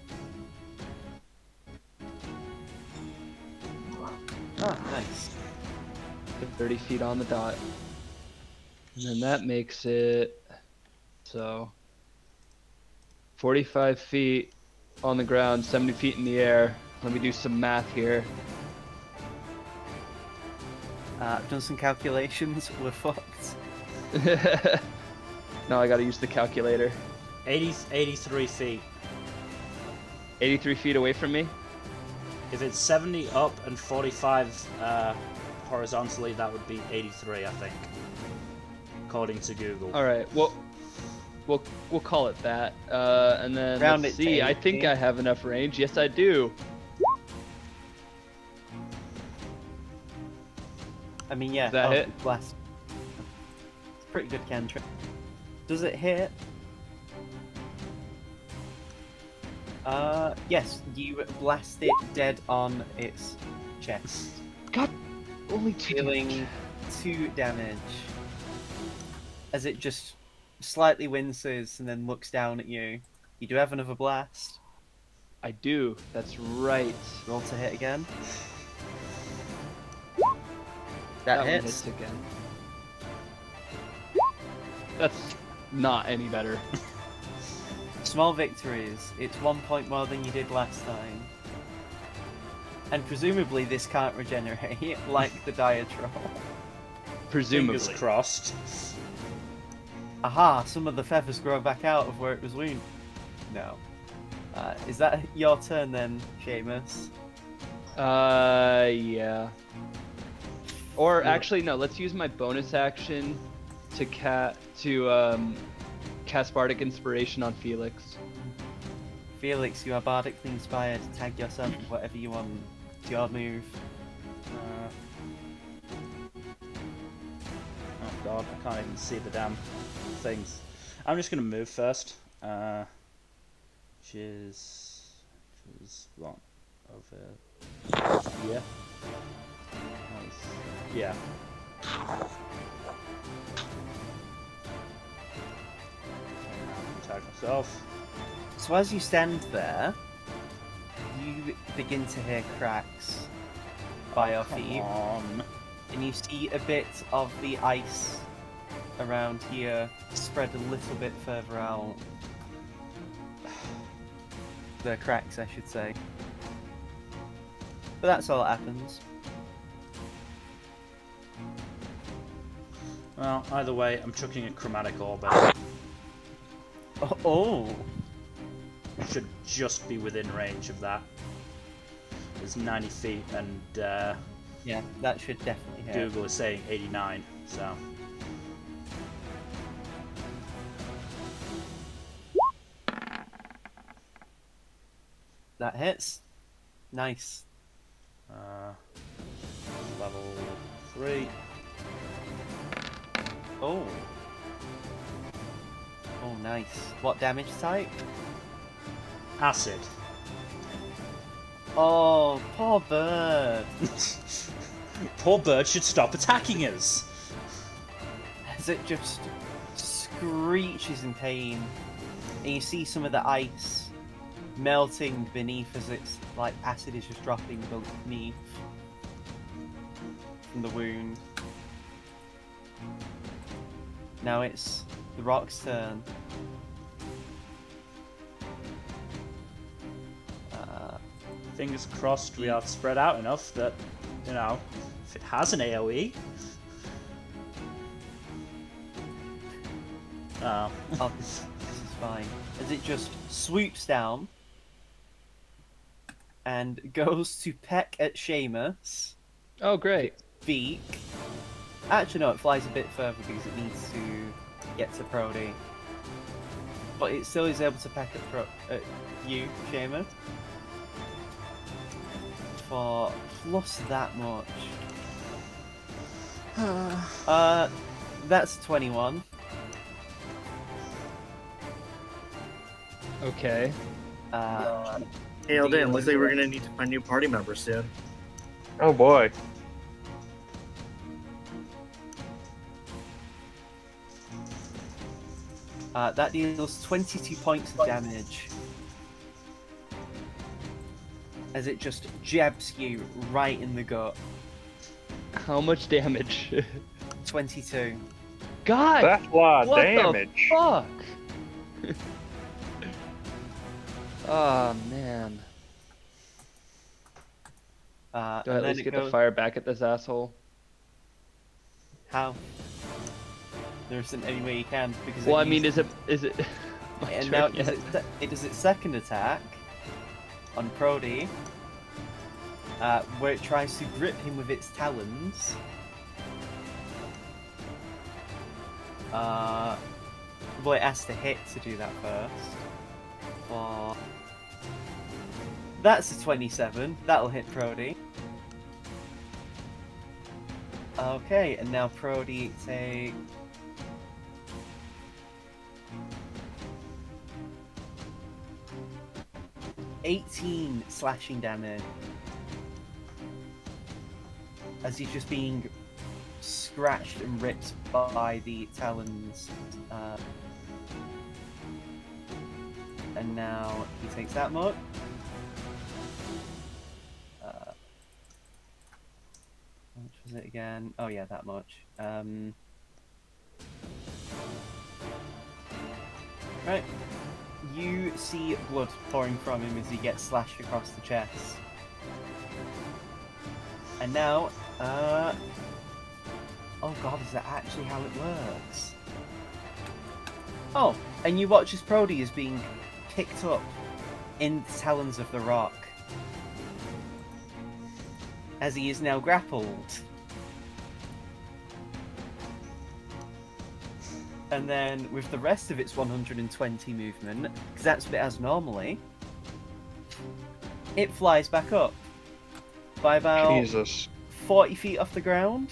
Ah, nice. 30 feet on the dot. And then that makes it... So... 45 feet on the ground, 70 feet in the air. Let me do some math here. I've done some calculations. We're fucked. No, I gotta use the calculator. 83 feet. 83 feet away from me? If it's 70 up and 45 horizontally, that would be 83, I think, according to Google. Alright, well, we'll call it that. And then Round let's it to see, I think 80. I have enough range. Yes, I do. I mean, yeah. Does that hit? Blast. It's a pretty good cantrip. Does it hit? Yes. You blast it dead on its chest, God, only 2 dealing 2 damage. As it just slightly winces and then looks down at you. You do have another blast. I do. That's right. Roll to hit again. That one hits. again. That's not any better. Small victories. It's 1 point more than you did last time. And presumably this can't regenerate, like the dire troll. Presumably. Fingers crossed. Aha! Some of the feathers grow back out of where it was wounded. No. Is that your turn then, Seamus? Yeah. Or actually, no. Let's use my bonus action to cast Bardic Inspiration on Felix. Felix, you are bardically inspired. Tag yourself with whatever you want. It's your move. Oh god, I can't even see the damn things. I'm just gonna move first. Which is what? Over here. Yeah. Tag myself. So as you stand there, you begin to hear cracks by your Come feet, on. and you see a bit of the ice around here spread a little bit further out. The cracks, I should say. But that's all that happens. Well, either way, I'm chucking a chromatic orb at it. Oh! Should just be within range of that. It's 90 feet, and Yeah, that should definitely hit. Google is saying 89, so. That hits. Nice. Level 3. Oh. Oh, nice. What damage type? Acid. Oh, poor bird. Poor bird should stop attacking us. As it just screeches in pain, and you see some of the ice melting beneath as it's like acid is just dropping beneath from the wound. Now it's the rock's turn. Fingers crossed we are spread out enough that, you know, if it has an AoE. Oh. Oh, this is fine. As it just swoops down and goes to peck at Seamus. Oh, great. Beak. Actually, no, it flies a bit further because it needs to get to Prody. But it still is able to peck at you, Seamus. For plus that much. That's 21. Okay. Hey, Alden, looks like we're gonna need to find new party members soon. Oh boy. That deals 22 points of damage. As it just jabs you right in the gut. How much damage? 22. God! That's a lot of what damage. the fuck? Oh man. Do I And at then least it get goes... the fire back at this asshole? How? There isn't any way you can because. Well, it I mean, uses... is it my And turn now yet? it does its second attack on Prody, where it tries to grip him with its talons. Well, it has to hit to do that first. For... That's a 27. That'll hit Prody. Okay, and now Prody take... $18 slashing damage as he's just being scratched and ripped by the talons, and now he takes that much. How much was it again? Oh yeah, that much. Right. You see blood pouring from him as he gets slashed across the chest. And now, oh god, is that actually how it works? Oh, and you watch as Prody is being picked up in the talons of the rock. As he is now grappled. And then with the rest of its 120 movement, because that's what it has normally, it flies back up by about Jesus. 40 feet off the ground.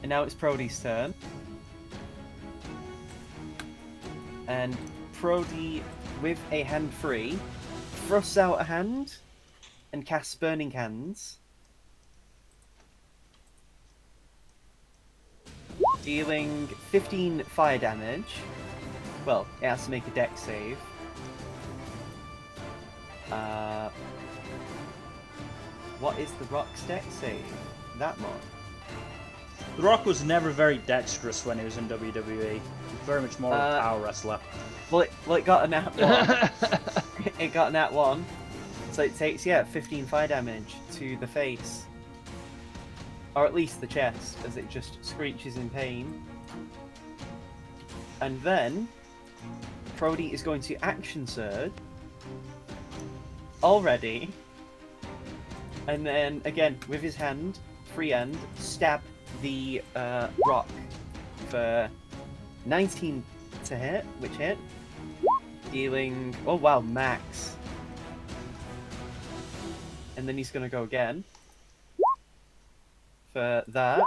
And now it's Prody's turn. And Prody, with a hand free, thrusts out a hand and casts Burning Hands, dealing 15 fire damage. Well, it has to make a dex save. What is the Rock's dex save? That much. The Rock was never very dexterous when he was in WWE. He was very much more of a power wrestler. Well, it got a nat 1. It got a nat 1. So it takes, 15 fire damage to the face. Or at least the chest, as it just screeches in pain. And then, Prody is going to action surge. Already. And then, again, with his hand, free hand, stab the Rock for 19 to hit, which hit. Dealing, oh wow, max. And then he's going to go again. For that.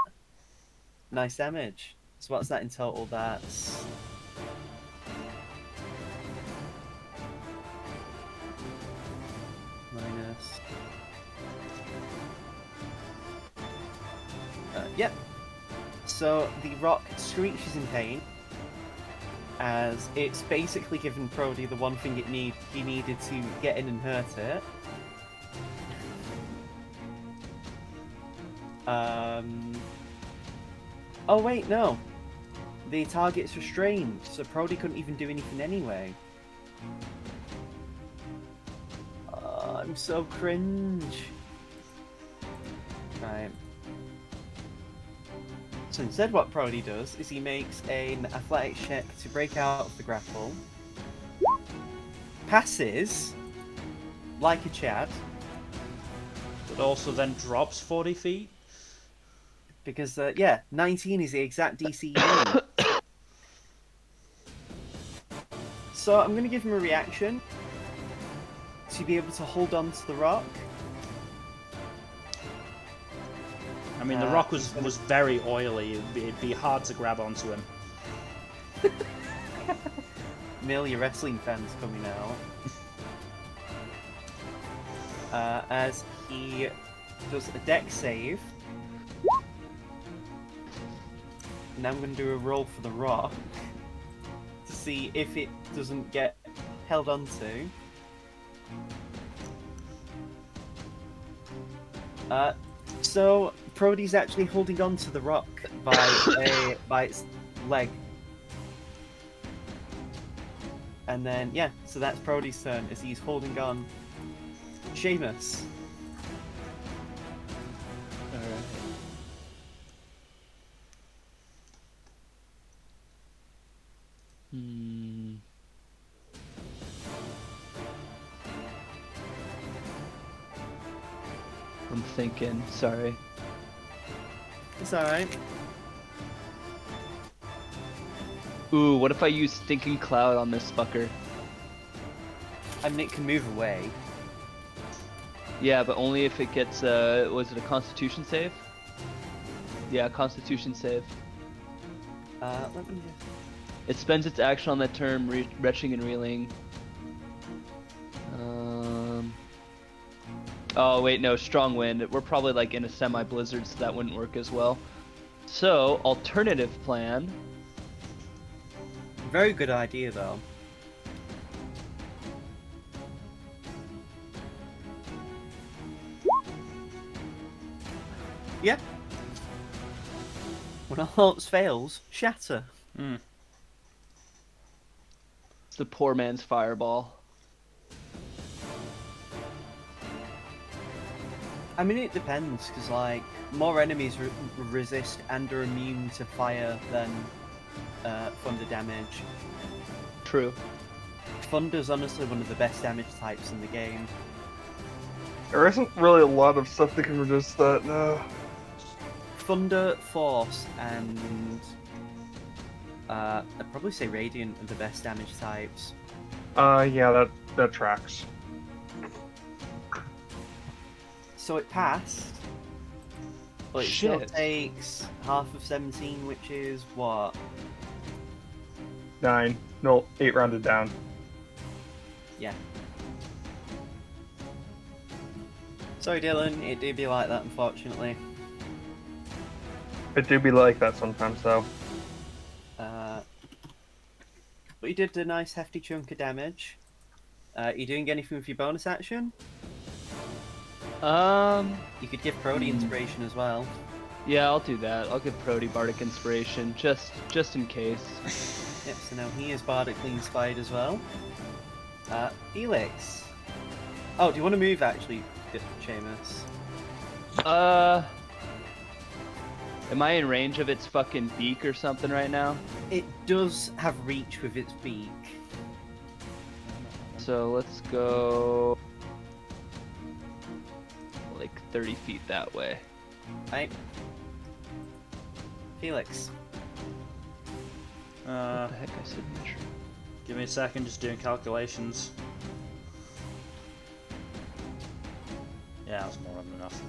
Nice damage. So what's that in total? That's... minus... yep. So the Rock screeches in pain, as it's basically given Prody the one thing he needed to get in and hurt it. Oh wait, no. The target's restrained, so Prody couldn't even do anything anyway. I'm so cringe. Right. So instead what Prody does is he makes an athletics check to break out of the grapple. Passes, like a Chad. But also then drops 40 feet. Because, 19 is the exact DC you need. So I'm going to give him a reaction to be able to hold on to the Rock. I mean, the Rock was very oily. It'd be hard to grab onto him. Merely wrestling fans coming out. As he does a dex save. And I'm going to do a roll for the Rock to see if it doesn't get held onto. So Prody's actually holding on to the Rock by its leg. And then, so that's Prody's turn as he's holding on. Seamus. Alright. I'm thinking, sorry. It's alright. Ooh, what if I use Stinking Cloud on this fucker? I mean, it can move away. Yeah, but only if it gets, was it a Constitution save? Yeah, Constitution save. Let me just... It spends its action on that term, retching and reeling. Oh wait, no, strong wind. We're probably like in a semi-blizzard, so that wouldn't work as well. So, alternative plan. Very good idea, though. Yeah. When all else fails, shatter. It's the poor man's fireball. I mean, it depends, because, like, more enemies resist and are immune to fire than thunder damage. True. Thunder's honestly one of the best damage types in the game. There isn't really a lot of stuff that can resist that, no. Thunder, Force, and I'd probably say Radiant are the best damage types. Yeah, that tracks. So it passed. But it still Shit. takes half of 17, which is what? 9. No, 8 rounded down. Yeah. Sorry, Dylan. It do be like that, unfortunately. It do be like that sometimes, though. But you did a nice hefty chunk of damage. You doing anything with your bonus action? You could give Prody inspiration as well. Yeah, I'll do that. I'll give Prody Bardic Inspiration, just in case. Yep, so now he is bardically inspired as well. Felix. Oh, do you want to move, actually, Seamus? Am I in range of its fucking beak or something right now? It does have reach with its beak. So let's go like 30 feet that way. Right. Felix. What the heck, I said measure. Give me a second, just doing calculations. Yeah, that's more than enough.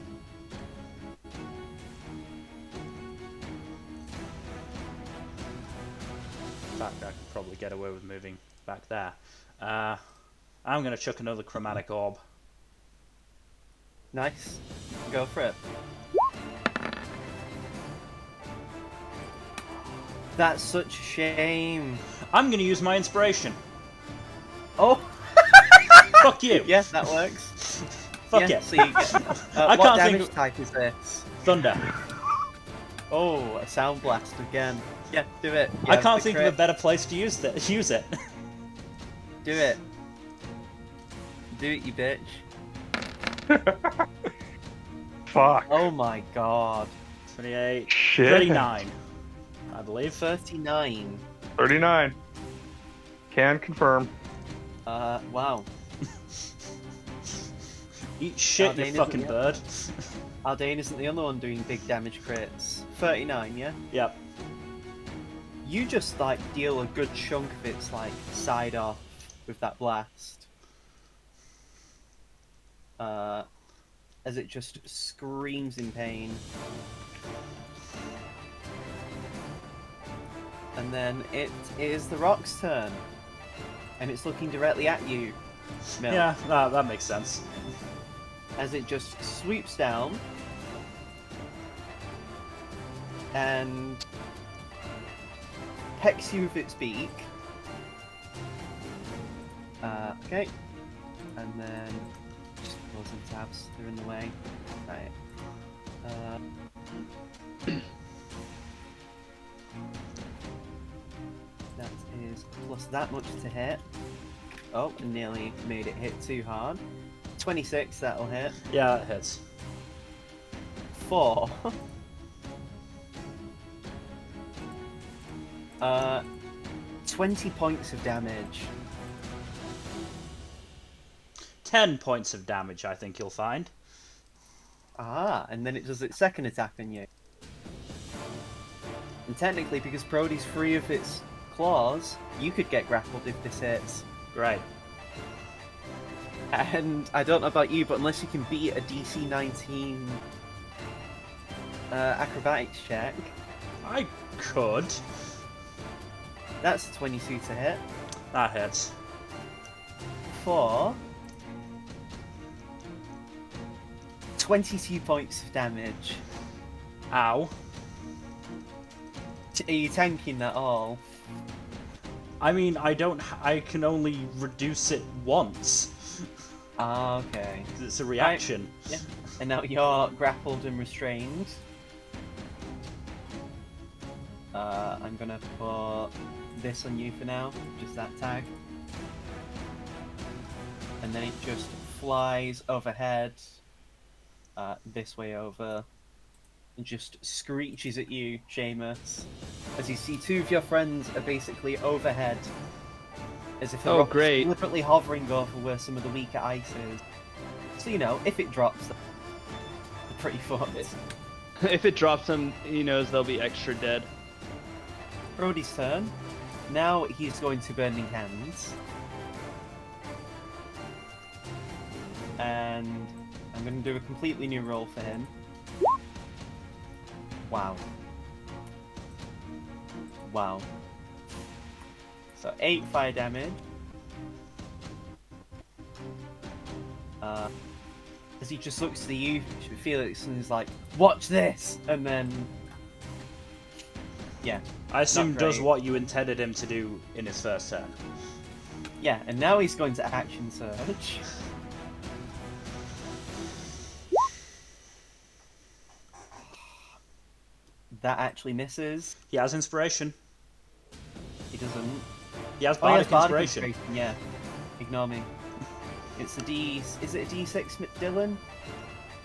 In fact, I could probably get away with moving back there. I'm going to chuck another chromatic orb. Nice. Go for it. That's such a shame. I'm going to use my inspiration. Oh! Fuck you. Yes, that works. Fuck yeah, it. So you get, I what can't damage think of... type is this? Thunder. Oh, a sound blast again. Yeah, do it. I Yeah, can't the think crit. of a better place to use it. Do it. Do it, you bitch. Fuck. Oh my god. 28. Shit. 39. I believe. 39. 39. Can confirm. Wow. Eat shit, you Aldane fucking isn't bird. Aldane isn't the only one doing big damage crits. 39, yeah? Yep. You just, like, deal a good chunk of its, like, side off with that blast. As it just screams in pain. And then it is the rock's turn. And it's looking directly at you, Milk. Yeah, that makes sense. As it just sweeps down. And pecks you with its beak. Okay. And then just close some tabs, they're in the way. Right. That is plus that much to hit. Oh, nearly made it hit too hard. 26, that'll hit. Yeah, that hits. 4. 20 points of damage. 10 points of damage, I think you'll find. Ah, and then it does its second attack on you. And technically, because Prody's free of its claws, you could get grappled if this hits. Great. And I don't know about you, but unless you can beat a DC 19 acrobatics check, I could. that's a 22 to hit. That hits. 4. 22 points of damage. Ow. Are you tanking that all? I mean, I can only reduce it once. Ah, okay. 'Cause it's a reaction. Yeah. And now you're grappled and restrained. I'm gonna put this on you for now, just that tag. And then it just flies overhead, this way over, and just screeches at you, Seamus, as you see two of your friends are basically overhead, as if the rock is deliberately hovering over where some of the weaker ice is. So, you know, if it drops them, they're pretty fucked. If it drops them, he knows they'll be extra dead. Brody's turn. Now he's going to Burning Hands. and I'm going to do a completely new roll for him. Wow. Wow. So 8 fire damage. As he just looks to you, Felix, and is like, "Watch this!" And then, yeah. I assume Not does great. what you intended him to do in his first turn. Yeah, and now he's going to action surge. That actually misses. He has inspiration. He doesn't. He has Oh, he has bardic bardic inspiration. inspiration. Yeah. Ignore me. It's a D. Is it a D6, Dylan?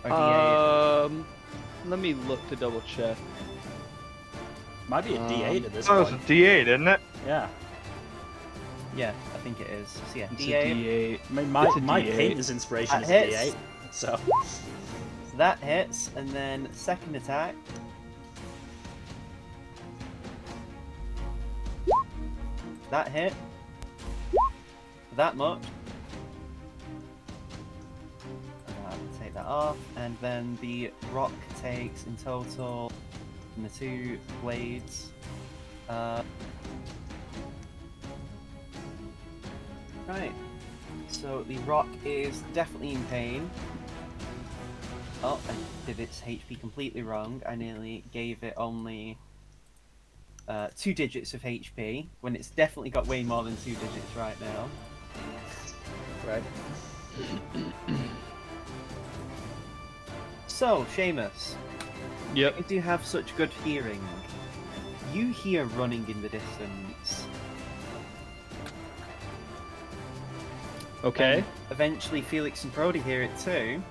Or D8? Let me look to double check. Might be a D8 at this Oh, it's a point. D8, isn't it? Yeah. Yeah, I think it is. So yeah, It's D8. a D8. I mean, my It's a D8. painter's inspiration That is a hits. D8. So So that hits, and then second attack. That hit. That much. Take that off, and then the rock takes in total, and the 2 blades. Right. So the rock is definitely in pain. Oh, I did its HP completely wrong. I nearly gave it only 2 digits of HP, when it's definitely got way more than 2 digits right now. Right. So, Seamus, Yep. you do have such good hearing. You hear running in the distance. Okay. And eventually, Felix and Brody hear it too,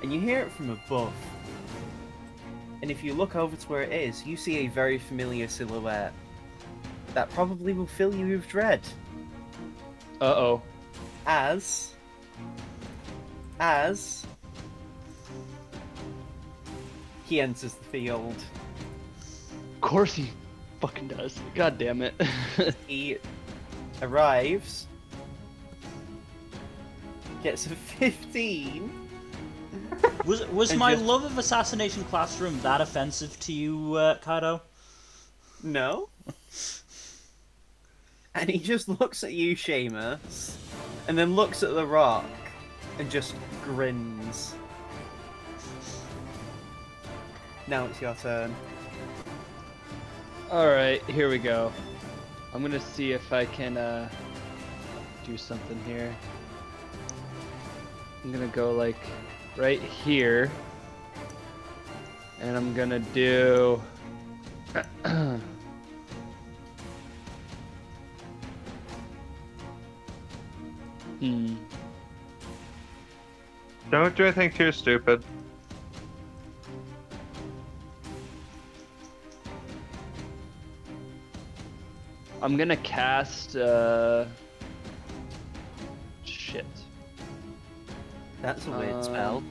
and you hear it from above. And if you look over to where it is, you see a very familiar silhouette that probably will fill you with dread. Uh-oh. As he enters the field. Of course he fucking does. God damn it. He arrives, gets a 15. was And my just- love of Assassination Classroom that offensive to you, Kaido? No. And he just looks at you, Seamus, and then looks at the rock and just grins. Now it's your turn. Alright, here we go. I'm gonna see if I can do something here. I'm gonna go like right here. And I'm gonna do Don't do anything too stupid. I'm gonna cast shit. That's a weird spell.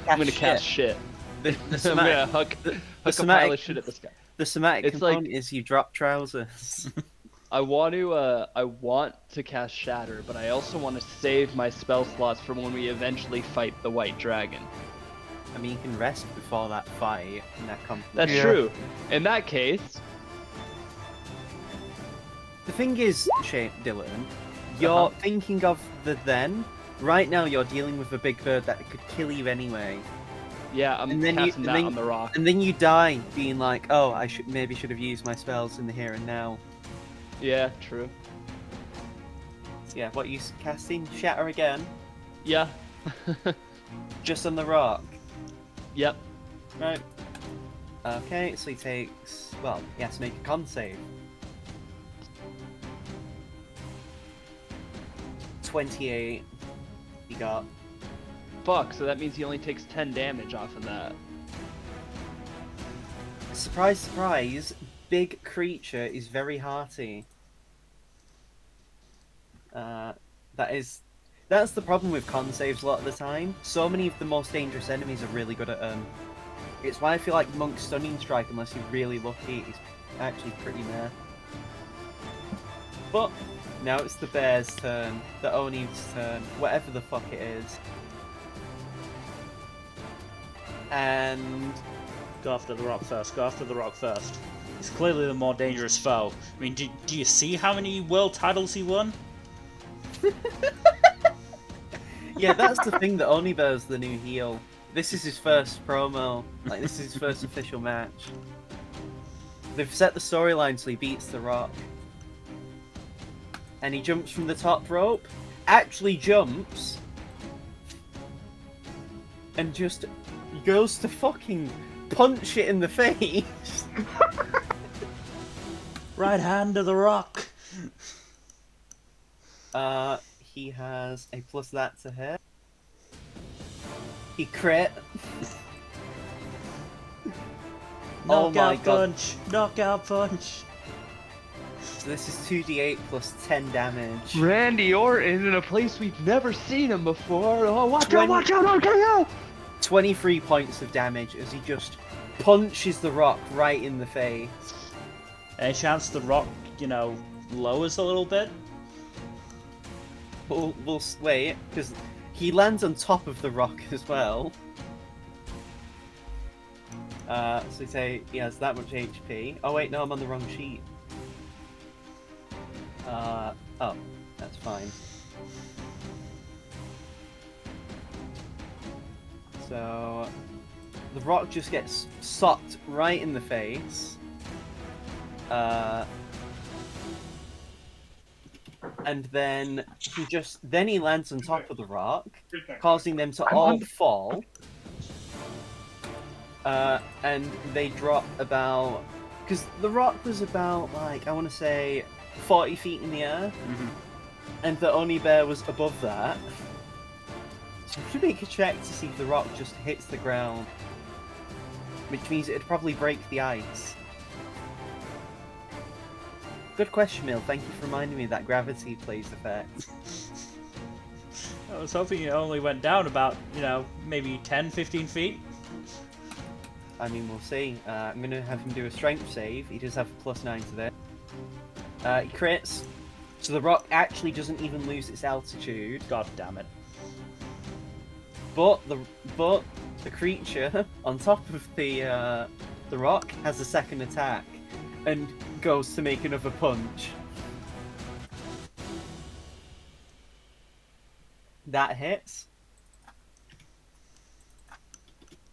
I'm gonna cast shit. The I'm somatic, gonna hook a pile somatic- of shit at this guy. the somatic It's like- component is you drop trousers. I want to cast Shatter, but I also want to save my spell slots for when we eventually fight the White Dragon. I mean, you can rest before that fight, and that comes. That's Yeah. true. In that case, The thing is, Dylan, you're thinking of the then. Right now, you're dealing with a big bird that could kill you anyway, yeah, I'm And then casting you- that and then- on the rock. and then you die, being like, "Oh, I should have used my spells in the here and now." Yeah, true. So yeah, what are you casting? Shatter again, Yeah. just on the rock. Yep. Right. Okay, so he takes. Well, he has to make a con save. 28. He got. Fuck, so that means he only takes 10 damage off of that. Surprise, surprise! Big creature is very hearty. That's the problem with con saves a lot of the time. So many of the most dangerous enemies are really good at them. It's why I feel like Monk's Stunning Strike, unless you're really lucky, is actually pretty meh. But Now it's the bear's turn. The Oni's turn. Whatever the fuck it is. And... Go after the rock first. Go after the rock first. He's clearly the more dangerous foe. I mean, do you see how many world titles he won? Yeah, that's the thing, that Oni Bear's the new heel. This is his first promo. Like, this is his first official match. They've set the storyline so he beats The Rock. And he jumps from the top rope. Actually jumps. And just goes to fucking punch it in the face. Right hand to the rock. He has a plus that to hit. He crit. Oh my Knockout god. punch. Knockout punch. So this is 2d8 plus 10 damage. Randy Orton in a place we've never seen him before. Oh, watch out, 20 watch out, RKO! 23 points of damage as he just punches the Rock right in the face. Any chance the rock, lowers a little bit? We'll wait, because he lands on top of the Rock as well. So we say he has that much HP. Oh wait, no, I'm on the wrong sheet. Oh, that's fine. So, the Rock just gets socked right in the face. And then he lands on top of the Rock, causing them to all fall. And they drop about, because the Rock was about, like, I want to say 40 feet in the air, and the Oni Bear was above that. So we should make a check to see if the Rock just hits the ground, which means it'd probably break the ice. Good question, Mill. Thank you for reminding me that gravity plays effect. I was hoping it only went down about, maybe 10, 15 feet. I mean, we'll see. I'm going to have him do a strength save. He does have a +9 to this. He crits, so the Rock actually doesn't even lose its altitude. God damn it. But the creature on top of the Rock has a second attack and goes to make another punch. That hits.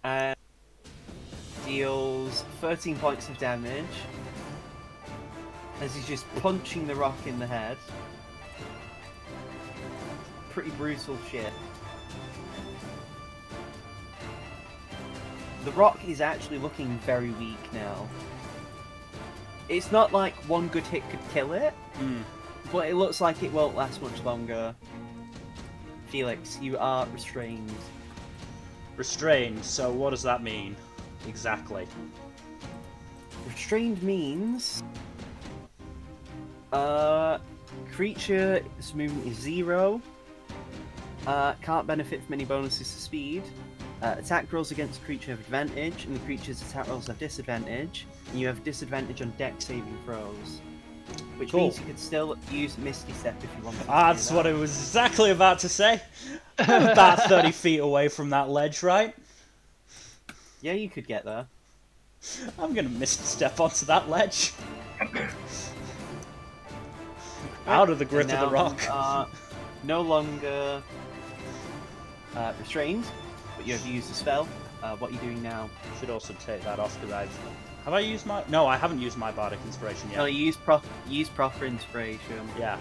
And deals 13 points of damage as he's just punching the Rock in the head. Pretty brutal shit. The Rock is actually looking very weak now. It's not like one good hit could kill it, but it looks like it won't last much longer. Felix, you are restrained. Restrained, so what does that mean? Exactly. Restrained means... creature's movement is 0. Can't benefit from any bonuses to speed. Attack rolls against creature have advantage, and the creature's attack rolls have disadvantage. And you have disadvantage on dex saving throws. Which Cool. means you could still use Misty Step if you wanted to. That's what I was exactly about to say. I'm about 30 feet away from that ledge, right? Yeah, you could get there. I'm gonna misstep onto that ledge. Out of the grip of the Rock. You are no longer restrained, but you have used a spell. What are you doing now? Should also take that off because have I used my? No, I haven't used my bardic inspiration yet. No, you use proper inspiration. Yeah.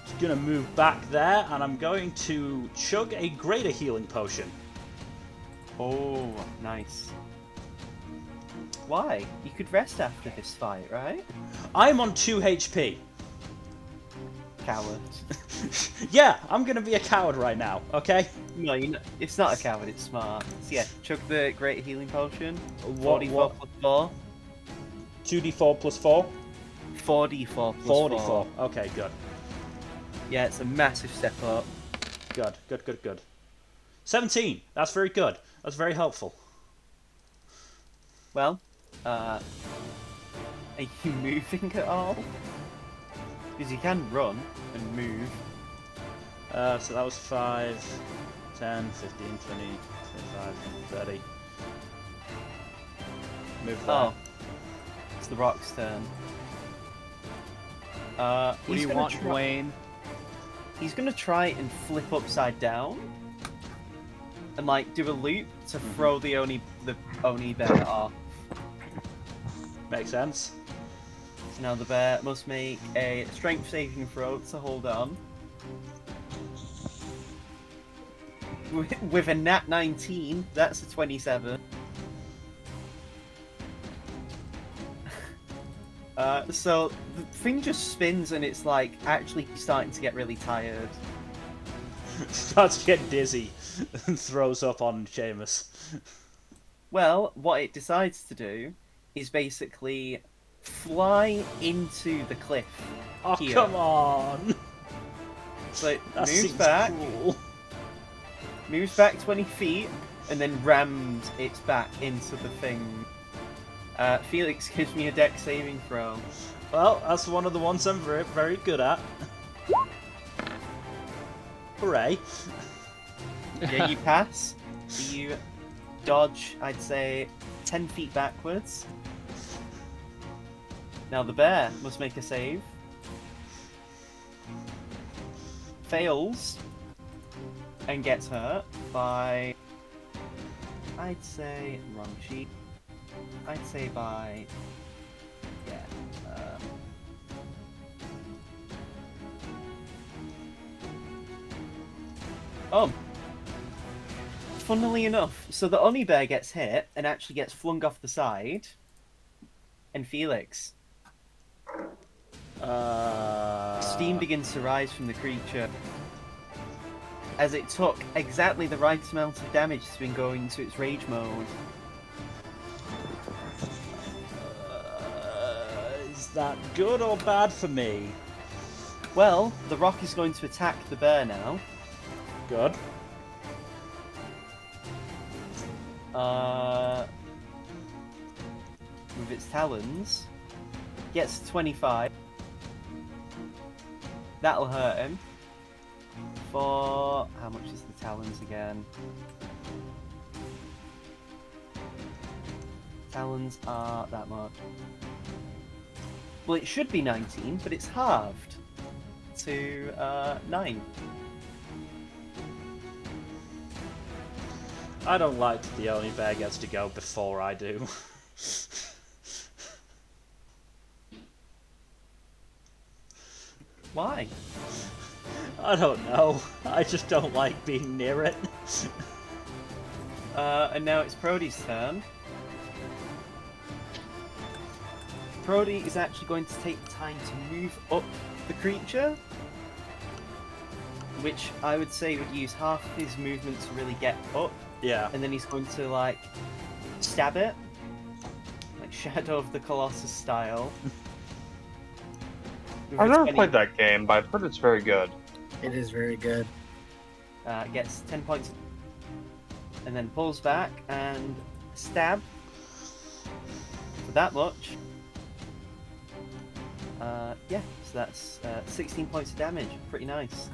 Just gonna move back there, and I'm going to chug a greater healing potion. Oh, nice. Why? You could rest after this fight, right? I'm on 2 HP. Coward. Yeah, I'm gonna be a coward right now. Okay. No, it's not a coward. It's smart. So yeah, chug the great healing potion. What? 4d4 plus 4. 2d4 plus 4. 4d4 plus 44. 4. Okay, good. Yeah, it's a massive step up. Good. 17. That's very good. That's very helpful. Well, are you moving at all? Because you can run and move. So that was 5, 10, 15, 20, 25, 30. Move that. Oh. It's the Rock's turn. What do He's you gonna want, try- Dwayne? He's gonna try and flip upside down. And like do a loop to throw the Oni bear off. Makes sense. So now the bear must make a strength saving throw to hold on. With a nat 19, that's a 27. So the thing just spins and it's like actually starting to get really tired. Starts to get dizzy and throws up on Seamus. Well, what it decides to do is basically fly into the cliff. Oh, Here. come on! So it That moves seems back, cruel. moves back 20 feet, and then rams its back into the thing. Felix gives me a dex saving throw. Well, that's one of the ones I'm very, very good at. Hooray. Yeah, you pass. You dodge, I'd say, 10 feet backwards. Now the bear must make a save. Fails. And gets hurt by... I'd say... wrong sheet. I'd say by... yeah. Oh. Funnily enough, so the Oni bear gets hit and actually gets flung off the side. And Felix. Steam begins to rise from the creature. As it took exactly the right amount of damage to been going into its rage mode. Is that good or bad for me? Well, the rock is going to attack the bear now. Good. With its talons. Gets 25. That'll hurt him. For... how much is the talons again? Talons are that much. Well, it should be 19, but it's halved to 9. I don't like that the only bear gets to go before I do. Why? I don't know. I just don't like being near it. And now it's Prody's turn. Prody is actually going to take the time to move up the creature, which I would say would use half of his movement to really get up, Yeah. and then he's going to like stab it, like Shadow of the Colossus style. With I've its never many- played that game, but I've heard it's very good. It is very good. Gets 10 points, and then pulls back and stab for that much. Yeah, so that's 16 points of damage. Pretty nice.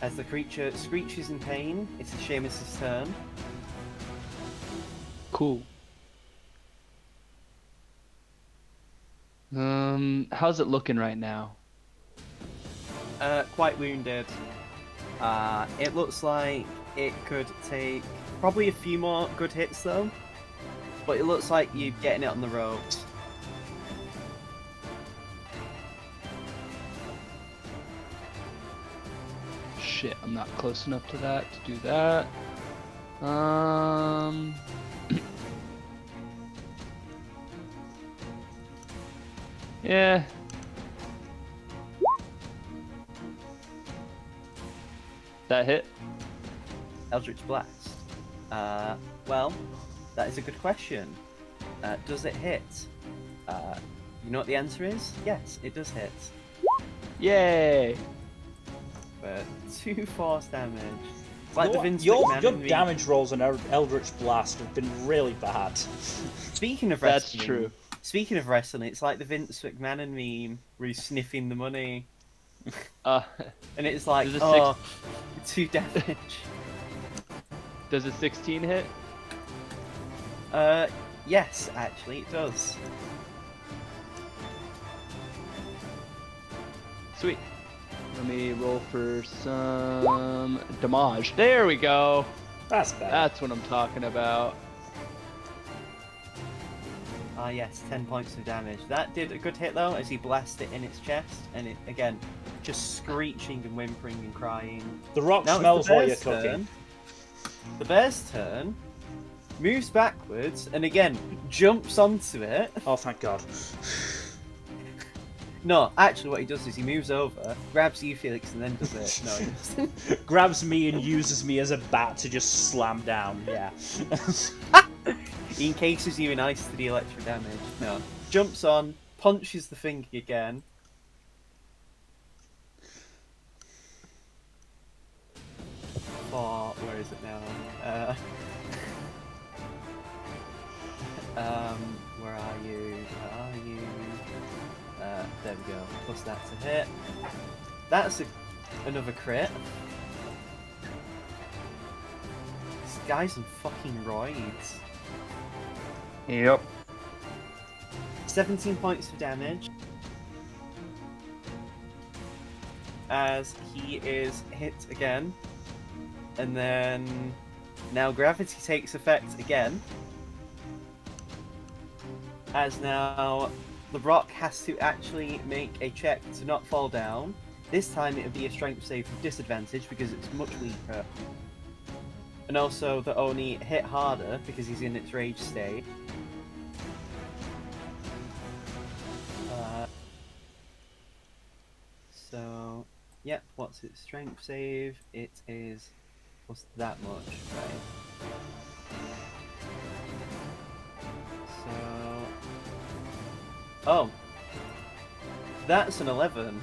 As the creature screeches in pain, it's Seamus' turn. Cool. How's it looking right now? Quite wounded. It looks like it could take probably a few more good hits though. But it looks like you're getting it on the ropes. Shit, I'm not close enough to that to do that. Yeah. That hit? Eldritch Blast. Well, that is a good question. Does it hit? You know what the answer is? Yes, it does hit. Yay! But 2 force damage. It's like the Vince your McMahon your movie. damage rolls on Eldritch Blast have been really bad. Speaking of That's rescuing, true. Speaking of wrestling, it's like the Vince McMahon meme where he's sniffing the money. Uh, And it's like, There's a oh, 2 damage. does a 16 hit? Yes, actually, it does. Sweet. Let me roll for some damage. There we go. That's better. That's what I'm talking about. Ah, yes, 10 points of damage. That did a good hit, though, as he blasted it in its chest, and it, again, just screeching and whimpering and crying. The rock Now smells it's the what you're bear's cooking. turn. The bear's turn, moves backwards, and again, jumps onto it. Oh, thank God. No, actually what he does is he moves over, grabs you, Felix, and then does it. No, he doesn't. Grabs me and uses me as a bat to just slam down. Yeah. He encases you in ice to deal extra damage. No. Jumps on, punches the thing again. Oh, where is it now? Where are you? Where are you? There we go. Plus that to hit. That's another crit. This guy's on fucking roids. Yep. 17 points of damage. As he is hit again. And then now gravity takes effect again. As now the rock has to actually make a check to not fall down. This time it would be a strength save with disadvantage because it's much weaker. And also the Oni hit harder because he's in its rage state. So, yep, what's its strength save? It is plus that much, right? So, oh, that's an 11.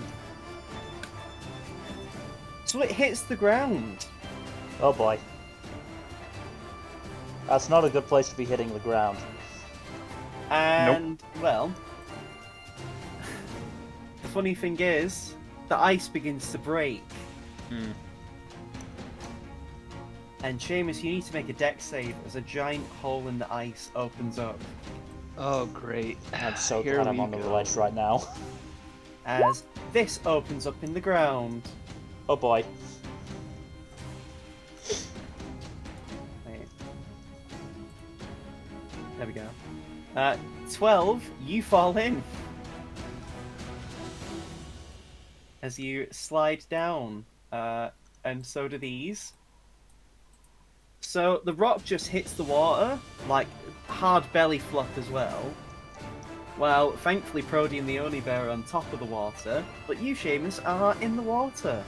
So it hits the ground. Oh boy. That's not a good place to be hitting the ground. And, well, the funny thing is, the ice begins to break. Hmm. And Seamus, you need to make a dex save as a giant hole in the ice opens up. Oh, great. I'm so Here glad I'm we on the go. ledge right now. As this opens up in the ground. Oh boy. Wait. There we go. 12, you fall in. As you slide down. And so do these. So the rock just hits the water, like hard belly flop as well. Well, thankfully Prody and the Oni Bear are on top of the water, but you, Seamus, are in the water.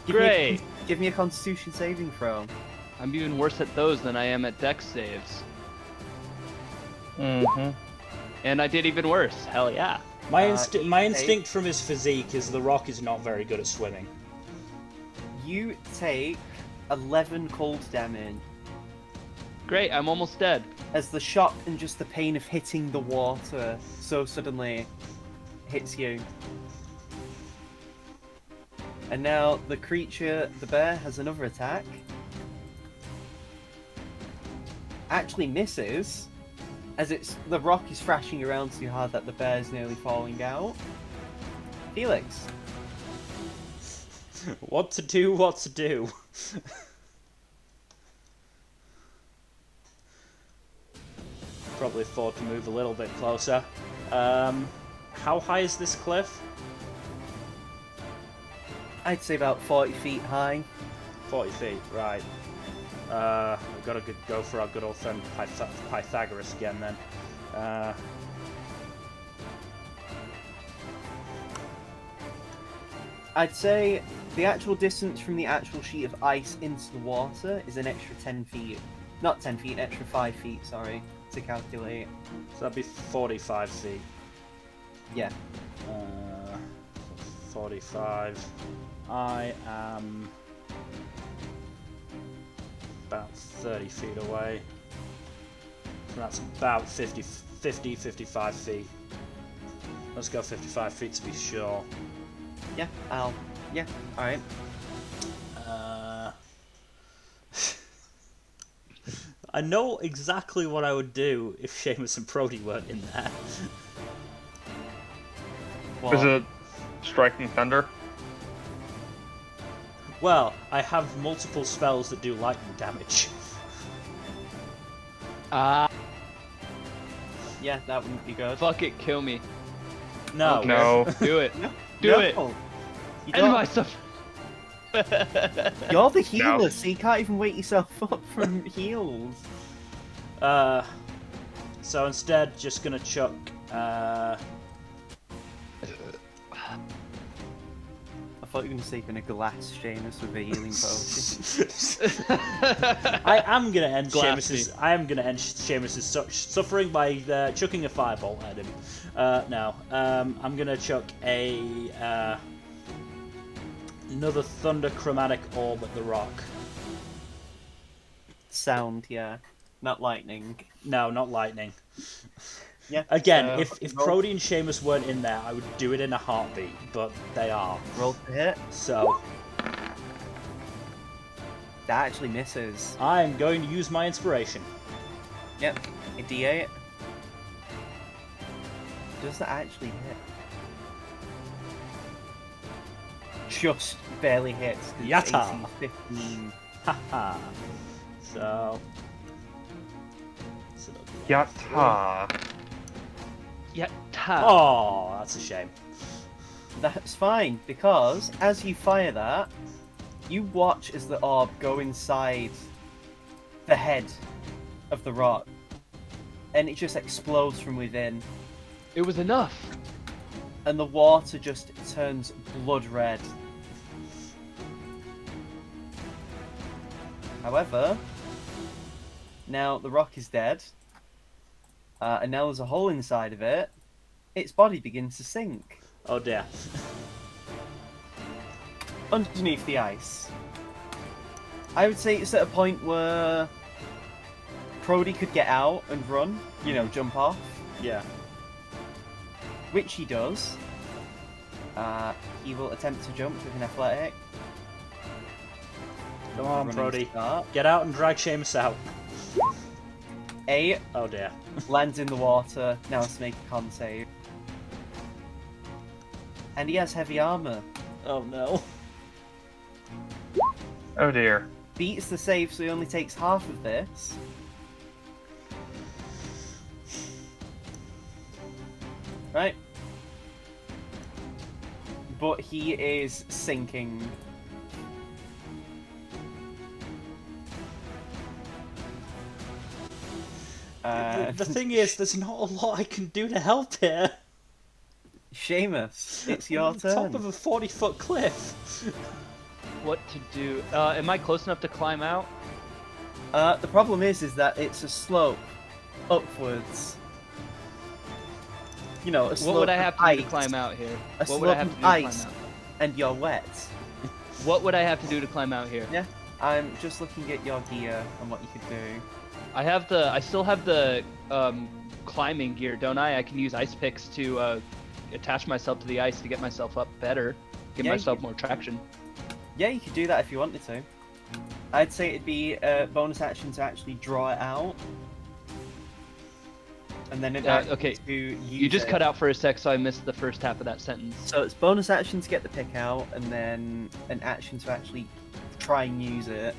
Great. Give me a Constitution saving throw. I'm even worse at those than I am at dex saves. Mm-hmm. And I did even worse. Hell yeah. My you instinct from his physique is the rock is not very good at swimming. You take 11 cold damage Great, I'm almost dead. as the shock and just the pain of hitting the water so suddenly hits you. And now the creature, the bear, has another attack. Actually misses, as the rock is thrashing around too hard that the bear is nearly falling out. Felix. What to do, what to do. Probably afford to move a little bit closer. How high is this cliff? I'd say about 40 feet high. 40 feet, right. We've got to go for our good old friend Pythagoras again then. I'd say the actual distance from the actual sheet of ice into the water is an extra 10 feet. Not 10 feet, an extra 5 feet, sorry, to calculate. So that'd be 45 feet. Yeah. 45. I am about 30 feet away. So that's about 50 50, 55 feet. Let's go 55 feet to be sure. Yeah, yeah, alright. I know exactly what I would do if Seamus and Brody weren't in there. Is it striking thunder? Well, I have multiple spells that do lightning damage. Yeah, that wouldn't be good. Fuck it, kill me. No. No. Do it. No. Do No. it. You End don't- my stuff. You're the healer, so you can't even wake yourself up from heals. So instead, just gonna chuck. I thought you were going to say you're going to glass Seamus with a healing potion. I am gonna end Glass Seamus's. I am gonna end Seamus's suffering by chucking a fireball at him. No. I'm gonna chuck a another thunder chromatic orb at the rock. Sound, yeah. Not lightning. No, not lightning. Yeah. Again, if roll- Brody and Seamus weren't in there, I would do it in a heartbeat, but they are. Roll to hit. So That actually misses. I'm going to use my inspiration. Yep. A D8. Does that actually hit? Just barely hits. It's Yatta. AC 15. Haha. So. Yatta. Yeah. Ta. Oh, that's a shame. That's fine, because as you fire that, you watch as the orb go inside the head of the rock, and it just explodes from within, It was enough. and the water just turns blood red. However, now the rock is dead, and now there's a hole inside of it. Its body begins to sink Oh dear. underneath the ice. I would say it's at a point where Brody could get out and run, you know, jump off, Yeah. which he does. He will attempt to jump with an athletic. Come on, Running Brody. start. Get out and drag Seamus out. 8 Oh dear. lands in the water. Now has to make a con save. And he has heavy armor. Oh no. Oh dear. Beats the save, so he only takes half of this. Right. But he is sinking. The thing is, there's not a lot I can do to help here. Seamus, it's your I'm on turn. top of a 40-foot cliff. What to do? Am I close enough to climb out? The problem is that it's a slope upwards. You know, a slope What would I of have to do ice, to climb out here? A What would I slope have of to do to climb ice, out? and you're wet. What would I have to do to climb out here? Yeah, I'm just looking at your gear and what you could do. I still have the climbing gear, don't I? I can use ice picks to attach myself to the ice to get myself up better, give Yeah, myself you- more traction. Yeah, you could do that if you wanted to. I'd say it'd be a bonus action to actually draw it out. And then an action okay, to use You just it. cut out for a sec, so I missed the first half of that sentence. So it's bonus action to get the pick out, and then an action to actually try and use it.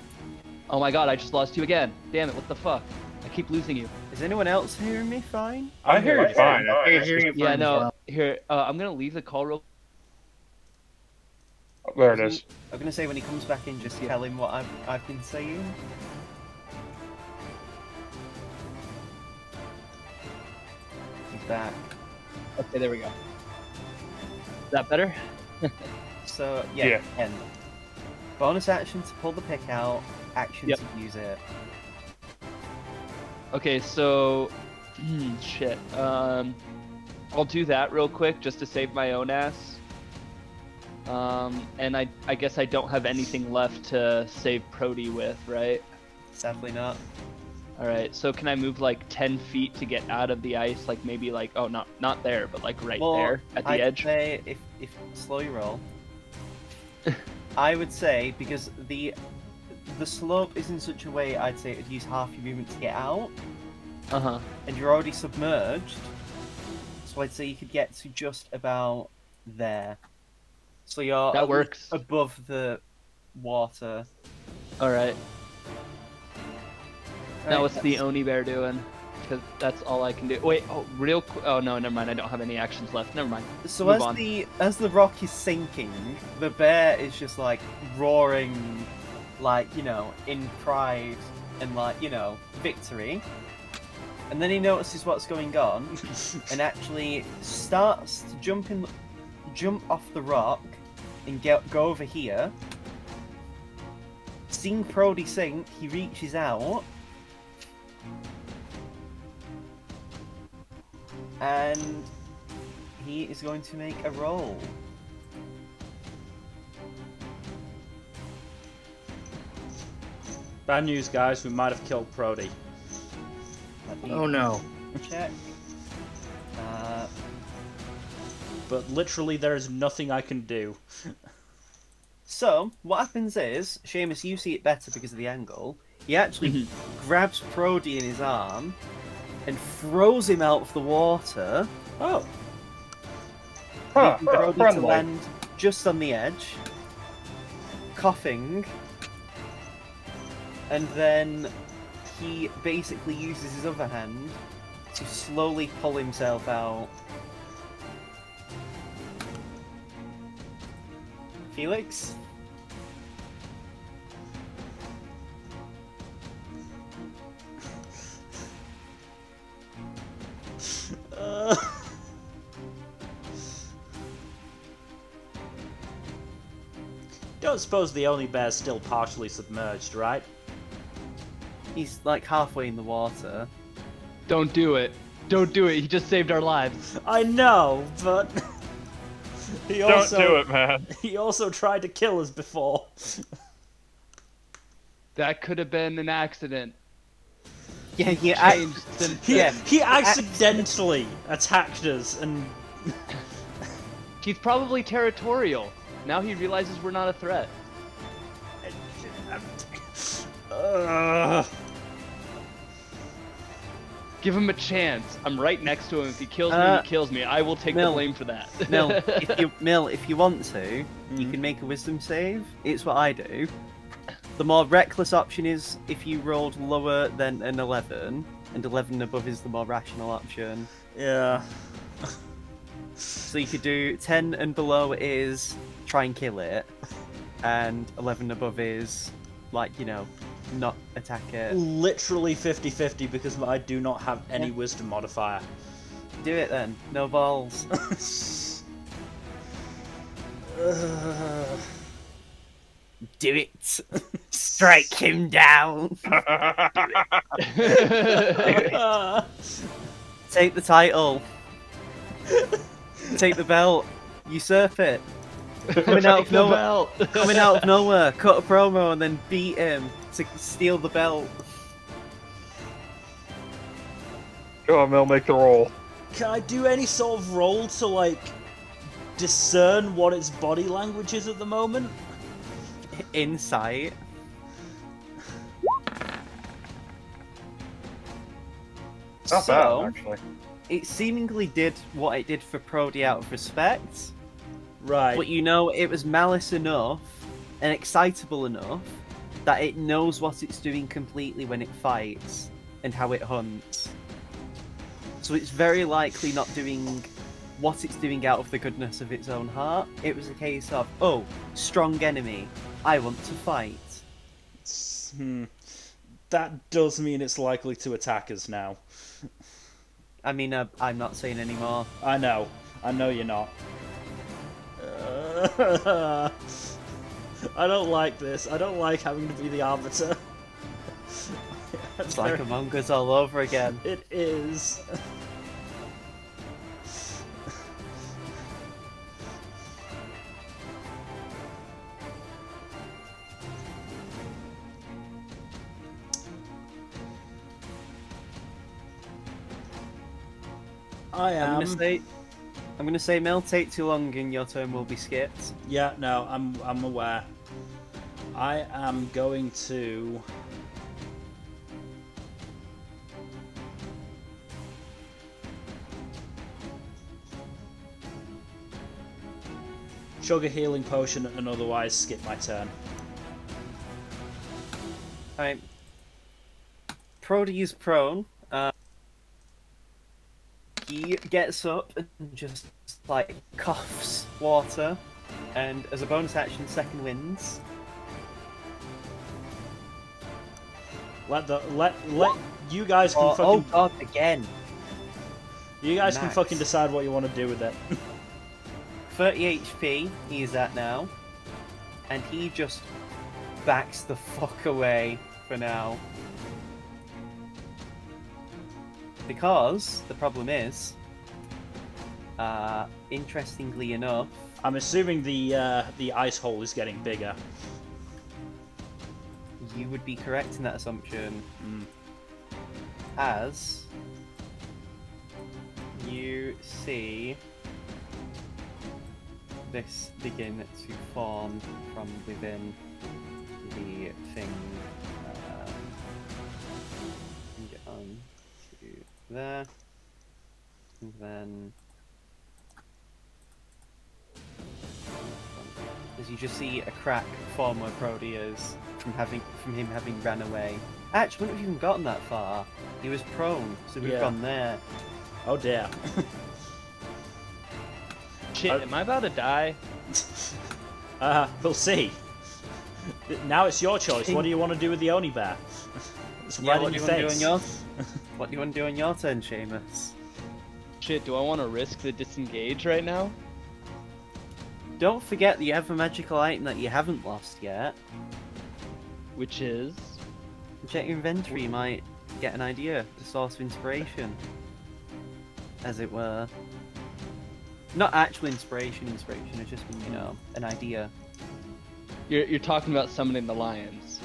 Oh my god, I just lost you again. Damn it, what the fuck? I keep losing you. Is anyone else hearing me fine? I hear you fine. I I think hear it's you Yeah, fine as no, well. here, I'm gonna leave the call real. there it is. I'm gonna say when he comes back in, just tell him what I've been saying. He's back. Okay, there we go. Is that better? So Yeah. yeah. Again, bonus action to pull the pick out. Action Yep. to use it. Okay, so shit. I'll do that real quick just to save my own ass. And I guess I don't have anything left to save Prody with, right? Sadly not. All right. So can I move like 10 feet to get out of the ice? Like maybe like not there, but like right Well, there at the I'd edge. say if slow your roll, I would say because the slope is in such a way, I'd say it'd use half your movement to get out, and you're already submerged. So I'd say you could get to just about there. So you're That at least works. above the water. All right. Now Right, what's the that's- Oni bear doing? Because that's all I can do. Wait. Oh, real quick. Oh no, never mind. I don't have any actions left. Never mind. So Move as on. the rock is sinking, the bear is just like roaring, like in pride and like victory. And then he notices what's going on, and actually starts to jump off the rock, and go over here. Seeing Prody sink, he reaches out, and he is going to make a roll. Bad news, guys. We might have killed Prody. Let me Oh no. check. But literally, there is nothing I can do. So, what happens is, Seamus, you see it better because of the angle. He actually grabs Prody in his arm and throws him out of the water, Oh. Huh, leaving that's Prody to friendly. land just on the edge, coughing. And then he basically uses his other hand to slowly pull himself out. Felix? Don't suppose the only bear's still partially submerged, right? He's like halfway in the water. Don't do it. Don't do it. He just saved our lives. I know, but he Don't also do it, man. he also tried to kill us before. That could have been an accident. Yeah, he Changed since He, then. he accidentally attacked us, and He's probably territorial. Now he realizes we're not a threat. Give him a chance. I'm right next to him. If he kills me, he kills me. I will take the Mil. blame for that. Mil, if you want to, you can make a wisdom save. It's what I do. The more reckless option is if you rolled lower than an 11, and 11 and above is the more rational option. yeah. So you could do 10 and below is try and kill it, and 11 above is like, not attack it. Literally 50-50 because I do not have any Yeah. wisdom modifier. Do it then. No balls. Do it. Strike him down. Take the title. Take the belt. Usurp it. Coming out of nowhere. Coming out of nowhere. Cut a promo and then beat him to steal the belt. Go on, Mel, make the roll. Can I do any sort of roll to, like, discern what its body language is at the moment? Insight. Not So, bad, actually. it seemingly did what it did for Prody out of respect, Right. but it was malice enough and excitable enough that it knows what it's doing completely when it fights and how it hunts. So it's very likely not doing what it's doing out of the goodness of its own heart. It was a case of, oh, strong enemy, I want to fight. That does mean it's likely to attack us now. I mean, I'm not saying any more. I know you're not. I don't like this. I don't like having to be the arbiter. It's like Among Us all over again. It is. I am. I'm gonna say Mel, take too long and your turn will be skipped. Yeah, no, I'm aware. I am going to. Chug a healing potion and otherwise skip my turn. Alright. Prody is prone. He gets up and just like coughs water, and as a bonus action, second wins. Let you guys can fucking. Oh god, again. You guys can Max. fucking decide what you want to do with it. 30 HP he's at now, and he just backs the fuck away for now. Because the problem is, interestingly enough, I'm assuming the ice hole is getting bigger. you would be correct in that assumption. Mm. As you see this begin to form from within the thing. Get on to there, and then as you just see a crack form where Prody is from him having ran away. Actually, wouldn't have even gotten that far. He was prone, so we've Yeah. gone there. Oh dear. Shit, am I about to die? We'll see. Now it's your choice. What do you want to do with the Oni bear? It's right in your face. What do you want to do on your turn, Seamus? Shit, do I want to risk the disengage right now? Don't forget that you have a magical item that you haven't lost yet. Which is... Check your inventory, you might get an idea, a source of inspiration, as it were. Not actual inspiration, it's just, you know, an idea. You're talking about summoning the lions.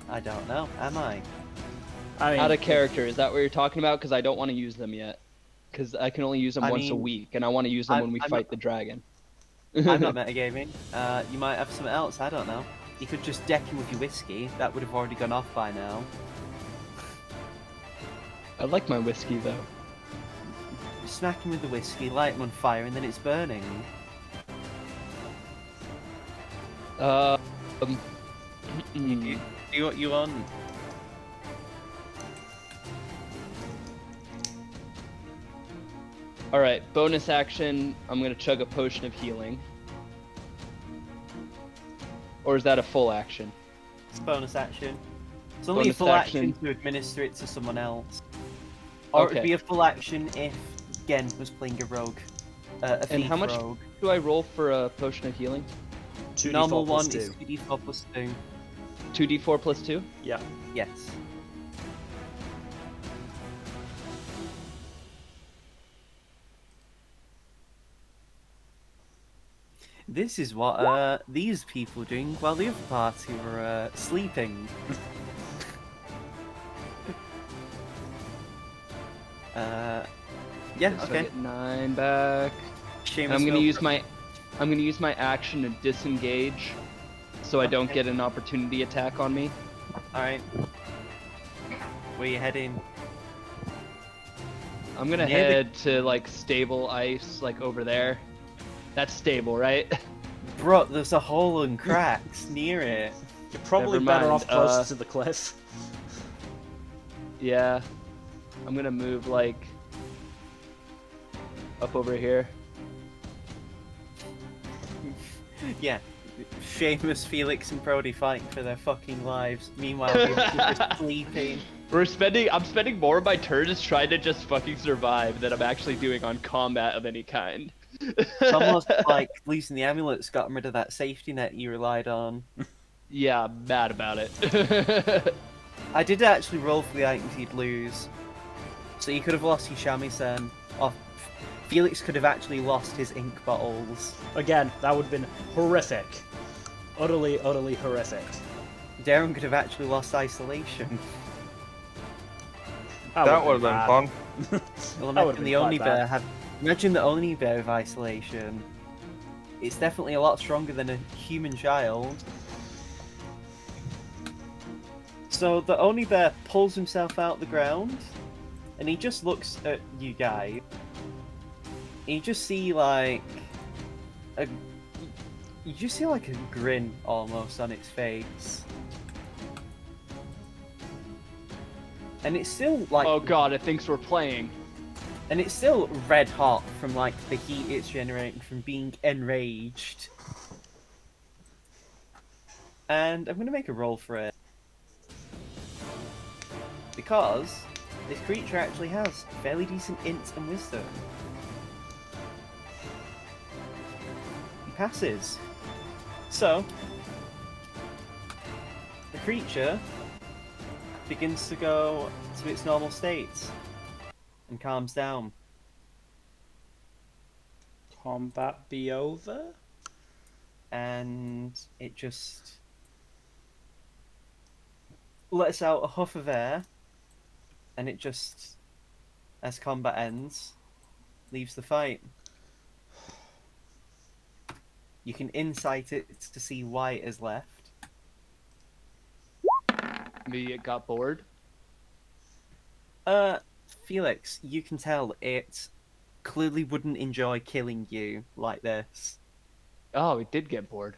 I don't know, am I? I mean, Out of character, is that what you're talking about? Because I don't want to use them yet. Because I can only use them once a week, and I want to use them when we fight the dragon. I'm not metagaming. You might have something else, I don't know. You could just deck him with your whiskey, that would have already gone off by now. I like my whiskey, though. Smack him with the whiskey, light him on fire, and then it's burning. Do what you want. Alright, bonus action, I'm gonna chug a potion of healing. Or is that a full action? It's a bonus action. It's only a Bonus full action. action to administer it to someone else. Or Okay. it'd be a full action if Gen was playing a rogue. A And how thief much rogue. do I roll for a potion of healing? 2d4 Normal plus one 2. is 2d4 plus 2. 2d4 plus 2? Yeah. Yes. This is what these people were doing while the other party were sleeping. Yeah, So I okay. get 9 back. Seamus, And I'm gonna go use for- my action to disengage, so I don't Okay. get an opportunity attack on me. Alright. Where you heading? I'm gonna Near the- head to like stable ice, like over there. That's stable, right? Bro, there's a hole and cracks near it. You're probably Never better mind, off closer to the cliff. Yeah. I'm gonna move like up over here. Yeah. Seamus, Felix, and Brody fighting for their fucking lives. Meanwhile, people are just sleeping. I'm spending more of my turns trying to just fucking survive than I'm actually doing on combat of any kind. It's almost like losing the amulets got rid of that safety net you relied on. Yeah, I'm mad about it. I did actually roll for the items you'd lose. So you could have lost your shamisen, or Felix could have actually lost his ink bottles. Again, that would have been horrific. Utterly, utterly horrific. Darren could have actually lost isolation. That would have been fun. Well, That would've imagine been the quite Oni bad. bear have. Imagine the Oni bear with isolation. It's definitely a lot stronger than a human child. So the Oni bear pulls himself out the ground, and he just looks at you guys. You just see like a. You just see like a grin almost on its face. And it's still like. Oh god, it thinks we're playing. And it's still red hot from like the heat it's generating from being enraged. And I'm gonna make a roll for it. Because this creature actually has fairly decent int and wisdom. He passes. So the creature begins to go to its normal state and calms down. Combat be over? And it just lets out a huff of air, and it just, as combat ends, leaves the fight. You can insight it to see why it has left. Maybe it got bored. Felix, you can tell it clearly wouldn't enjoy killing you like this. Oh, it did get bored.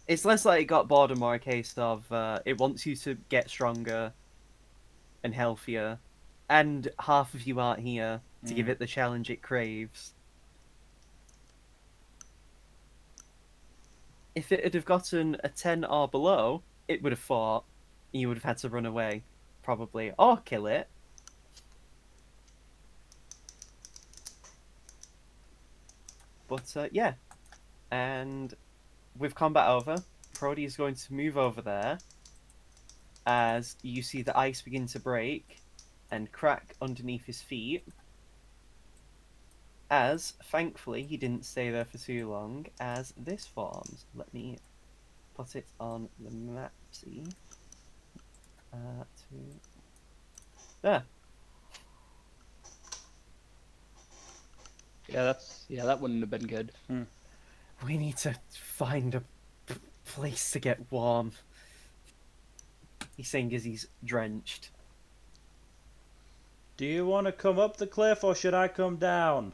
It's less like it got bored and more a case of it wants you to get stronger and healthier, and half of you aren't here to give it the challenge it craves. If it had have gotten a 10 or below, it would have fought, and you would have had to run away, probably, or kill it. But yeah, and with combat over, Prody is going to move over there as you see the ice begin to break and crack underneath his feet. As, thankfully, he didn't stay there for too long, as this forms. Let me put it on the map, see? There. Yeah, that wouldn't have been good. We need to find a place to get warm. He's saying as he's drenched. Do you want to come up the cliff or should I come down?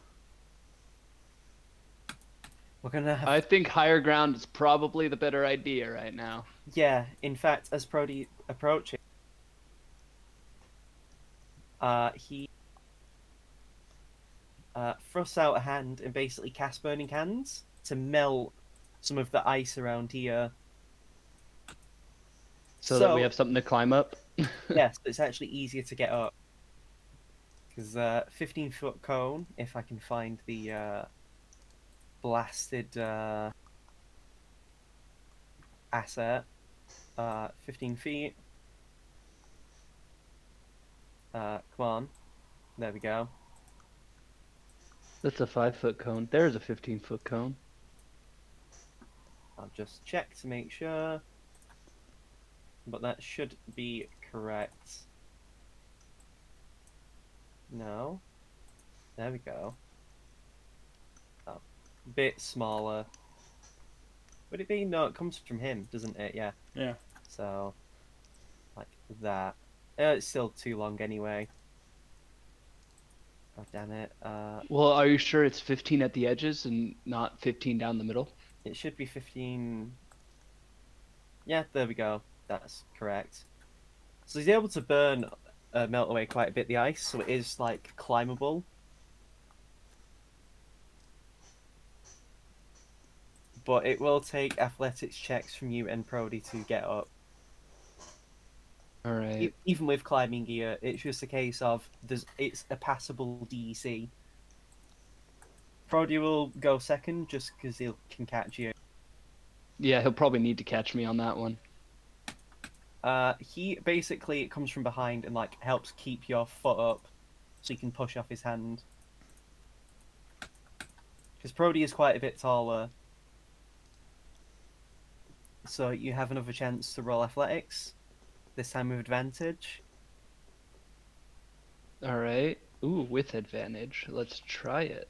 We're gonna have. I think higher ground is probably the better idea right now. Yeah, in fact, as Prody approaches, he thrusts out a hand and basically casts Burning Hands to melt some of the ice around here. So that we have something to climb up. Yes, it's actually easier to get up. Because 15-foot cone, if I can find the blasted asset, 15 feet. Come on. There we go. That's a 5-foot cone. There's a 15-foot cone. I'll just check to make sure. But that should be correct. No. There we go. Oh, bit smaller. Would it be? No, it comes from him, doesn't it? Yeah. Yeah. So, like that. It's still too long anyway. God damn it. Well, are you sure it's 15 at the edges and not 15 down the middle? It should be 15. Yeah, there we go. That's correct. So he's able to melt away quite a bit the ice, so it is like climbable. But it will take athletics checks from you and Prody to get up. All right. Even with climbing gear, it's just a case of it's a passable DC. Prody will go second just because he can catch you. Yeah, he'll probably need to catch me on that one. He basically comes from behind and like helps keep your foot up, so you can push off his hand. Because Prody is quite a bit taller, so you have another chance to roll athletics. This time with advantage. All right. Ooh, with advantage. Let's try it.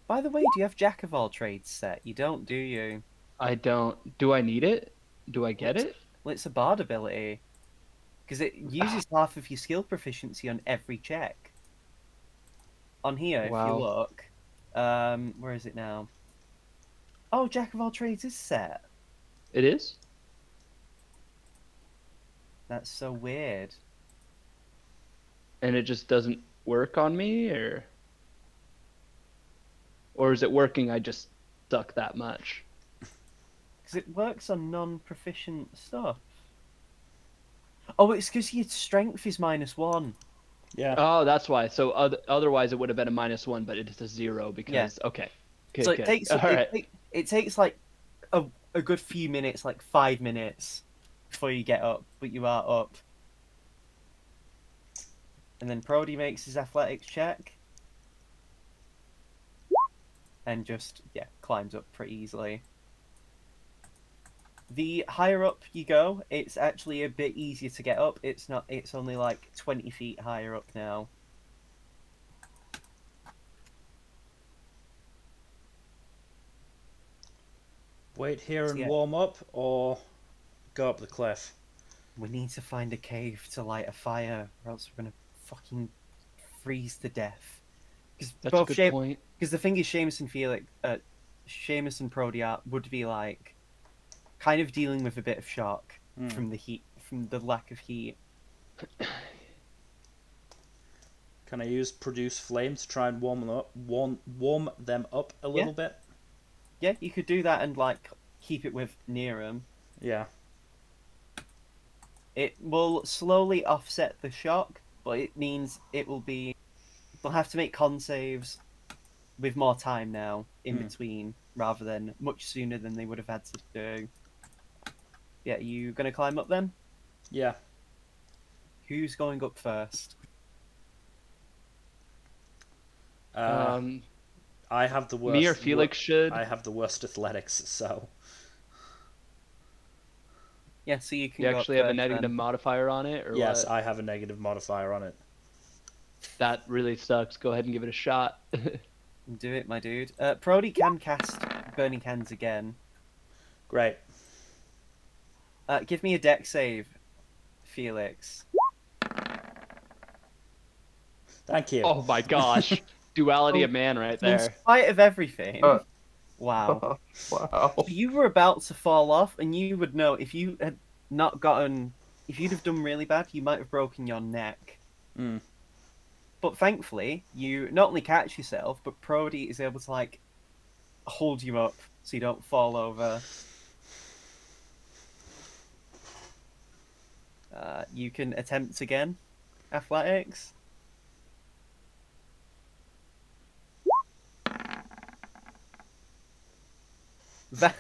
By the way, do you have Jack of all trades set? You don't, do you? I don't. Do I need it? Do I get it? Well, it's a bard ability. Because it uses half of your skill proficiency on every check. On here, if you Wow. look, where is it now? Oh, Jack of all trades is set. It is? That's so weird. And it just doesn't work on me, or is it working? I just suck that much. Because it works on non-proficient stuff. Oh, it's because your strength is -1. Yeah. Oh, that's why. So otherwise it would have been a -1, but it's a 0 because okay. Good, So good. it takes All right. it takes like a good few minutes, like 5 minutes, before you get up, but you are up. And then Brody makes his athletics check. And just, yeah, climbs up pretty easily. The higher up you go, it's actually a bit easier to get up. It's only like 20 feet higher up now. Wait here and Yeah. warm up, or go up the cliff. We need to find a cave to light a fire, or else we're gonna fucking freeze to death. Because That's a good point. Because the thing is, Seamus and Felix, Seamus and Prodiat would be like, kind of dealing with a bit of shock from the heat, from the lack of heat. Can I use produce flame to try and warm them up a little bit? Yeah, you could do that and like keep it with near 'em. Yeah. It will slowly offset the shock, but it means they'll have to make con saves with more time now in between, rather than much sooner than they would have had to do. Yeah, you gonna climb up then? Yeah. Who's going up first? I have the worst. Me or Felix should. I have the worst athletics, so. Yeah, so you can You go actually up have a first, negative then. modifier on it, or Yes, what? I have a negative modifier on it. That really sucks. Go ahead and give it a shot. Do it, my dude. Brody can cast Burning Hands again. Great. Give me a deck save, Felix. Thank you. Oh my gosh. Duality of man right In there. spite of everything. Wow. Wow. You were about to fall off, and you would know if you had not gotten. If you'd have done really bad, you might have broken your neck. Mm. But thankfully, you not only catch yourself, but Prody is able to, like, hold you up so you don't fall over. You can attempt again. Athletics. That...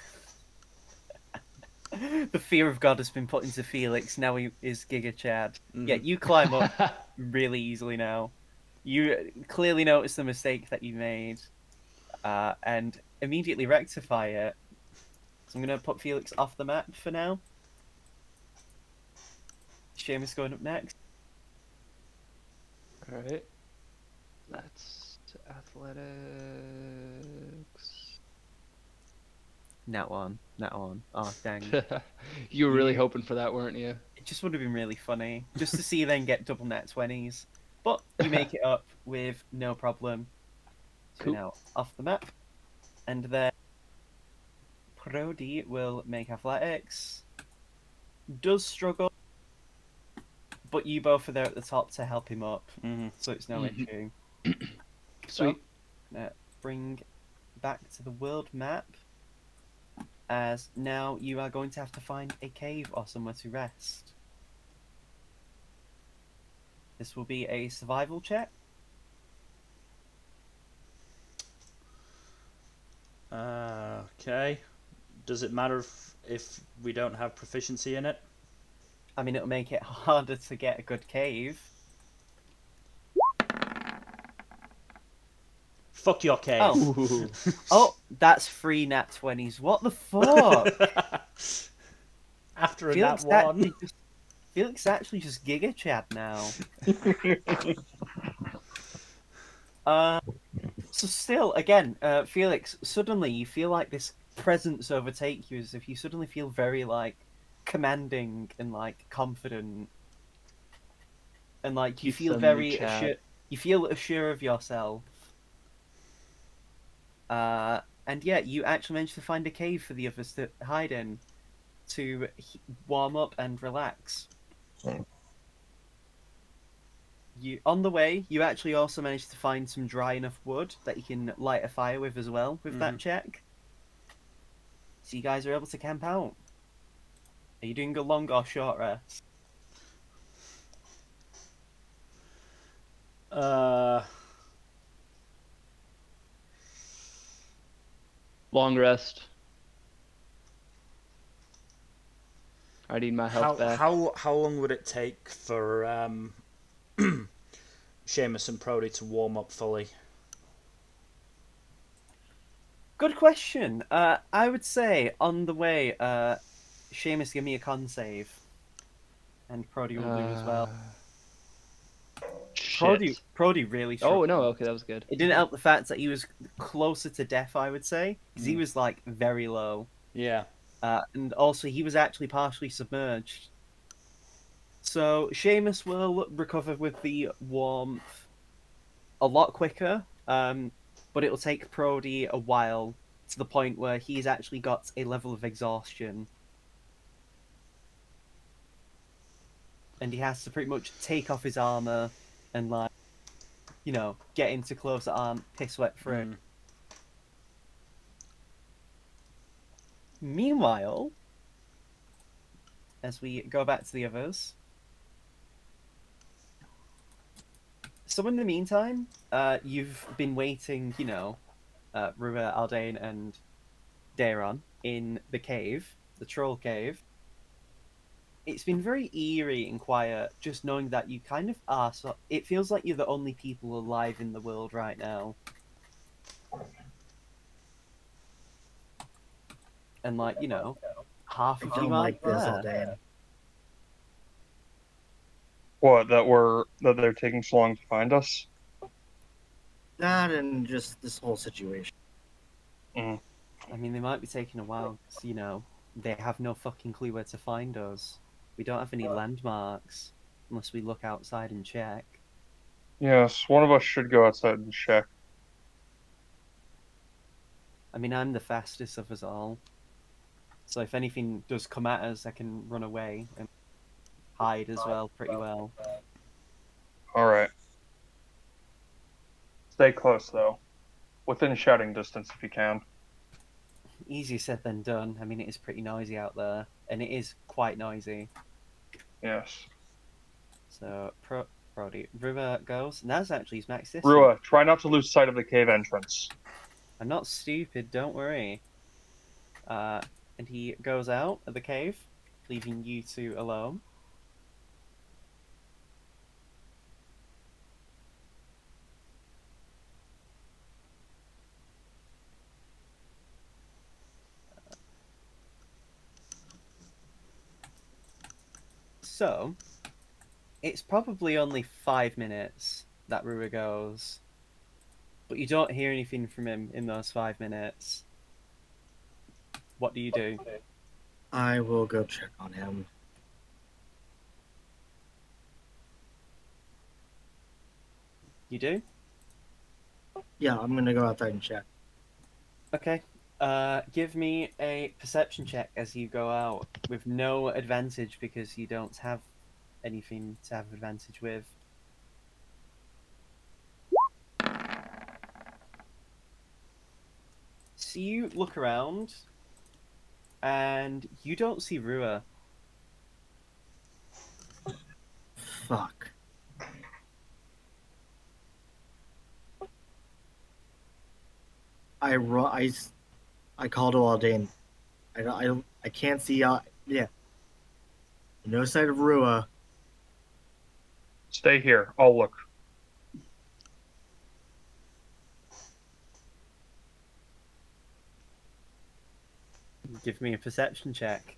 The fear of God has been put into Felix. Now he is Giga Chad. Yeah, you climb up really easily now. You clearly notice the mistake that you made, and immediately rectify it. So I'm going to put Felix off the map for now. Seamus going up next. Alright. That's athletics. Nat one. Oh, dang. You were really hoping for that, weren't you? It just would have been really funny, just to see you then get double nat 20s. But you make it up with no problem. So Cool. now off the map. And then Brody will make athletics. Does struggle. But you both are there at the top to help him up. So it's no issue. Sweet. So, bring back to the world map. As now you are going to have to find a cave or somewhere to rest. This will be a survival check. Okay. Does it matter if we don't have proficiency in it? I mean, it'll make it harder to get a good cave. Fuck your cave. Oh, oh, that's 3 nat 20s. What the fuck? After a nat 1. Felix actually just Giga Chad now. So still, again, Felix, suddenly you feel like this presence overtake you, as if you suddenly feel very like commanding and like confident, and like you Keep feel some in very chat. you feel assured of yourself. And yeah, you actually managed to find a cave for the others to hide in to warm up and relax. You on the way, you actually also managed to find some dry enough wood that you can light a fire with as well with that check. So you guys are able to camp out. Are you doing a long or short rest? Uh, Long rest. I need my health back. how long would it take for Seamus and Prody to warm up fully? Good question. I would say on the way, Seamus, give me a con save, and Prody will do as well. Shit. Prody really Oh struggled. no, okay, that was good. It didn't help the fact that he was closer to death, I would say, because he was like very low. Yeah. And also he was actually partially submerged. So Seamus will recover with the warmth a lot quicker, but it'll take Prody a while to the point where he's actually got a level of exhaustion. And he has to pretty much take off his armor and, like, get into clothes that aren't piss wet through. Meanwhile, as we go back to the others, so in the meantime, you've been waiting, Rua, Aldane, and Daron in the cave, the troll cave. It's been very eerie and quiet, just knowing that you kind of are. So it feels like you're the only people alive in the world right now. And, like, half I of you don't aren't like this there. all day. What, that they're taking so long to find us? That and just this whole situation. Mm. I mean, they might be taking a while because, they have no fucking clue where to find us. We don't have any landmarks unless we look outside and check. Yes, one of us should go outside and check. I mean, I'm the fastest of us all. So if anything does come at us, I can run away and hide as well pretty well. Alright. Stay close, though. Within shouting distance if you can. Easier said than done. I mean, it is pretty noisy out there, and it is quite noisy. Yes. So, Brody, River goes. And that's actually his max distance. Rua, try not to lose sight of the cave entrance. I'm not stupid, don't worry. And he goes out of the cave, leaving you two alone. So, it's probably only 5 minutes that Rua goes, but you don't hear anything from him in those 5 minutes. What do you do? I will go check on him. You do? Yeah, I'm gonna go outside and check. Okay. Give me a perception check as you go out with no advantage because you don't have anything to have advantage with. So you look around and you don't see Rua. Fuck. I call to Aldane. I can't see. Yeah. No sight of Rua. Stay here. I'll look. Give me a perception check.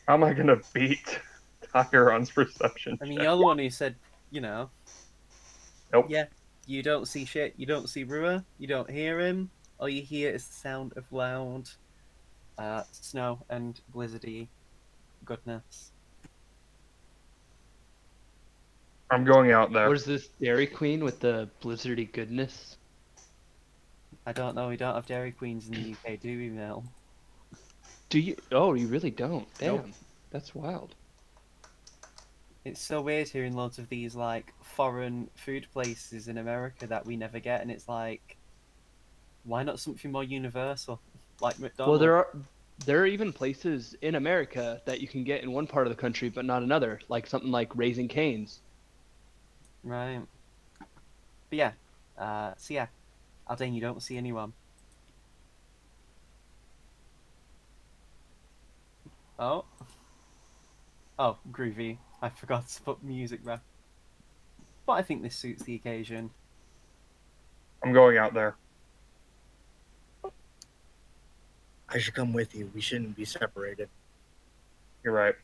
How am I gonna beat Tyron's perception I mean, check? you're the one who said, you know, Nope. yeah, you don't see shit. You don't see Rua. You don't hear him. All you hear is the sound of loud snow and blizzardy goodness. I'm going out there. What is this Dairy Queen with the blizzardy goodness? I don't know. We don't have Dairy Queens in the UK, do we, Mel? Do you? Oh, you really don't. Damn, Nope. that's wild. It's so weird hearing loads of these like foreign food places in America that we never get, and it's like, why not something more universal, like Well, McDonald's? there are even places in America that you can get in one part of the country but not another, like something like Raising Cane's. Right. But yeah, so yeah, Aldane, you don't see anyone. Oh. Oh, groovy. I forgot to put music back. But I think this suits the occasion. I'm going out there. I should come with you. We shouldn't be separated. You're right.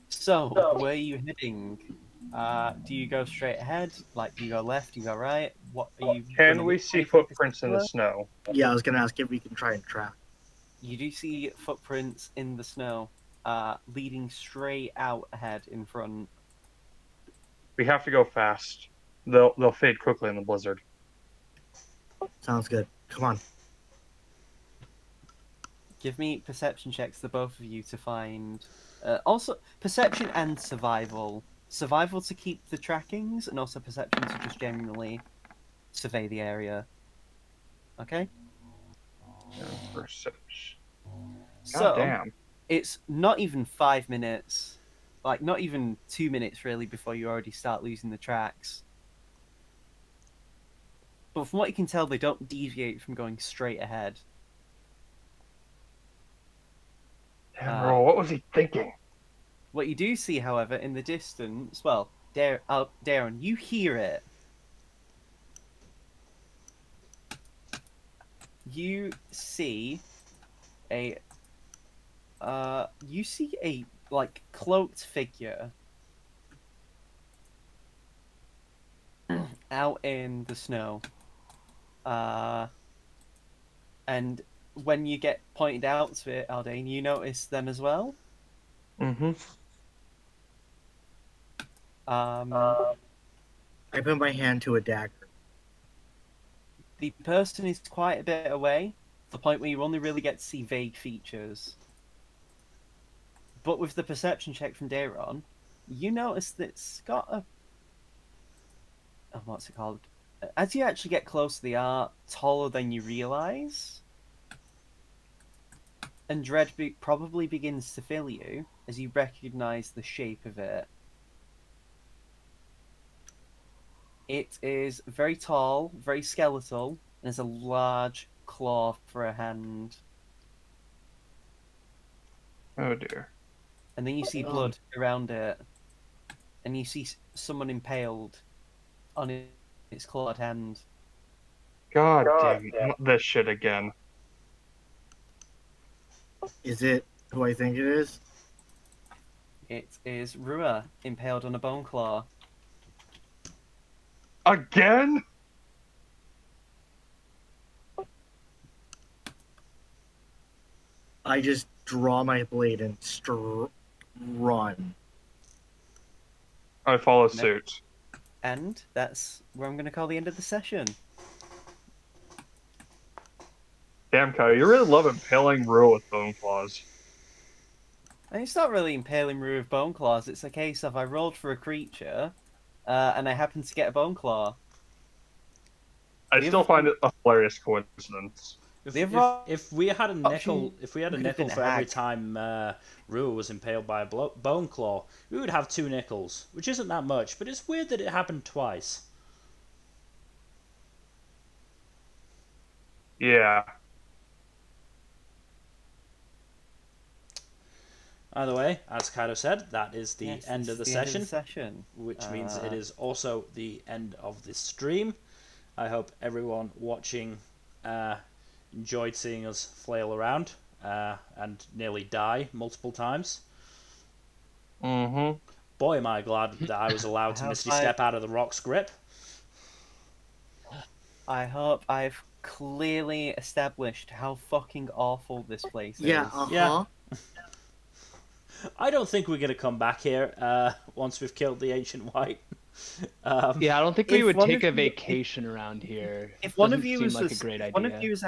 So, where are you heading? Do you go straight ahead? Like, do you go left? Do you go right? What are you? Can gonna we look for see anything footprints in the particular? snow? Yeah, I was gonna ask if we can try and track. You do see footprints in the snow, leading straight out ahead in front. We have to go fast. They'll fade quickly in the blizzard. Sounds good. Come on. Give me perception checks, the both of you, to find. Also, perception and survival. Survival to keep the trackings, and also perception to just generally survey the area. Okay? Perception. So, God damn. it's not even 5 minutes, like, not even 2 minutes really, before you already start losing the tracks. But from what you can tell, they don't deviate from going straight ahead. Damn, Roll, what was he thinking? What you do see, however, in the distance, well, Darren, you hear it. You see a like cloaked figure out in the snow. And when you get pointed out to it, Aldane, you notice them as well. Mm-hmm. I put my hand to a dagger. The person is quite a bit away, to the point where you only really get to see vague features. But with the perception check from Daron, you notice that it's got a... Oh, what's it called? As you actually get close, they are taller than you realise. And dread probably begins to fill you as you recognise the shape of it. It is very tall, very skeletal, and has a large claw for a hand. Oh dear. And then you see blood around it. And you see someone impaled on its clawed hand. God damn it. Not this shit again. Is it who I think it is? It is Rua, impaled on a bone claw. Again? I just draw my blade and run. I follow suit. And that's where I'm going to call the end of the session. Damn, Kyle, you really love impaling Rue with bone claws. And it's not really impaling Rua with bone claws. It's a case of I rolled for a creature, and I happened to get a bone claw. I still find it a hilarious coincidence. If we had a nickel, could have for every been time Rua was impaled by a bone claw, we would have 2 nickels, which isn't that much. But it's weird that it happened twice. Yeah. Either way, as Kaido said, that is the Yes, end this of the is end session, session. which means it is also the end of the stream. I hope everyone watching enjoyed seeing us flail around and nearly die multiple times. Mm-hmm. Boy, am I glad that I was allowed to Misty Step out of the rock's grip. I hope I've clearly established how fucking awful this place Yeah, is. Yeah. I don't think we're going to come back here once we've killed the Ancient White. Yeah, I don't think we If would one take of a you- vacation around here. If one of Doesn't you seem is like a a- great if one of idea. you is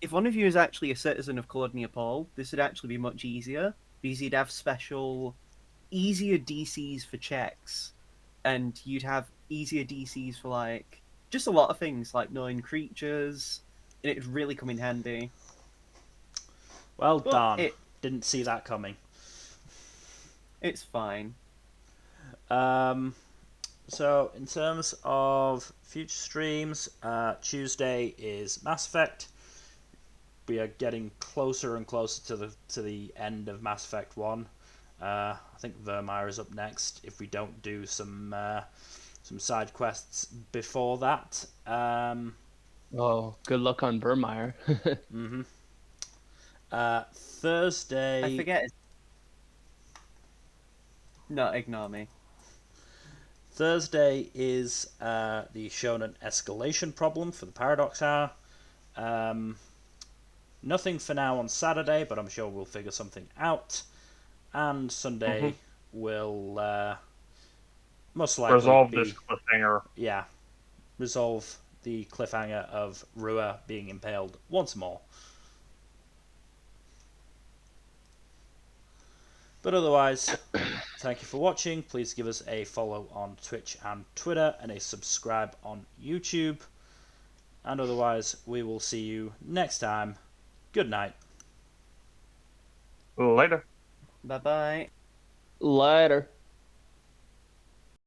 if one of you is actually a citizen of Colonia Paul, this would actually be much easier because you'd have easier DCs for checks, and you'd have easier DCs for like just a lot of things like knowing creatures, and it'd really come in handy. Well, But darn. Didn't see that coming. it's fine. So, in terms of future streams, Tuesday is Mass Effect. We are getting closer and closer to the end of Mass Effect 1. I think Vermeer is up next if we don't do some side quests before that. Oh, good luck on Vermeer. Thursday. I forget. No, ignore me. Thursday is the Shonen escalation problem for the Paradox Hour. Nothing for now on Saturday, but I'm sure we'll figure something out. And Sunday will most likely Resolve be this cliffhanger. yeah, resolve the cliffhanger of Rua being impaled once more. But otherwise, thank you for watching. Please give us a follow on Twitch and Twitter and a subscribe on YouTube. And otherwise, we will see you next time. Good night. Later. Bye bye. Later.